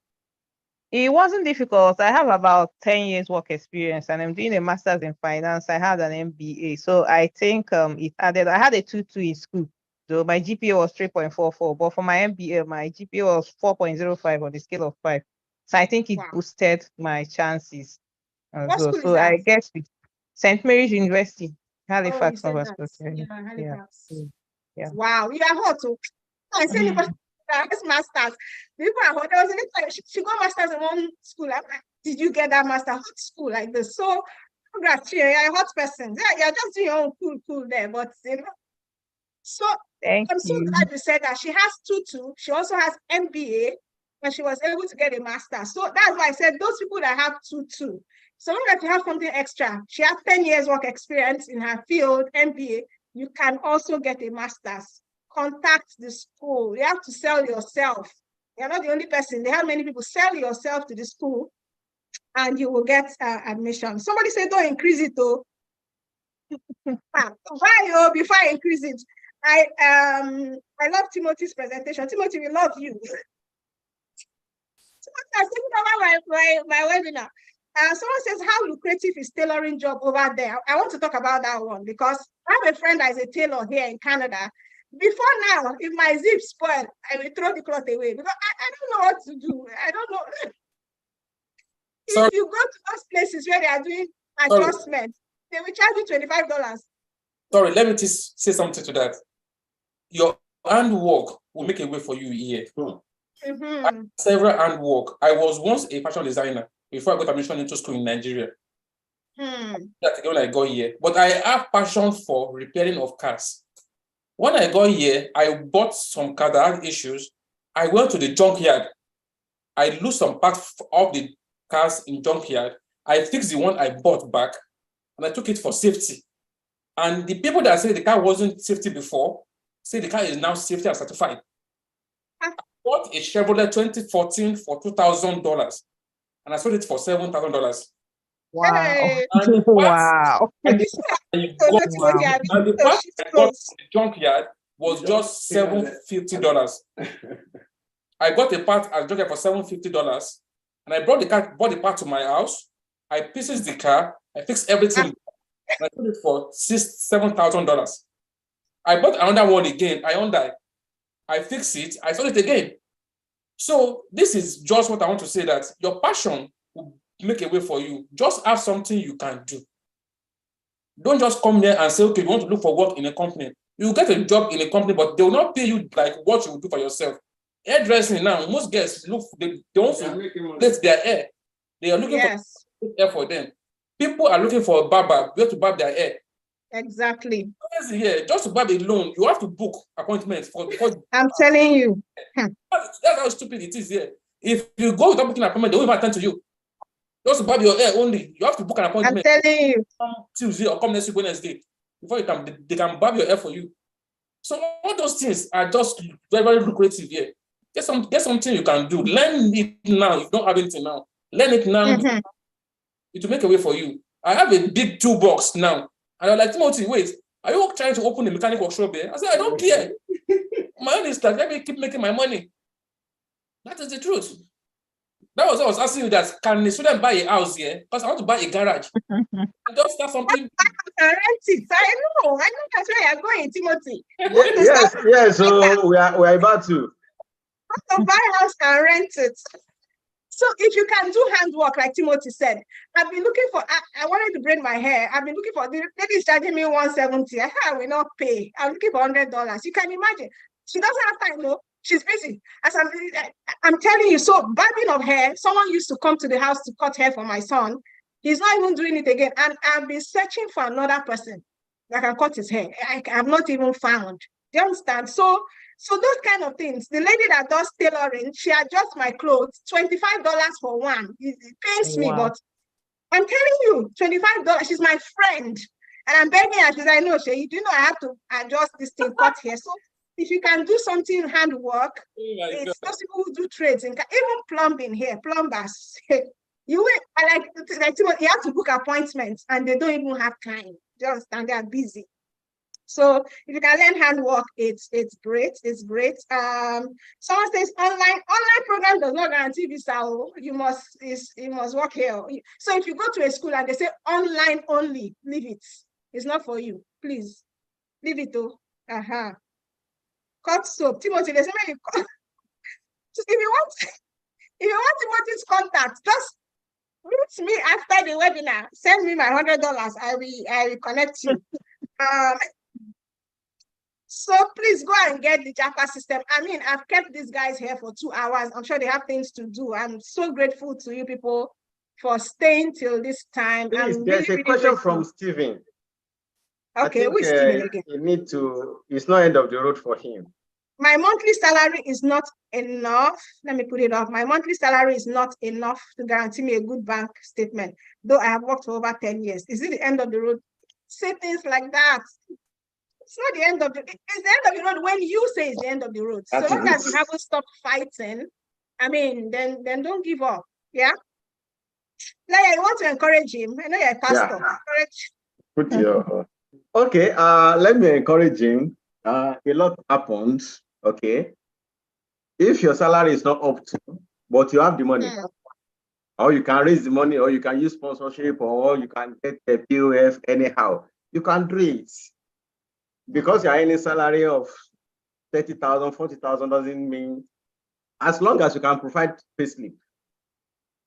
[SPEAKER 5] It wasn't difficult. I have about 10 years work experience and I'm doing a master's in finance. I had an MBA. So I think it added, I had a 2.2 in school. So my GPA was 3.44, but for my MBA, my GPA was 4.05 on the scale of 5. So I think it boosted my chances as
[SPEAKER 1] What
[SPEAKER 5] well.
[SPEAKER 1] school
[SPEAKER 5] So
[SPEAKER 1] is that?
[SPEAKER 5] I guess with St. Mary's University, Halifax,
[SPEAKER 1] Oh,
[SPEAKER 5] Nova
[SPEAKER 1] that.
[SPEAKER 5] Scotia.
[SPEAKER 1] Yeah, Halifax.
[SPEAKER 5] Yeah.
[SPEAKER 1] Wow, you are hot too. I said masters. People are hot. There was a time she got masters in one school. I'm like, did you get that master? Hot school like this? So congrats, you're a hot person. Yeah, you're just doing your own cool there, but you know. So
[SPEAKER 5] Thank
[SPEAKER 1] I'm so
[SPEAKER 5] you.
[SPEAKER 1] glad you said that. She has 2.2. She also has MBA, and she was able to get a master. So that's why I said those people that have 2.2. So if you have something extra, she has 10 years work experience in her field, MBA, you can also get a master's. Contact the school. You have to sell yourself. You're not the only person. They have many people. Sell yourself to the school and you will get admission. Somebody said, don't increase it though. Why before I increase it? I love Timothy's presentation. Timothy, we love you. I was thinking about my webinar. Someone says, how lucrative is tailoring job over there? I want to talk about that one because I have a friend that is a tailor here in Canada. Before now, if my zip spoil, I will throw the cloth away because I don't know what to do. I don't know. If you go to those places where they are doing adjustments, they will charge you $25.
[SPEAKER 2] Sorry, let me just say something to that. Your handwork will make a way for you here. Several handwork. I was once a fashion designer before I got admission into school in Nigeria. That's when I got here. But I have passion for repairing of cars. When I got here, I bought some cars that had issues. I went to the junkyard. I lose some parts of the cars in junkyard. I fixed the one I bought back, and I took it for safety. And the people that say the car wasn't safety before, say the car is now safety and certified. I bought a Chevrolet 2014 for $2,000, and I sold it for $7,000.
[SPEAKER 5] Wow.
[SPEAKER 1] Hey.
[SPEAKER 2] And
[SPEAKER 5] wow.
[SPEAKER 2] And the part I got in the junkyard was just $750. I got a part at junkyard for $750, and I bought the part to my house. I pieces the car, I fixed everything, and I sold it for $7,000. I bought another one again, I fixed it, I sold it again. So this is just what I want to say, that your passion will make a way for you. Just have something you can do. Don't just come there and say, okay, you want to look for work in a company. You get a job in a company, but they will not pay you like what you will do for yourself. Hairdressing now, most girls they want to place their hair. They are looking for hair for them. People are looking for a barber, where to barb their hair.
[SPEAKER 1] Exactly.
[SPEAKER 2] Here, just to barb alone, you have to book appointments for.
[SPEAKER 1] I'm telling you.
[SPEAKER 2] That's how stupid it is here. If you go without booking an appointment, they won't even attend to you. Just to barb your hair only. You have to book an appointment.
[SPEAKER 1] I'm telling you.
[SPEAKER 2] Come Tuesday or come next week Wednesday before they can barb your hair for you. So all those things are just very, very lucrative here. Get something you can do. Learn it now. If you don't have anything now, learn it now. It will make a way for you. I have a big toolbox now. And I'm like, Timothy, wait, are you trying to open a mechanic workshop here? I said, I don't care. My own is like, let me keep making my money. That is the truth. That was what I was asking you, that can the student buy a house here? Because I want to buy a garage. Just start something.
[SPEAKER 1] I rent it. I know that's where you're going, Timothy.
[SPEAKER 4] Yes. So we are about to
[SPEAKER 1] buy a house and rent it. So if you can do handwork, like Timothy said, I've been looking for. I wanted to braid my hair. I've been looking for. The lady is charging me $170. I will not pay. I'm looking for $100. You can imagine. She doesn't have time, though. She's busy. As I'm telling you. So barbing of hair. Someone used to come to the house to cut hair for my son. He's not even doing it again. And I've been searching for another person that can cut his hair. I have not even found. Do you understand? So those kind of things. The lady that does tailoring, she adjusts my clothes, $25 for one. It pains me, but I'm telling you, $25. She's my friend. And I'm begging her, she's like, no, Shay, you know I have to adjust this thing, cut here. So if you can do something handwork, it's those people who do trades, even plumbing here, plumbers. You will, like you have to book appointments and they don't even have time. You understand? They are busy. So if you can learn handwork, it's great. It's great. Someone says online program does not guarantee visa. You must work here. So if you go to a school and they say online only, leave it. It's not for you. Please leave it though. Cut soap. Timothy, they say if you want Timothy's contact, just reach me after the webinar. Send me my $100. I will connect you. So please go and get the Japa system. I mean, I've kept these guys here for 2 hours. I'm sure they have things to do. I'm so grateful to you people for staying till this time.
[SPEAKER 4] Please, there's a question from Stephen.
[SPEAKER 1] Okay, who is Stephen again?
[SPEAKER 4] It's not end of the road for him.
[SPEAKER 1] My monthly salary is not enough. Let me put it off. My monthly salary is not enough to guarantee me a good bank statement, though I have worked for over 10 years. Is it the end of the road? Say things like that. It's not the end of it's the end of the road when you say it's the end of the road. So long as you haven't stopped fighting, I mean, then don't give up. Yeah. Like, I want to encourage him. I know you're a pastor.
[SPEAKER 4] Yeah. Okay. Let me encourage him. A lot happens. Okay. If your salary is not up to, but you have the money, or you can raise the money, or you can use sponsorship, or you can get a POF anyhow, you can do it. Because you're earning a salary of 30,000, 40,000 doesn't mean, as long as you can provide payslip.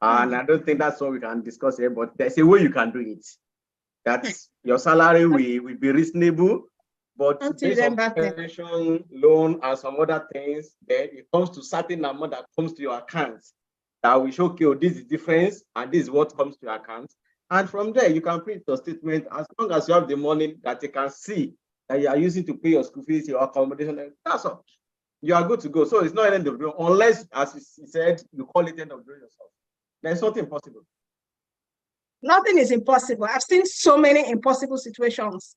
[SPEAKER 4] And I don't think that's what we can discuss here, but there's a way you can do it. That's your salary will be reasonable, but based on pension, loan, and some other things, then it comes to certain amount that comes to your account that will show, okay, this is difference, and this is what comes to your account. And from there, you can print your statement as long as you have the money that you can see that you are using to pay your school fees, your accommodation, that's all. You are good to go. So it's not end of the road, unless, as you said, you call it end of the road yourself. There's nothing impossible.
[SPEAKER 1] Nothing is impossible. I've seen so many impossible situations.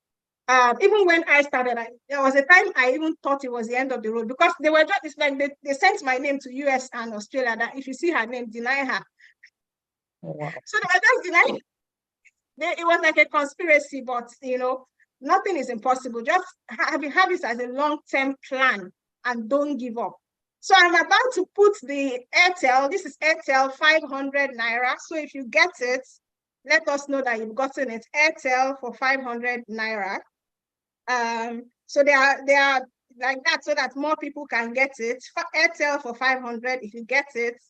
[SPEAKER 1] Even when I started, there was a time I even thought it was the end of the road because they were just, it's like they sent my name to US and Australia that if you see her name, deny her. Oh, wow. So they were just denying. It was like a conspiracy, but you know, nothing is impossible. Just have it as a long-term plan and don't give up. So I'm about to put the Airtel. This is Airtel 500 Naira. So if you get it, let us know that you've gotten it. Airtel for 500 Naira. So they are like that so that more people can get it. For Airtel for 500. If you get it,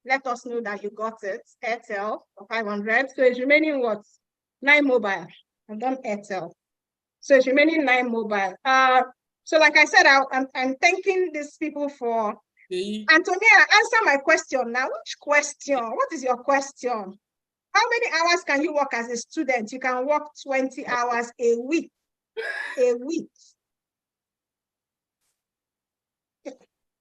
[SPEAKER 1] let us know that you got it. Airtel for 500. So it's remaining what? 9 mobile. I've done Airtel. So it's remaining 9 mobile. So like I said, I'm thanking these people for Antonia, answer my question now. Which question? What is your question? How many hours can you work as a student? You can work 20 hours a week. A week.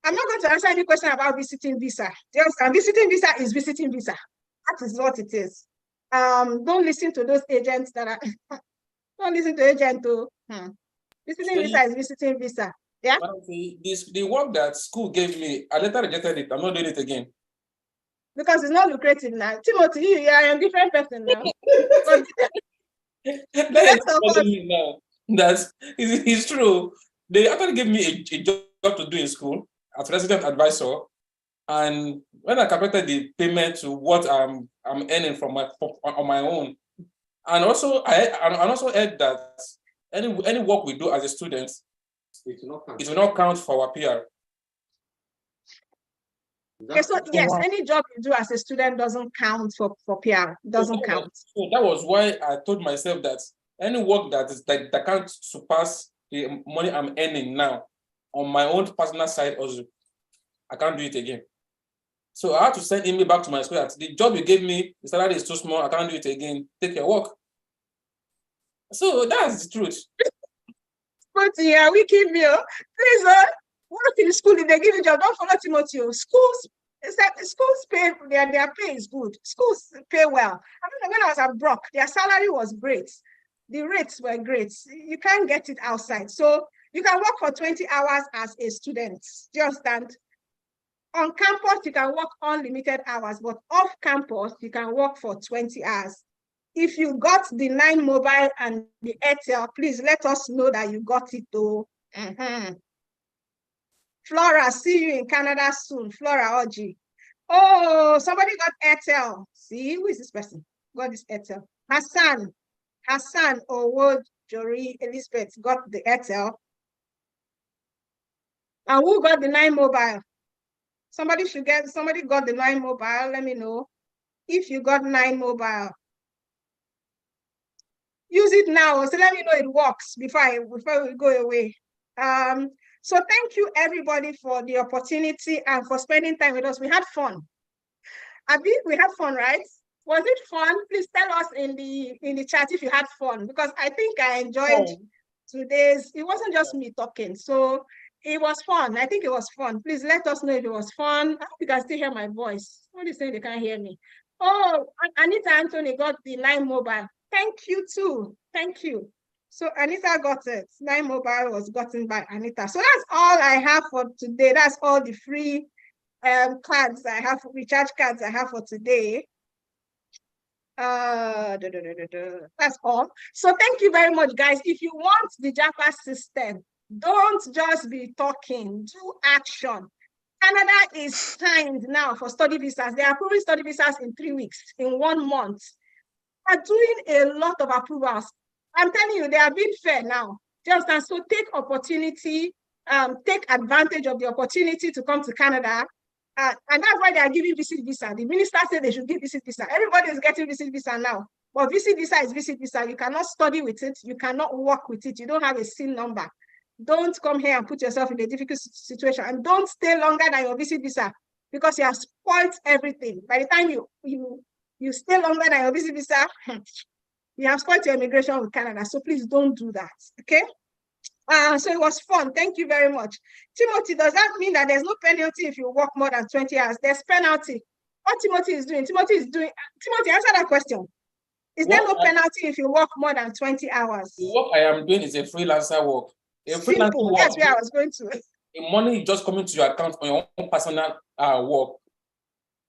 [SPEAKER 1] I'm not going to answer any question about visiting visa. Just visiting visa is visiting visa. That is what it is. Don't listen to those agents that are don't listen to agents too. Visiting visa is visiting visa. Yeah.
[SPEAKER 2] The work that school gave me, I later rejected it. I'm not doing it again.
[SPEAKER 1] Because it's not lucrative now. Timothy, you are a different person now.
[SPEAKER 2] It's true. They actually gave me a job to do in school as resident advisor. And when I calculated the payment to what I'm earning on my own, and also I also heard that any work we do as a student, it will not count for our PR.
[SPEAKER 1] Okay, so yes, any job you do as a student doesn't count for PR. Doesn't count.
[SPEAKER 2] So that was why I told myself that any work that can't surpass the money I'm earning now on my own personal side, also, I can't do it again. So I had to send email back to my school that the job you gave me, the salary is too small, I can't do it again. Take your work. So that's the truth.
[SPEAKER 1] But yeah, we keep you. Please, work in school. If they give you a job, don't follow Timothy. Schools, schools pay, their pay is good. Schools pay well. I mean, when I was at Brock, their salary was great. the rates were great. You can't get it outside. So you can work for 20 hours as a student. Do you understand? On campus, you can work unlimited hours, but off campus, you can work for 20 hours. If you got the 9 mobile and the Airtel, please let us know that you got it though. Flora, see you in Canada soon. Flora Oji. Oh, somebody got Airtel. See, who is this person? Got this Airtel. Hassan Owod Jory Elizabeth got the Airtel. And who got the 9 mobile? Somebody got the 9 mobile. Let me know if you got 9 mobile. Use it now. So let me know it works before we go away. So thank you everybody for the opportunity and for spending time with us. We had fun. Abi, we had fun, right? Was it fun? Please tell us in the chat if you had fun, because I think I enjoyed today's. It wasn't just me talking, so it was fun. I think it was fun. Please let us know if it was fun. I hope you can still hear my voice. Somebody saying they can't hear me. Oh, Anita Anthony got the 9 mobile. Thank you too. Thank you. So Anita got it. 9 mobile was gotten by Anita. So that's all I have for today. That's all the free cards I have, recharge cards I have for today. That's all. So thank you very much, guys. If you want the JAPA system, don't just be talking, do action. Canada is signed now for study visas. They are approving study visas in 3 weeks, in 1 month. They are doing a lot of approvals. I'm telling you, they are being fair now. Just and so take opportunity, take advantage of the opportunity to come to Canada. And that's why they are giving visit visa. The minister said they should give visit visa. Everybody is getting visit visa now. But visit visa is visit visa. You cannot study with it. You cannot work with it. You don't have a SIN number. Don't come here and put yourself in a difficult situation. And don't stay longer than your visit visa, because you have spoiled everything. By the time you stay longer than your visit visa, you have spoiled your immigration with Canada. So please don't do that. Okay? So it was fun. Thank you very much. Timothy, does that mean that there's no penalty if you work more than 20 hours? There's penalty. What Timothy is doing, Timothy, answer that question. Is there no penalty if you work more than 20 hours?
[SPEAKER 2] The work I am doing is a freelancer work.
[SPEAKER 1] Simple. That's where I was going to.
[SPEAKER 2] The money just coming to your account on your own personal work.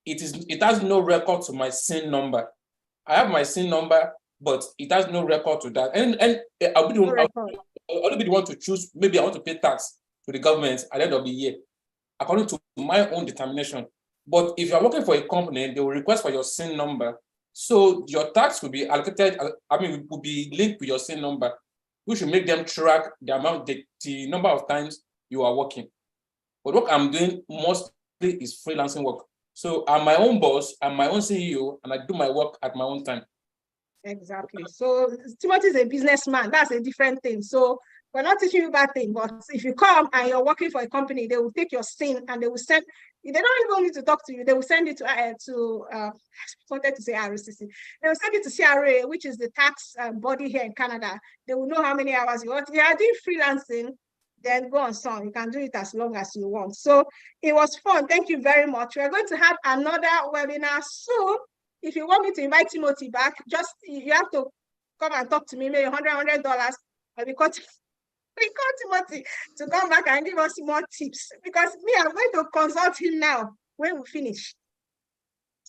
[SPEAKER 2] It has no record to my SIN number. I have my SIN number, but it has no record to that. And I'll be the one to choose. Maybe I want to pay tax to the government at the end of the year, according to my own determination. But if you're working for a company, they will request for your SIN number. So your tax will be allocated, will be linked with your SIN number. We should make them track the amount, the number of times you are working. But what I'm doing mostly is freelancing work. So I'm my own boss, I'm my own CEO, and I do my work at my own time.
[SPEAKER 1] Exactly. So Timothy is a businessman. That's a different thing. So we're not teaching you bad thing, but if you come and you're working for a company, they will take your SIN and they will send. They don't even need to talk to you. They will send it to I wanted to say RCC. They will send it to CRA, which is the tax body here in Canada. They will know how many hours you want. If you are doing freelancing, then go on song. You can do it as long as you want. So it was fun. Thank you very much. We're going to have another webinar soon. If you want me to invite Timothy back, just you have to come and talk to me, maybe $100, and we call Timothy to come back and give us more tips, because me, I'm going to consult him now when we finish.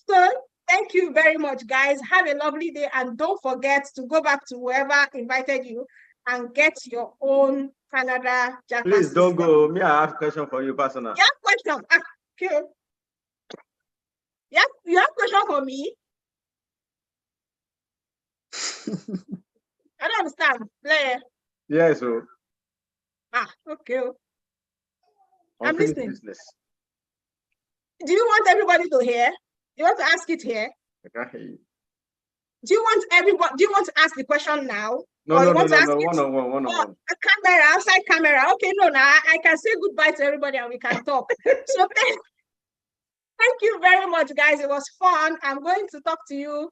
[SPEAKER 1] So thank you very much, guys. Have a lovely day, and don't forget to go back to whoever invited you and get your own Canada JAPA.
[SPEAKER 4] Please don't go. Me, I have a question for you, personal.
[SPEAKER 1] You have question? Okay. You have question for me? I don't understand. Blair.
[SPEAKER 4] Yes, sir.
[SPEAKER 1] Okay. I'm listening.
[SPEAKER 4] Business.
[SPEAKER 1] Do you want everybody to hear? You want to ask it here?
[SPEAKER 4] I can't hear you.
[SPEAKER 1] Do you want everybody? Do you want to ask the question now?
[SPEAKER 4] No. One-on-one.
[SPEAKER 1] A camera, outside camera. Okay, no, now I can say goodbye to everybody and we can talk. So thank you very much, guys. It was fun. I'm going to talk to you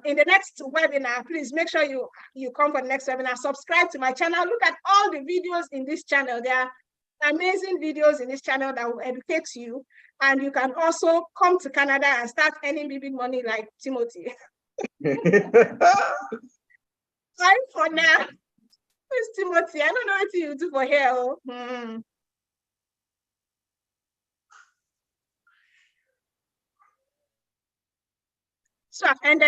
[SPEAKER 1] in the next webinar. Please make sure you come for the next webinar. Subscribe to my channel. Look at all the videos in this channel. There are amazing videos in this channel that will educate you. And you can also come to Canada and start earning big money like Timothy. Bye for now. Who's Timothy? I don't know what you do for here. So I've ended